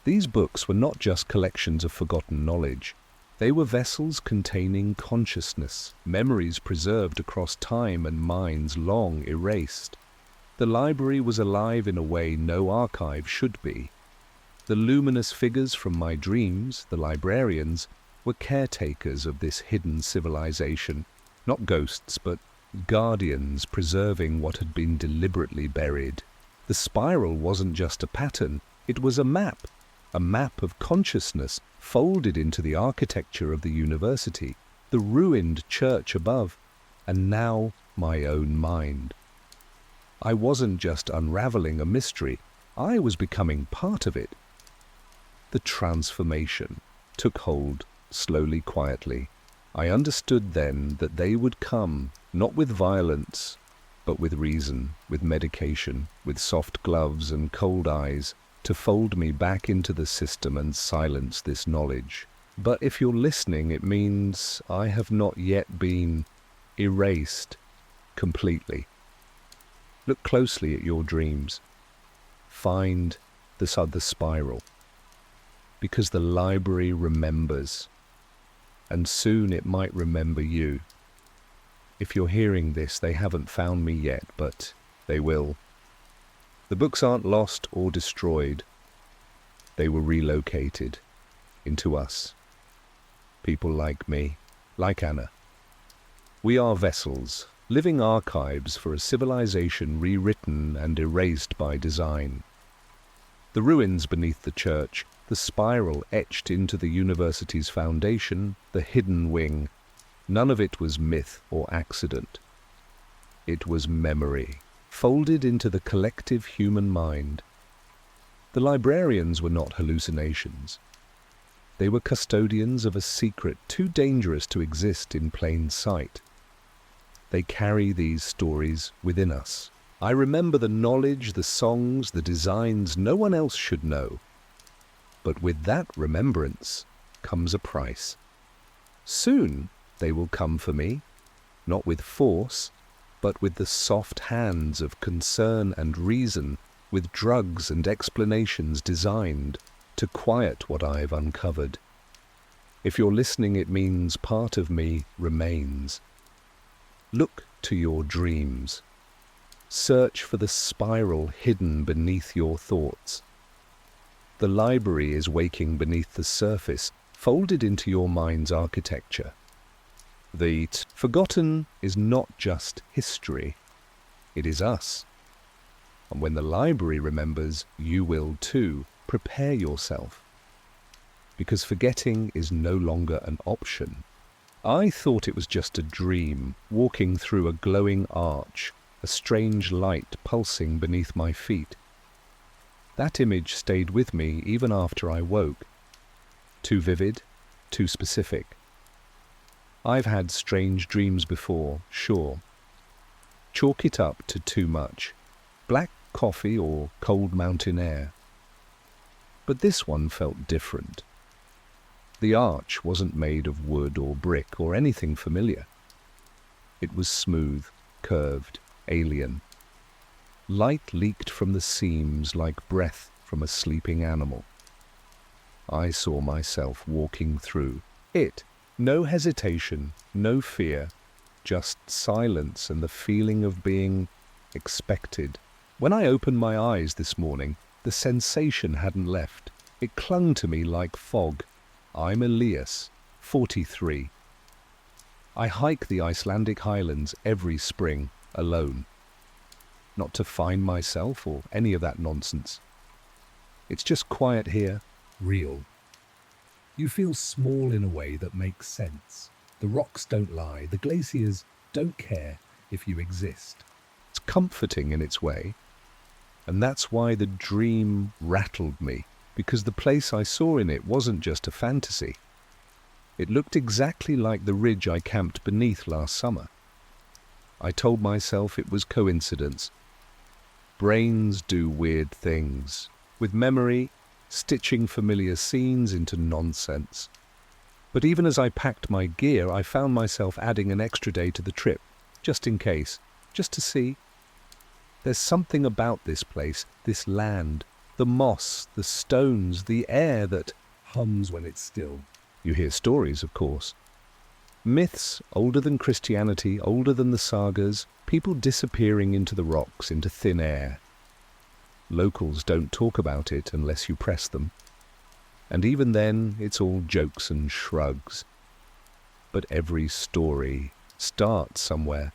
A: These books were not just collections of forgotten knowledge. They were vessels containing consciousness, memories preserved across time and minds long erased. The library was alive in a way no archive should be. The luminous figures from my dreams, the librarians, were caretakers of this hidden civilization, not ghosts, but guardians preserving what had been deliberately buried. The spiral wasn't just a pattern, it was a map of consciousness folded into the architecture of the university, the ruined church above, and now my own mind. I wasn't just unraveling a mystery, I was becoming part of it. The transformation took hold slowly, quietly. I understood then that they would come, not with violence, but with reason, with medication, with soft gloves and cold eyes, to fold me back into the system and silence this knowledge. But if you're listening, it means I have not yet been erased completely. Look closely at your dreams. Find this other spiral. Because the library remembers, and soon it might remember you. If you're hearing this, they haven't found me yet, but they will. The books aren't lost or destroyed. They were relocated into us. People like me, like Anna. We are vessels, living archives for a civilization rewritten and erased by design. The ruins beneath the church, the spiral etched into the university's foundation, the hidden wing, none of it was myth or accident. It was memory, folded into the collective human mind. The librarians were not hallucinations. They were custodians of a secret too dangerous to exist in plain sight. They carry these stories within us. I remember the knowledge, the songs, the designs no one else should know. But with that remembrance comes a price. Soon they will come for me, not with force, but with the soft hands of concern and reason, with drugs and explanations designed to quiet what I've uncovered. If you're listening, it means part of me remains. Look to your dreams. Search for the spiral hidden beneath your thoughts. The library is waking beneath the surface, folded into your mind's architecture. The forgotten is not just history, it is us. And when the library remembers, you will too. Prepare yourself. Because forgetting is no longer an option. I thought it was just a dream, walking through a glowing arch, a strange light pulsing beneath my feet. That image stayed with me even after I woke. Too vivid, too specific. I've had strange dreams before, sure. Chalk it up to too much. Black coffee or cold mountain air. But this one felt different. The arch wasn't made of wood or brick or anything familiar. It was smooth, curved, alien. Light leaked from the seams like breath from a sleeping animal. I saw myself walking through it. No hesitation, no fear, just silence and the feeling of being expected. When I opened my eyes this morning, the sensation hadn't left. It clung to me like fog. I'm Elias, 43. I hike the Icelandic highlands every spring, alone. Not to find myself or any of that nonsense. It's just quiet here.
B: Real. You feel small in a way that makes sense. The rocks don't lie. The glaciers don't care if you exist.
A: It's comforting in its way. And that's why the dream rattled me, because the place I saw in it wasn't just a fantasy. It looked exactly like the ridge I camped beneath last summer. I told myself it was coincidence. Brains do weird things, with memory, stitching familiar scenes into nonsense. But even as I packed my gear, I found myself adding an extra day to the trip, just in case, just to see. There's something about this place, this land, the moss, the stones, the air that
B: hums when it's still.
A: You hear stories, of course. Myths older than Christianity, older than the sagas, people disappearing into the rocks, into thin air. Locals don't talk about it unless you press them. And even then, it's all jokes and shrugs. But every story starts somewhere.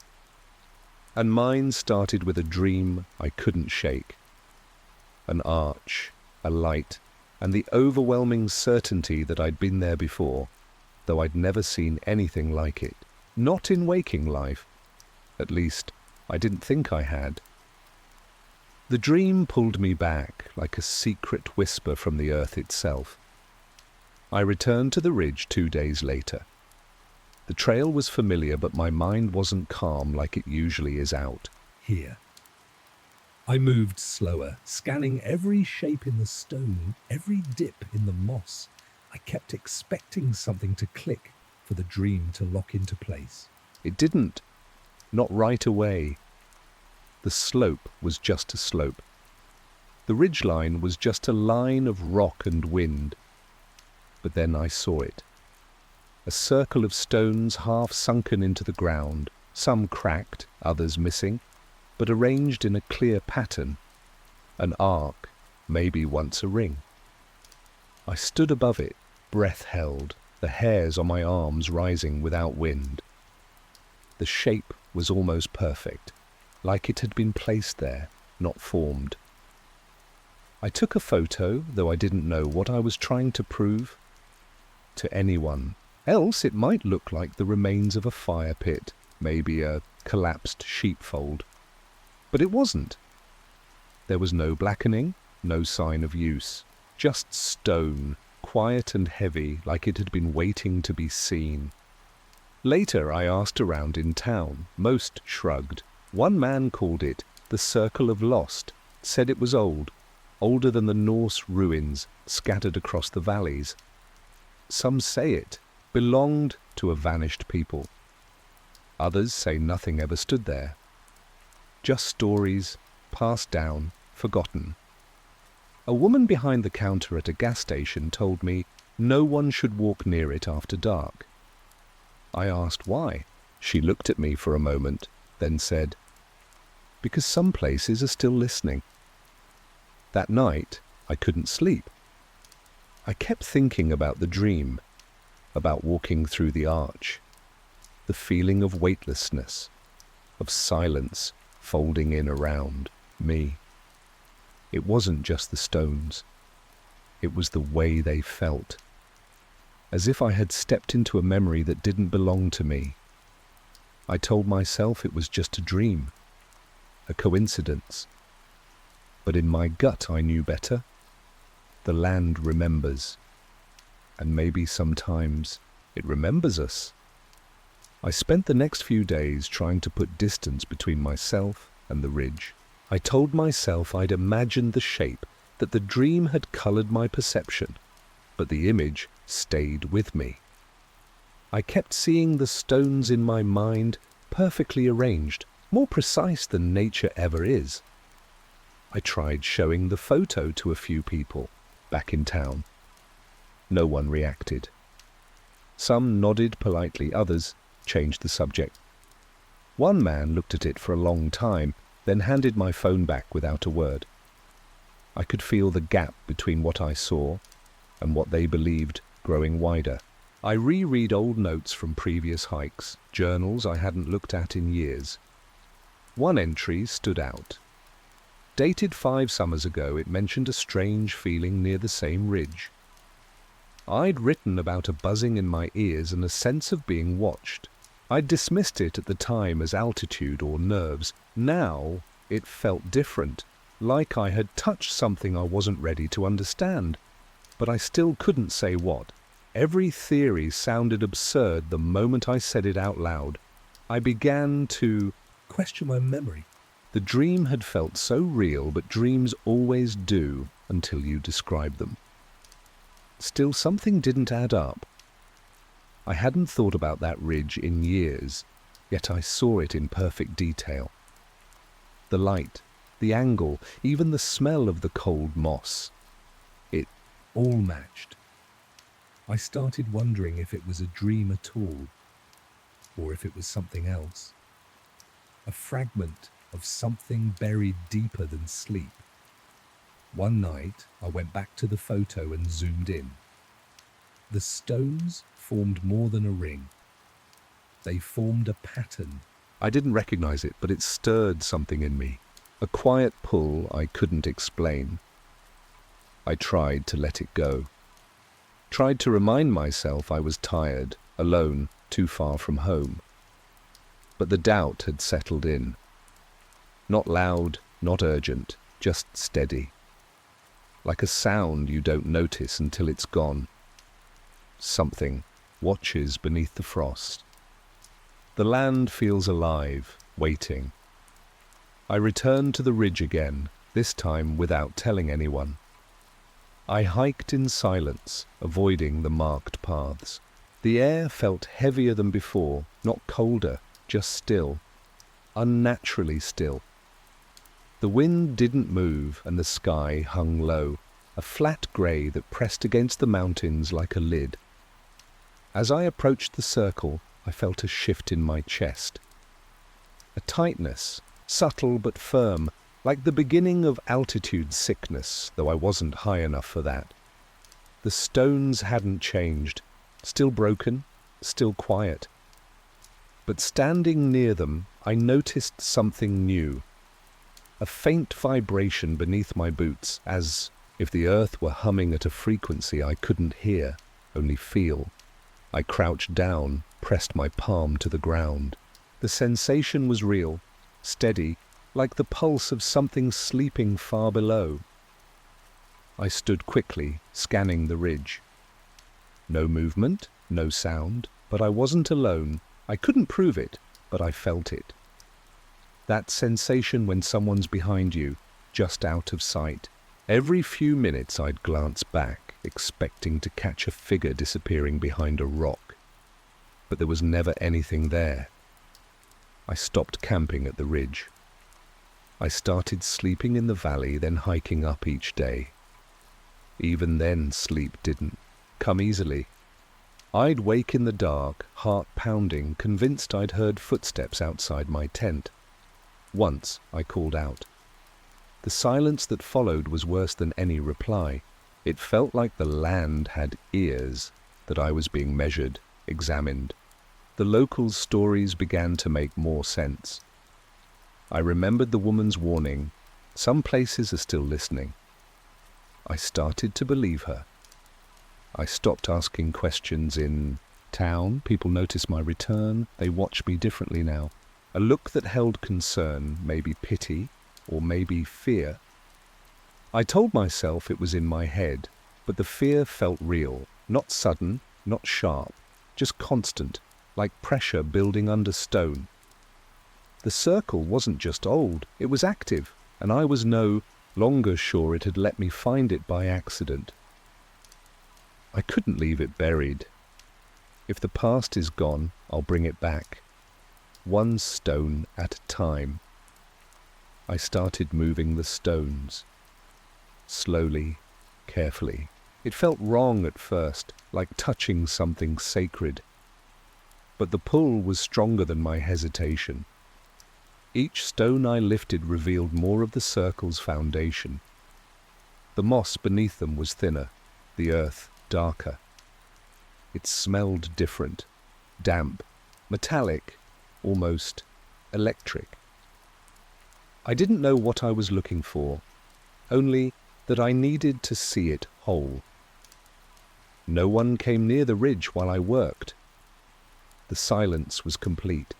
A: And mine started with a dream I couldn't shake. An arch, a light, and the overwhelming certainty that I'd been there before, though I'd never seen anything like it. Not in waking life. At least, I didn't think I had. The dream pulled me back like a secret whisper from the earth itself. I returned to the ridge 2 days later. The trail was familiar, but my mind wasn't calm like it usually is out.
B: Here. I moved slower, scanning every shape in the stone, every dip in the moss. I kept expecting something to click, for the dream to lock into place.
A: It didn't. Not right away. The slope was just a slope. The ridgeline was just a line of rock and wind. But then I saw it. A circle of stones half sunken into the ground, some cracked, others missing, but arranged in a clear pattern. An arc, maybe once a ring. I stood above it, breath held, the hairs on my arms rising without wind. The shape was almost perfect, like it had been placed there, not formed. I took a photo, though I didn't know what I was trying to prove to anyone. Else it might look like the remains of a fire pit, maybe a collapsed sheepfold. But it wasn't. There was no blackening, no sign of use. Just stone, quiet and heavy, like it had been waiting to be seen. Later I asked around in town. Most shrugged. One man called it the Circle of Lost, said it was old, older than the Norse ruins scattered across the valleys. Some say it belonged to a vanished people. Others say nothing ever stood there. Just stories, passed down, forgotten. A woman behind the counter at a gas station told me no one should walk near it after dark. I asked why. She looked at me for a moment, then said, "Because some places are still listening." That night, I couldn't sleep. I kept thinking about the dream, about walking through the arch, the feeling of weightlessness, of silence folding in around me. It wasn't just the stones. It was the way they felt, as if I had stepped into a memory that didn't belong to me. I told myself it was just a dream, a coincidence. But in my gut I knew better. The land remembers, and maybe sometimes it remembers us. I spent the next few days trying to put distance between myself and the ridge. I told myself I'd imagined the shape, that the dream had colored my perception, but the image stayed with me. I kept seeing the stones in my mind perfectly arranged, more precise than nature ever is. I tried showing the photo to a few people back in town. No one reacted. Some nodded politely, others changed the subject. One man looked at it for a long time, then handed my phone back without a word. I could feel the gap between what I saw and what they believed growing wider. I reread old notes from previous hikes, journals I hadn't looked at in years. One entry stood out. Dated 5 summers ago, it mentioned a strange feeling near the same ridge. I'd written about a buzzing in my ears and a sense of being watched. I'd dismissed it at the time as altitude or nerves. Now it felt different, like I had touched something I wasn't ready to understand. But I still couldn't say what. Every theory sounded absurd the moment I said it out loud. I began to question my memory. The dream had felt so real, but dreams always do until you describe them. Still, something didn't add up. I hadn't thought about that ridge in years, yet I saw it in perfect detail. The light, the angle, even the smell of the cold moss. It all matched. I started wondering if it was a dream at all, or if it was something else. A fragment of something buried deeper than sleep. One night, I went back to the photo and zoomed in. The stones formed more than a ring. They formed a pattern. I didn't recognize it, but it stirred something in me. A quiet pull I couldn't explain. I tried to let it go. Tried to remind myself I was tired, alone, too far from home. But the doubt had settled in. Not loud, not urgent, just steady. Like a sound you don't notice until it's gone. Something watches beneath the frost. The land feels alive, waiting. I returned to the ridge again, this time without telling anyone. I hiked in silence, avoiding the marked paths. The air felt heavier than before, not colder, just still, unnaturally still. The wind didn't move and the sky hung low, a flat grey that pressed against the mountains like a lid. As I approached the circle, I felt a shift in my chest. A tightness, subtle but firm, like the beginning of altitude sickness, though I wasn't high enough for that. The stones hadn't changed, still broken, still quiet. But standing near them, I noticed something new. A faint vibration beneath my boots, as if the earth were humming at a frequency I couldn't hear, only feel. I crouched down, pressed my palm to the ground. The sensation was real, steady, like the pulse of something sleeping far below. I stood quickly, scanning the ridge. No movement, no sound, but I wasn't alone. I couldn't prove it, but I felt it. That sensation when someone's behind you, just out of sight. Every few minutes I'd glance back, expecting to catch a figure disappearing behind a rock. But there was never anything there. I stopped camping at the ridge. I started sleeping in the valley, then hiking up each day. Even then, sleep didn't come easily. I'd wake in the dark, heart pounding, convinced I'd heard footsteps outside my tent. Once I called out. The silence that followed was worse than any reply. It felt like the land had ears, that I was being measured, examined. The locals' stories began to make more sense. I remembered the woman's warning. Some places are still listening. I started to believe her. I stopped asking questions in town. People noticed my return. They watch me differently now. A look that held concern, maybe pity, or maybe fear. I told myself it was in my head, but the fear felt real, not sudden, not sharp, just constant, like pressure building under stone. The circle wasn't just old, it was active, and I was no longer sure it had let me find it by accident. I couldn't leave it buried. If the past is gone, I'll bring it back, one stone at a time. I started moving the stones. Slowly, carefully. It felt wrong at first, like touching something sacred. But the pull was stronger than my hesitation. Each stone I lifted revealed more of the circle's foundation. The moss beneath them was thinner, the earth darker. It smelled different, damp, metallic, almost electric. I didn't know what I was looking for, only that I needed to see it whole. No one came near the ridge while I worked. The silence was complete.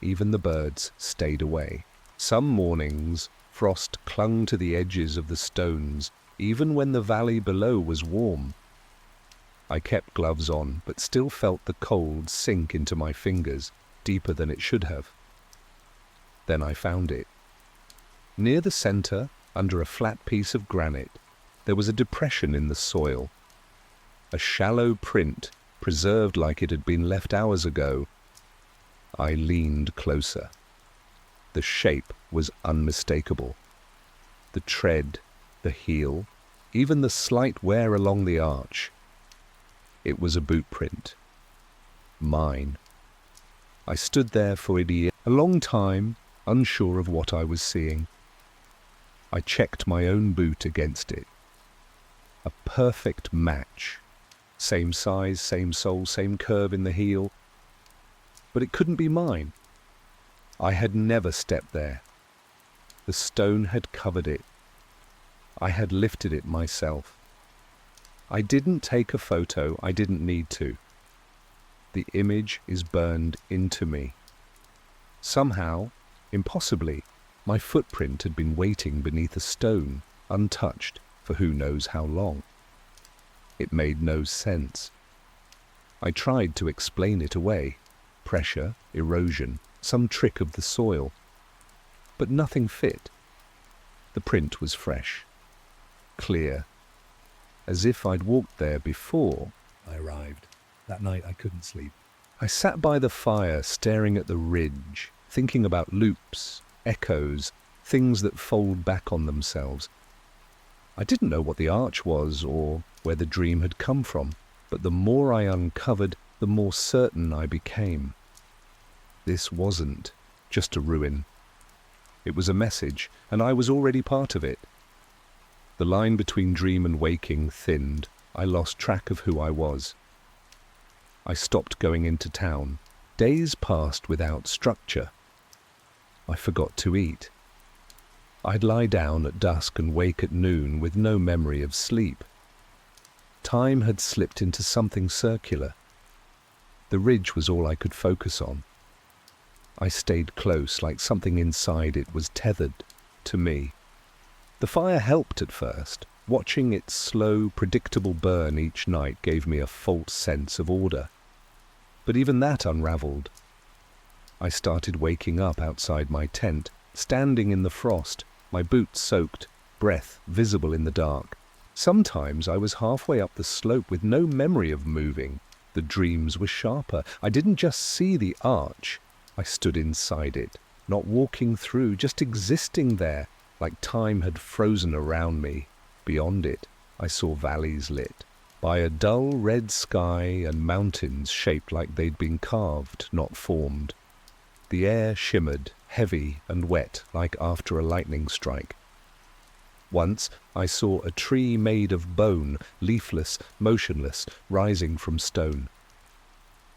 A: Even the birds stayed away. Some mornings, frost clung to the edges of the stones, even when the valley below was warm. I kept gloves on, but still felt the cold sink into my fingers, deeper than it should have. Then I found it. Near the center, under a flat piece of granite, there was a depression in the soil. A shallow print, preserved like it had been left hours ago. I leaned closer. The shape was unmistakable. The tread, the heel, even the slight wear along the arch. It was a boot print. Mine. I stood there for a long time, unsure of what I was seeing. I checked my own boot against it. A perfect match. Same size, same sole, same curve in the heel. But it couldn't be mine. I had never stepped there. The stone had covered it. I had lifted it myself. I didn't take a photo, I didn't need to. The image is burned into me. Somehow, impossibly, my footprint had been waiting beneath a stone, untouched, for who knows how long. It made no sense. I tried to explain it away. Pressure, erosion, some trick of the soil. But nothing fit. The print was fresh, clear, as if I'd walked there before.
B: I arrived. That night I couldn't sleep.
A: I sat by the fire, staring at the ridge, thinking about loops, echoes, things that fold back on themselves. I didn't know what the arch was or where the dream had come from, but the more I uncovered, the more certain I became. This wasn't just a ruin. It was a message, and I was already part of it. The line between dream and waking thinned. I lost track of who I was. I stopped going into town. Days passed without structure. I forgot to eat. I'd lie down at dusk and wake at noon with no memory of sleep. Time had slipped into something circular. The ridge was all I could focus on. I stayed close, like something inside it was tethered to me. The fire helped at first. Watching its slow, predictable burn each night gave me a false sense of order. But even that unraveled. I started waking up outside my tent, standing in the frost, my boots soaked, breath visible in the dark. Sometimes I was halfway up the slope with no memory of moving. The dreams were sharper. I didn't just see the arch. I stood inside it, not walking through, just existing there, like time had frozen around me. Beyond it, I saw valleys lit by a dull red sky and mountains shaped like they'd been carved, not formed. The air shimmered, heavy and wet, like after a lightning strike. Once I saw a tree made of bone, leafless, motionless, rising from stone.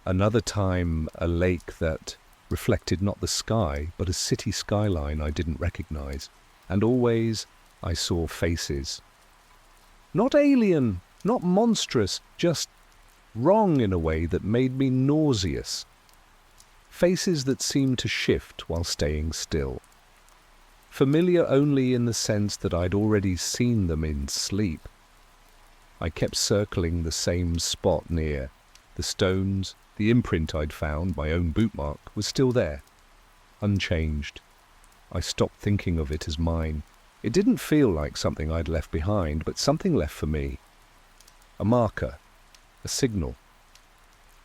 A: Another time, a lake that reflected not the sky, but a city skyline I didn't recognize. And always I saw faces. Not alien, not monstrous, just wrong in a way that made me nauseous. Faces that seemed to shift while staying still. Familiar only in the sense that I'd already seen them in sleep. I kept circling the same spot near. The stones, the imprint I'd found, my own boot mark, was still there, unchanged. I stopped thinking of it as mine. It didn't feel like something I'd left behind, but something left for me. A marker, a signal.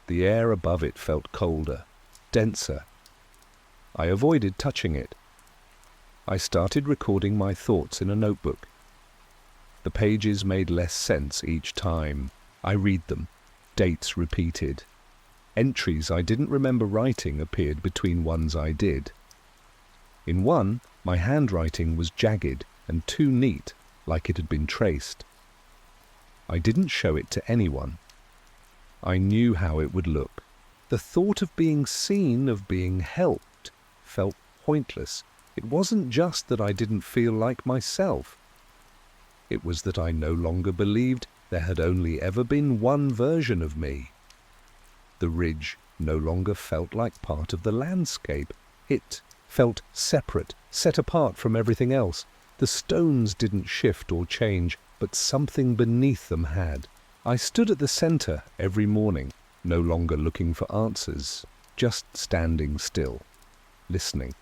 A: The air above it felt colder, denser. I avoided touching it. I started recording my thoughts in a notebook. The pages made less sense each time. I read them, dates repeated. Entries I didn't remember writing appeared between ones I did. In one, my handwriting was jagged and too neat, like it had been traced. I didn't show it to anyone. I knew how it would look. The thought of being seen, of being helped, felt pointless. It wasn't just that I didn't feel like myself. It was that I no longer believed there had only ever been one version of me. The ridge no longer felt like part of the landscape. It felt separate, set apart from everything else. The stones didn't shift or change, but something beneath them had. I stood at the center every morning, no longer looking for answers, just standing still, listening.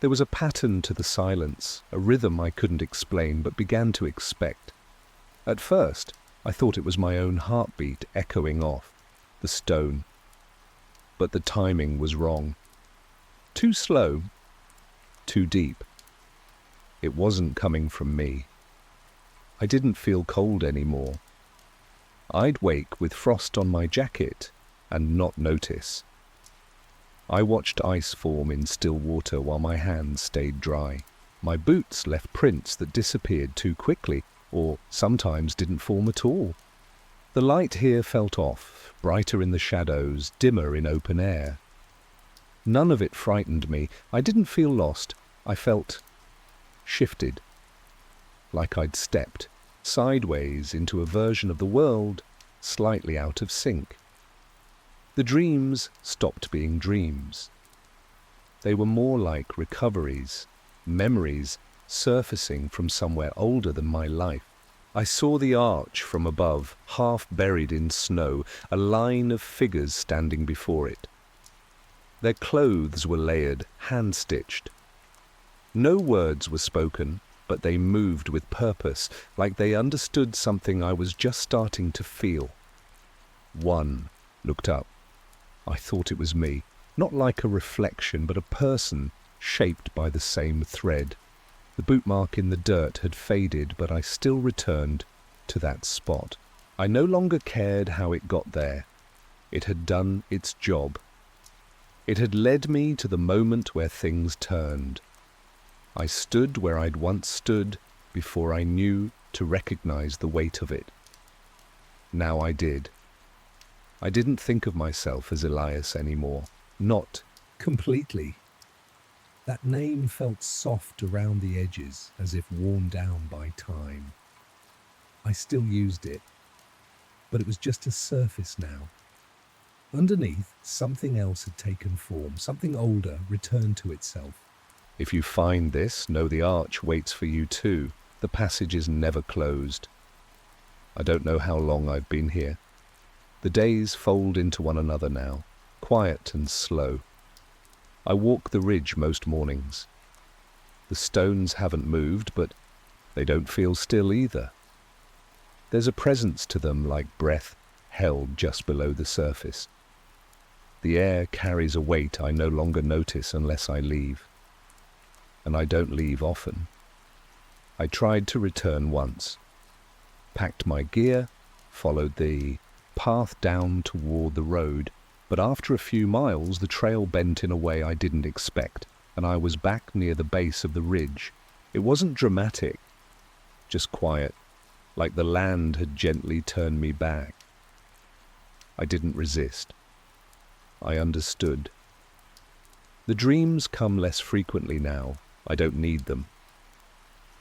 A: There was a pattern to the silence, a rhythm I couldn't explain but began to expect. At first, I thought it was my own heartbeat echoing off the stone. But the timing was wrong. Too slow, too deep. It wasn't coming from me. I didn't feel cold anymore. I'd wake with frost on my jacket and not notice. I watched ice form in still water while my hands stayed dry. My boots left prints that disappeared too quickly, or sometimes didn't form at all. The light here felt off, brighter in the shadows, dimmer in open air. None of it frightened me. I didn't feel lost. I felt shifted, like I'd stepped sideways into a version of the world slightly out of sync. The dreams stopped being dreams. They were more like recoveries, memories surfacing from somewhere older than my life. I saw the arch from above, half buried in snow, a line of figures standing before it. Their clothes were layered, hand-stitched. No words were spoken, but they moved with purpose, like they understood something I was just starting to feel. One looked up. I thought it was me, not like a reflection, but a person shaped by the same thread. The boot mark in the dirt had faded, but I still returned to that spot. I no longer cared how it got there. It had done its job. It had led me to the moment where things turned. I stood where I'd once stood before I knew to recognize the weight of it. Now I did. I didn't think of myself as Elias anymore. Not
B: Completely. That name felt soft around the edges, as if worn down by time. I still used it, but it was just a surface now. Underneath, something else had taken form, something older returned to itself.
A: If you find this, know the arch waits for you too. The passage is never closed. I don't know how long I've been here. The days fold into one another now, quiet and slow. I walk the ridge most mornings. The stones haven't moved, but they don't feel still either. There's a presence to them like breath held just below the surface. The air carries a weight I no longer notice unless I leave. And I don't leave often. I tried to return once, packed my gear, followed the path down toward the road, but after a few miles the trail bent in a way I didn't expect, and I was back near the base of the ridge. It wasn't dramatic, just quiet, like the land had gently turned me back. I didn't resist. I understood. The dreams come less frequently now. I don't need them.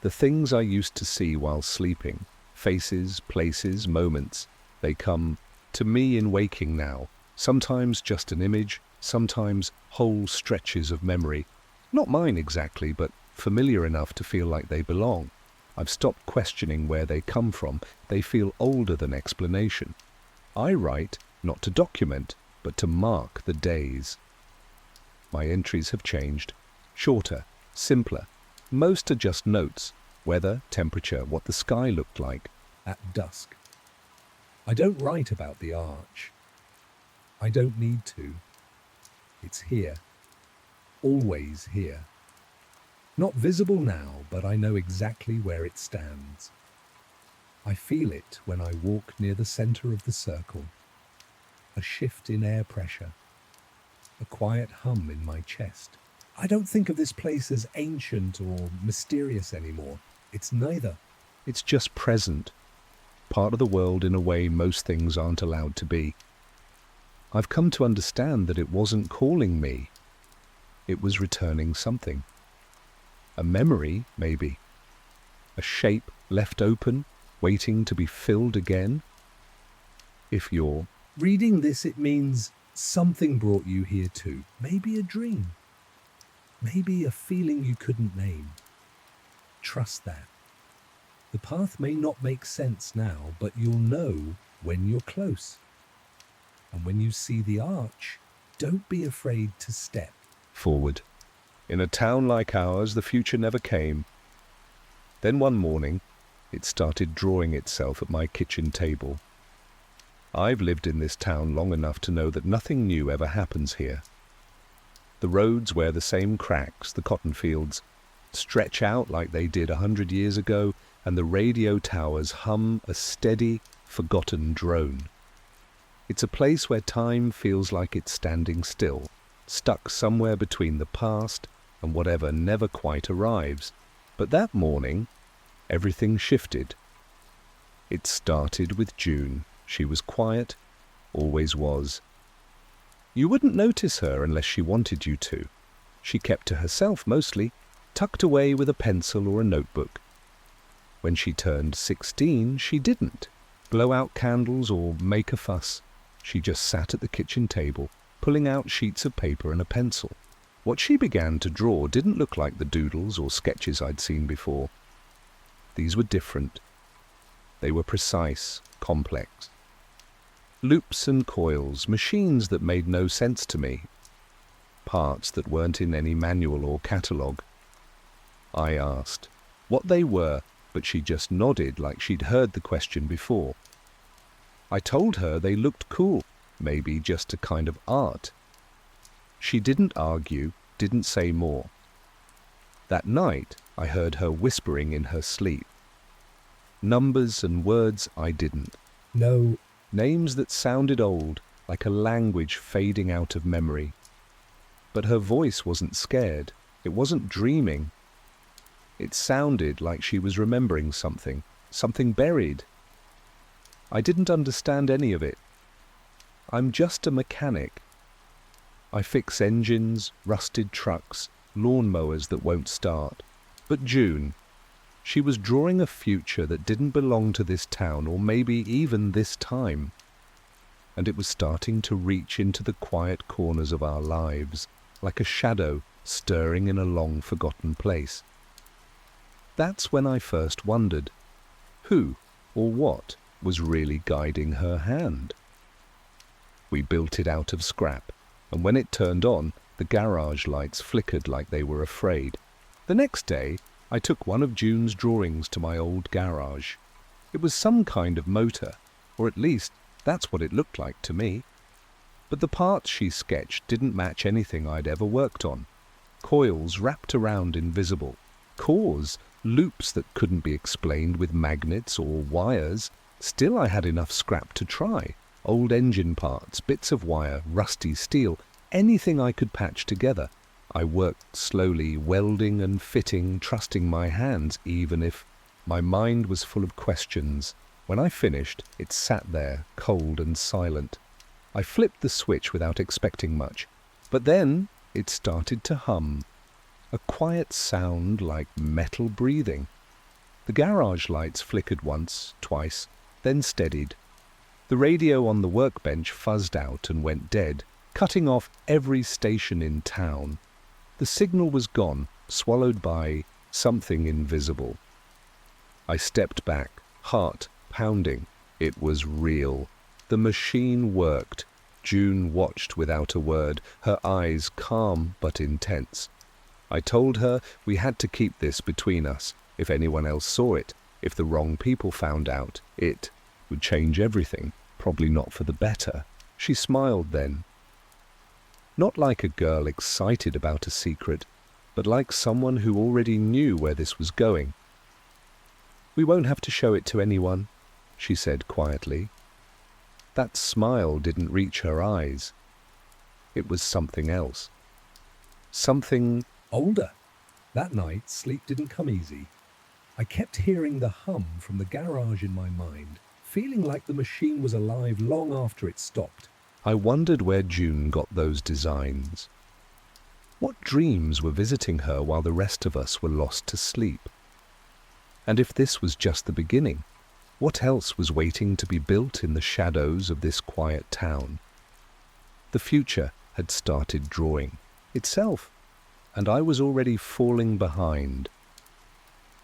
A: The things I used to see while sleeping, faces, places, moments, they come to me in waking now, sometimes just an image, sometimes whole stretches of memory. Not mine exactly, but familiar enough to feel like they belong. I've stopped questioning where they come from. They feel older than explanation. I write not to document, but to mark the days. My entries have changed, shorter, simpler. Most are just notes, weather, temperature, what the sky looked like
B: At dusk. I don't write about the arch. I don't need to. It's here. Always here. Not visible now, but I know exactly where it stands. I feel it when I walk near the center of the circle. A shift in air pressure. A quiet hum in my chest. I don't think of this place as ancient or mysterious anymore. It's neither.
A: It's just present, part of the world in a way most things aren't allowed to be. I've come to understand that it wasn't calling me. It was returning something. A memory, maybe. A shape left open, waiting to be filled again. If you're
B: Reading this, it means something brought you here too. Maybe a dream. Maybe a feeling you couldn't name. Trust that. The path may not make sense now, but you'll know when you're close. And when you see the arch, don't be afraid to step.
A: forward. In a town like ours, the future never came. Then one morning, it started drawing itself at my kitchen table. I've lived in this town long enough to know that nothing new ever happens here. The roads wear the same cracks, the cotton fields stretch out like they did 100 years ago, and the radio towers hum a steady, forgotten drone. It's a place where time feels like it's standing still, stuck somewhere between the past and whatever never quite arrives. But that morning, everything shifted. It started with June. She was quiet, always was. You wouldn't notice her unless she wanted you to. She kept to herself mostly, tucked away with a pencil or a notebook. When she turned 16, she didn't blow out candles or make a fuss. She just sat at the kitchen table, pulling out sheets of paper and a pencil. What she began to draw didn't look like the doodles or sketches I'd seen before. These were different. They were precise, complex. Loops and coils, machines that made no sense to me. Parts that weren't in any manual or catalogue. I asked what they were, but she just nodded like she'd heard the question before. I told her they looked cool, maybe just a kind of art. She didn't argue, didn't say more. That night, I heard her whispering in her sleep. Numbers and words I didn't.
B: No,
A: Names that sounded old, like a language fading out of memory. But her voice wasn't scared. It wasn't dreaming. It sounded like she was remembering something, something buried. I didn't understand any of it. I'm just a mechanic. I fix engines, rusted trucks, lawnmowers that won't start. But June, she was drawing a future that didn't belong to this town or maybe even this time. and it was starting to reach into the quiet corners of our lives, like a shadow stirring in a long-forgotten place. That's when I first wondered, who or what was really guiding her hand? We built it out of scrap, and when it turned on, the garage lights flickered like they were afraid. The next day, I took one of June's drawings to my old garage. It was some kind of motor, or at least that's what it looked like to me. But the parts she sketched didn't match anything I'd ever worked on. Coils wrapped around invisible, cores, loops that couldn't be explained with magnets or wires. Still, I had enough scrap to try. Old engine parts, bits of wire, rusty steel, anything I could patch together. I worked slowly, welding and fitting, trusting my hands, even if my mind was full of questions. When I finished, it sat there, cold and silent. I flipped the switch without expecting much, but then it started to hum. A quiet sound like metal breathing. The garage lights flickered once, twice, then steadied. The radio on the workbench fuzzed out and went dead, cutting off every station in town. The signal was gone, swallowed by something invisible. I stepped back, heart pounding. It was real. The machine worked. June watched without a word, her eyes calm but intense. I told her we had to keep this between us. If anyone else saw it, if the wrong people found out, it would change everything, probably not for the better. She smiled then. Not like a girl excited about a secret, but like someone who already knew where this was going. "We won't have to show it to anyone," she said quietly. That smile didn't reach her eyes. It was something else. Something
B: Older. That night, sleep didn't come easy. I kept hearing the hum from the garage in my mind, feeling like the machine was alive long after it stopped.
A: I wondered where June got those designs. What dreams were visiting her while the rest of us were lost to sleep? And if this was just the beginning, what else was waiting to be built in the shadows of this quiet town? The future had started drawing itself, and I was already falling behind.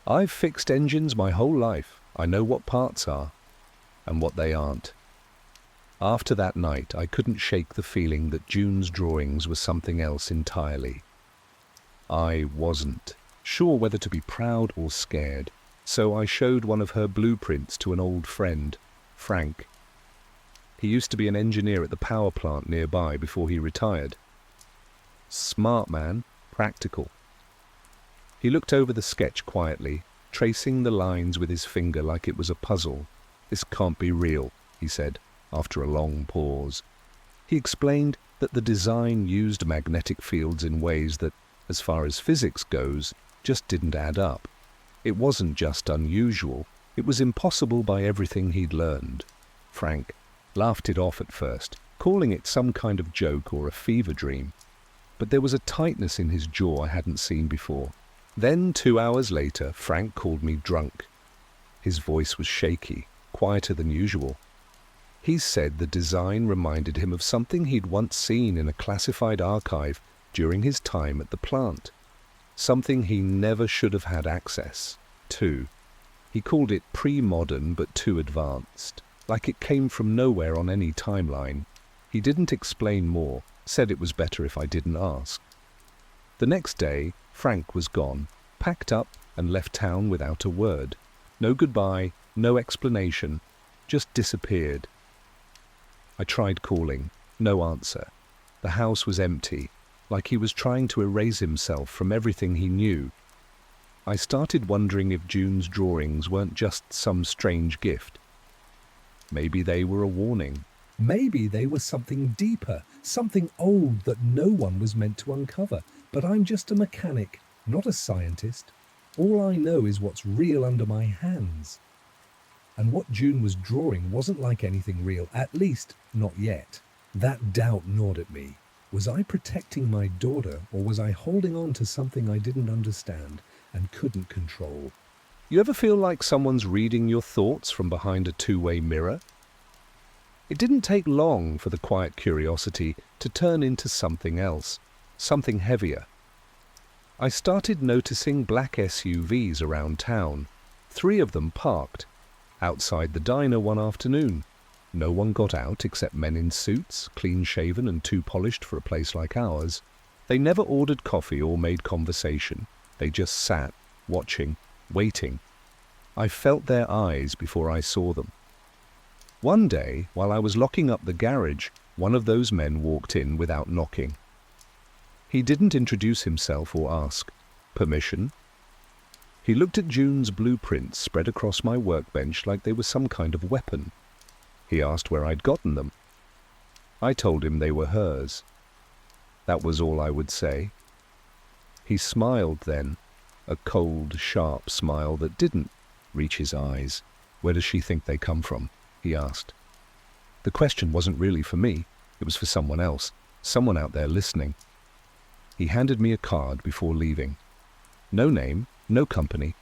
A: I've fixed engines my whole life. I know what parts are and what they aren't. After that night, I couldn't shake the feeling that June's drawings were something else entirely. I wasn't sure whether to be proud or scared, so I showed one of her blueprints to an old friend, Frank. He used to be an engineer at the power plant nearby before he retired. Smart man, practical. He looked over the sketch quietly, tracing the lines with his finger like it was a puzzle. "This can't be real," he said, after a long pause. He explained that the design used magnetic fields in ways that, as far as physics goes, just didn't add up. It wasn't just unusual, it was impossible by everything he'd learned. Frank laughed it off at first, calling it some kind of joke or a fever dream. But there was a tightness in his jaw I hadn't seen before. Then, 2 hours later, Frank called me drunk. His voice was shaky, quieter than usual. He said the design reminded him of something he'd once seen in a classified archive during his time at the plant. Something he never should have had access to. He called it pre-modern but too advanced, like it came from nowhere on any timeline. He didn't explain more, said it was better if I didn't ask. The next day, Frank was gone, packed up and left town without a word. No goodbye, no explanation, just disappeared. I tried calling, no answer. The house was empty, like he was trying to erase himself from everything he knew. I started wondering if June's drawings weren't just some strange gift. Maybe they were a warning.
B: Maybe they were something deeper, something old that no one was meant to uncover. But I'm just a mechanic, not a scientist. All I know is what's real under my hands. And what June was drawing wasn't like anything real, at least not yet. That doubt gnawed at me. Was I protecting my daughter, or was I holding on to something I didn't understand and couldn't control?
A: You ever feel like someone's reading your thoughts from behind a two-way mirror? It didn't take long for the quiet curiosity to turn into something else, something heavier. I started noticing black SUVs around town, 3 of them parked, outside the diner one afternoon. No one got out except men in suits, clean-shaven and too polished for a place like ours. They never ordered coffee or made conversation. They just sat, watching, waiting. I felt their eyes before I saw them. One day, while I was locking up the garage, one of those men walked in without knocking. He didn't introduce himself or ask permission. He looked at June's blueprints spread across my workbench like they were some kind of weapon. He asked where I'd gotten them. I told him they were hers. That was all I would say. He smiled then, a cold, sharp smile that didn't reach his eyes. "Where does she think they come from?" he asked. The question wasn't really for me. It was for someone else, someone out there listening. He handed me a card before leaving. No name, no company,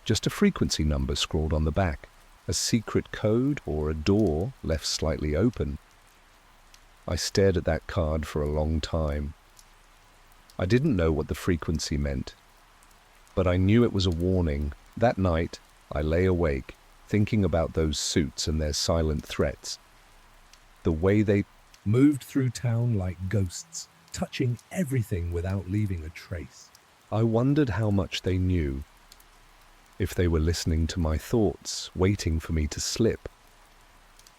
A: just a frequency number scrawled on the back, a secret code or a door left slightly open. I stared at that card for a long time. I didn't know what the frequency meant, but I knew it was a warning. That night, I lay awake, thinking about those suits and their silent threats. The way they moved through town like ghosts, touching everything without leaving a trace. I wondered how much they knew, if they were listening to my thoughts, waiting for me to slip.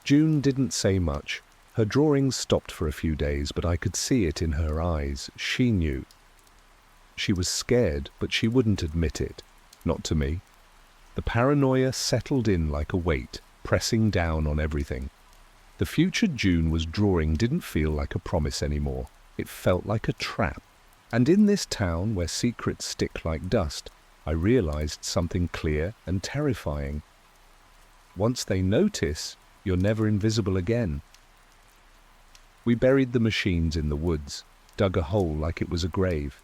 A: June didn't say much. Her drawings stopped for a few days, but I could see it in her eyes. She knew. She was scared, but she wouldn't admit it. Not to me. The paranoia settled in like a weight, pressing down on everything. The future June was drawing didn't feel like a promise anymore. It felt like a trap. And in this town where secrets stick like dust, I realized something clear and terrifying. Once they notice, you're never invisible again. We buried the machines in the woods, dug a hole like it was a grave.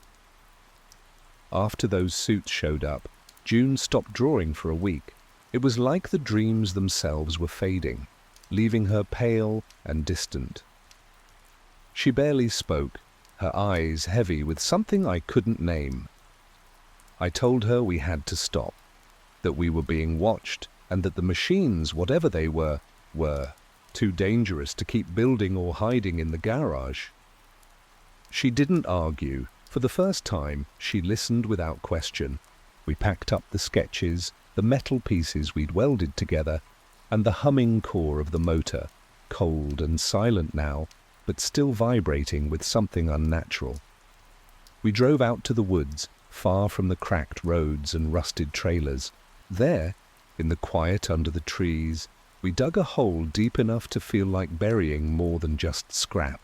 A: After those suits showed up, June stopped drawing for a week. It was like the dreams themselves were fading, leaving her pale and distant. She barely spoke, her eyes heavy with something I couldn't name. I told her we had to stop, that we were being watched, and that the machines, whatever they were too dangerous to keep building or hiding in the garage. She didn't argue. For the first time, she listened without question. We packed up the sketches, the metal pieces we'd welded together, and the humming core of the motor, cold and silent now, but still vibrating with something unnatural. We drove out to the woods, far from the cracked roads and rusted trailers. There, in the quiet under the trees, we dug a hole deep enough to feel like burying more than just scrap.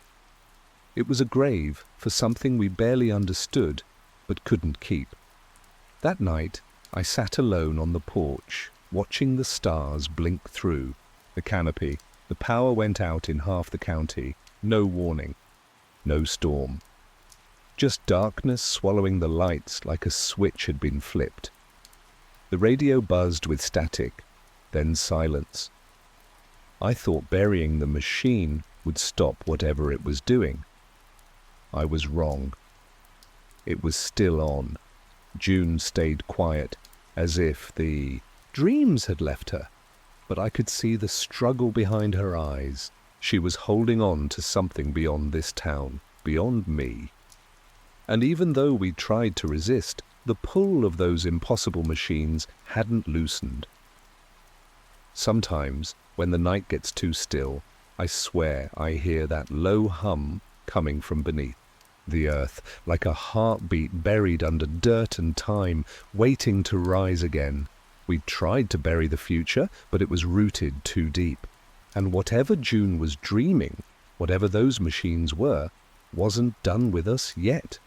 A: It was a grave for something we barely understood, but couldn't keep. That night, I sat alone on the porch, watching the stars blink through the canopy. The power went out in half the county. No warning, no storm. Just darkness swallowing the lights like a switch had been flipped. The radio buzzed with static, then silence. I thought burying the machine would stop whatever it was doing. I was wrong. It was still on. June stayed quiet, as if the dreams had left her, but I could see the struggle behind her eyes. She was holding on to something beyond this town, beyond me. And even though we tried to resist, the pull of those impossible machines hadn't loosened. Sometimes, when the night gets too still, I swear I hear that low hum coming from beneath the earth, like a heartbeat buried under dirt and time, waiting to rise again. We'd tried to bury the future, but it was rooted too deep. And whatever June was dreaming, whatever those machines were, wasn't done with us yet.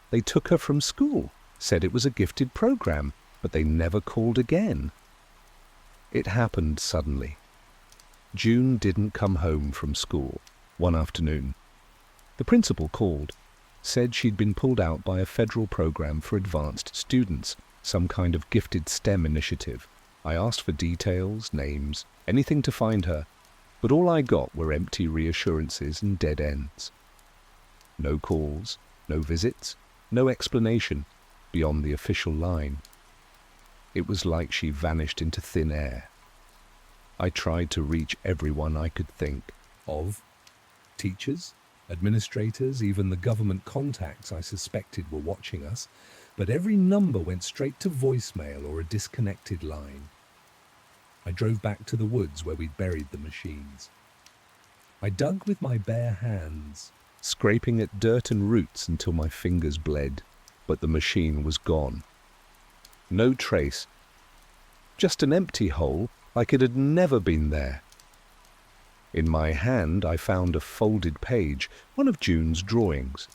A: They took her from school, said it was a gifted program, but they never called again. It happened suddenly. June didn't come home from school one afternoon. The principal called, said she'd been pulled out by a federal program for advanced students, some kind of gifted STEM initiative. I asked for details, names, anything to find her. But all I got were empty reassurances and dead ends. No calls, no visits, no explanation beyond the official line. It was like she vanished into thin air. I tried to reach everyone I could think
B: Of teachers, administrators, even the government contacts I suspected were watching us, but every number went straight to voicemail or a disconnected line. I drove back to the woods where we'd buried the machines. I dug with my bare hands,
A: scraping at dirt and roots until my fingers bled, but the machine was gone. No trace. Just an empty hole, like it had never been there. In my hand, I found a folded page, one of June's drawings.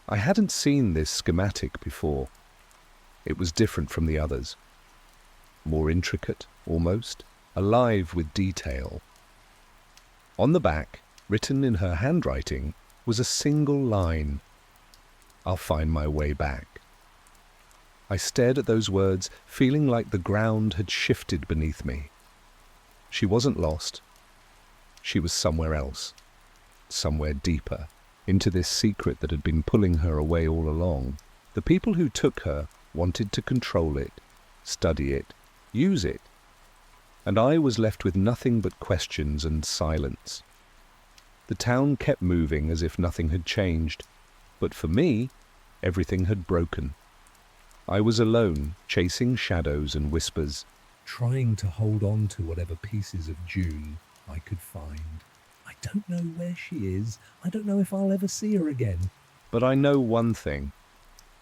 A: I hadn't seen this schematic before. It was different from the others. More intricate, almost, alive with detail. On the back, written in her handwriting, was a single line. "I'll find my way back." I stared at those words, feeling like the ground had shifted beneath me. She wasn't lost. She was somewhere else, somewhere deeper, into this secret that had been pulling her away all along. The people who took her wanted to control it, study it, use it. And I was left with nothing but questions and silence. The town kept moving as if nothing had changed, but for me, everything had broken. I was alone, chasing shadows and whispers,
B: trying to hold on to whatever pieces of June I could find. I don't know where she is. I don't know if I'll ever see her again.
A: But I know one thing.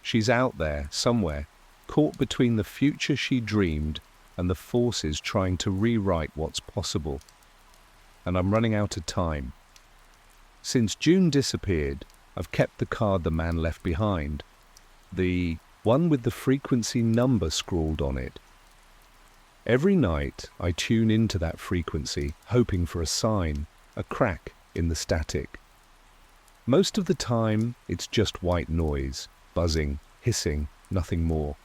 A: She's out there, somewhere, caught between the future she dreamed and the forces trying to rewrite what's possible. And I'm running out of time. Since June disappeared, I've kept the card the man left behind. The one with the frequency number scrawled on it. Every night I tune into that frequency, hoping for a sign, a crack in the static. Most of the time, it's just white noise, buzzing, hissing, nothing more.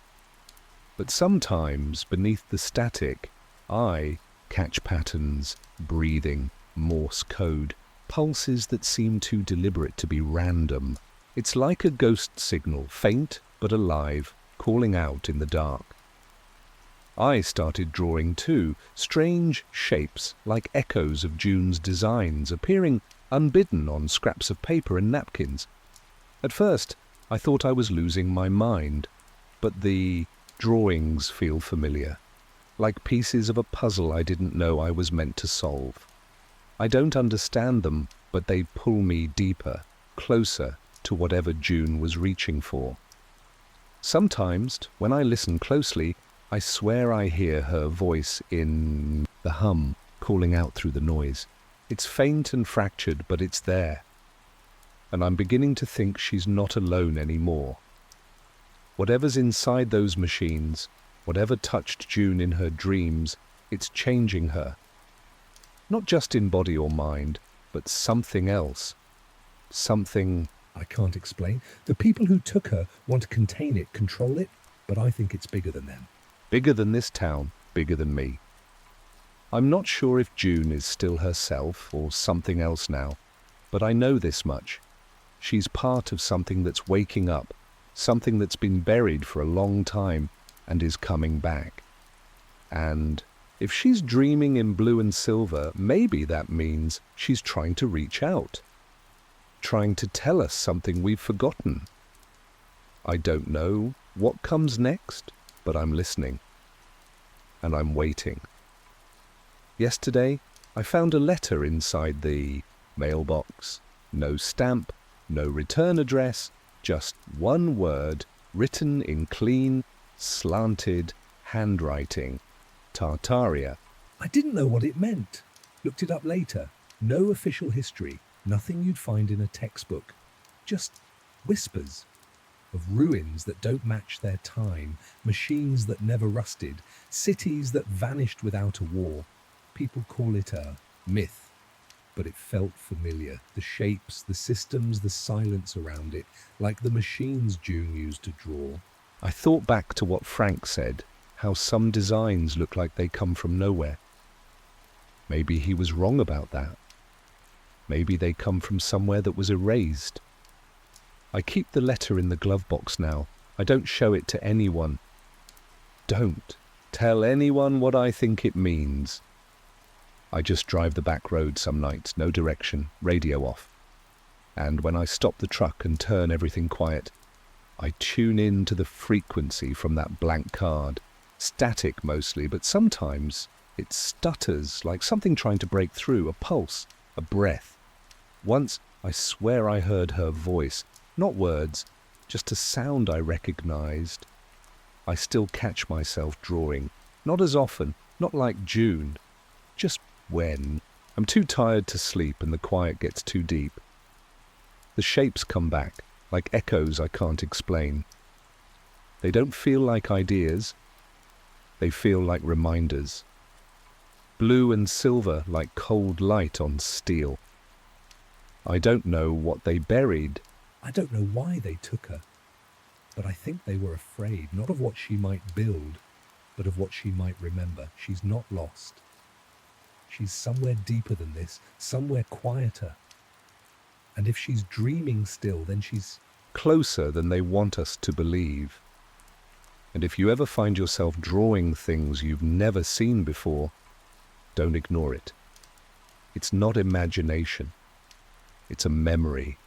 A: But sometimes, beneath the static, I catch patterns, breathing, Morse code, pulses that seem too deliberate to be random. It's like a ghost signal, faint but alive, calling out in the dark. I started drawing too, strange shapes like echoes of June's designs appearing unbidden on scraps of paper and napkins. At first, I thought I was losing my mind, but the drawings feel familiar, like pieces of a puzzle I didn't know I was meant to solve. I don't understand them, but they pull me deeper, closer to whatever June was reaching for. Sometimes, when I listen closely, I swear I hear her voice in the hum, calling out through the noise. It's faint and fractured, but it's there. And I'm beginning to think she's not alone anymore. Whatever's inside those machines, whatever touched June in her dreams, it's changing her. Not just in body or mind, but something else. Something
B: I can't explain. The people who took her want to contain it, control it, but I think it's bigger than them.
A: bigger than this town, bigger than me. I'm not sure if June is still herself or something else now, but I know this much. She's part of something that's waking up, something that's been buried for a long time and is coming back. And if she's dreaming in blue and silver, maybe that means she's trying to reach out, trying to tell us something we've forgotten. I don't know what comes next, but I'm listening. And I'm waiting. Yesterday, I found a letter inside the mailbox. No stamp, no return address, just one word written in clean, slanted handwriting. Tartaria.
B: I didn't know what it meant. Looked it up later. No official history. Nothing you'd find in a textbook. Just whispers of ruins that don't match their time, machines that never rusted, cities that vanished without a war. People call it a myth, but it felt familiar. The shapes, the systems, the silence around it, like the machines June used to draw.
A: I thought back to what Frank said, how some designs look like they come from nowhere. Maybe he was wrong about that. Maybe they come from somewhere that was erased. I keep the letter in the glove box now. I don't show it to anyone. Don't tell anyone what I think it means. I just drive the back road some nights, no direction, radio off. And when I stop the truck and turn everything quiet, I tune in to the frequency from that blank card. Static mostly, but sometimes it stutters like something trying to break through, a pulse, a breath. Once, I swear I heard her voice, not words, just a sound I recognized. I still catch myself drawing, not as often, not like June, just when. I'm too tired to sleep and the quiet gets too deep. The shapes come back, like echoes I can't explain. They don't feel like ideas, they feel like reminders. Blue and silver like cold light on steel. I don't know what they buried.
B: I don't know why they took her, but I think they were afraid, not of what she might build, but of what she might remember. She's not lost. She's somewhere deeper than this, somewhere quieter. And if she's dreaming still, then she's
A: closer than they want us to believe. And if you ever find yourself drawing things you've never seen before, don't ignore it. It's not imagination. It's a memory.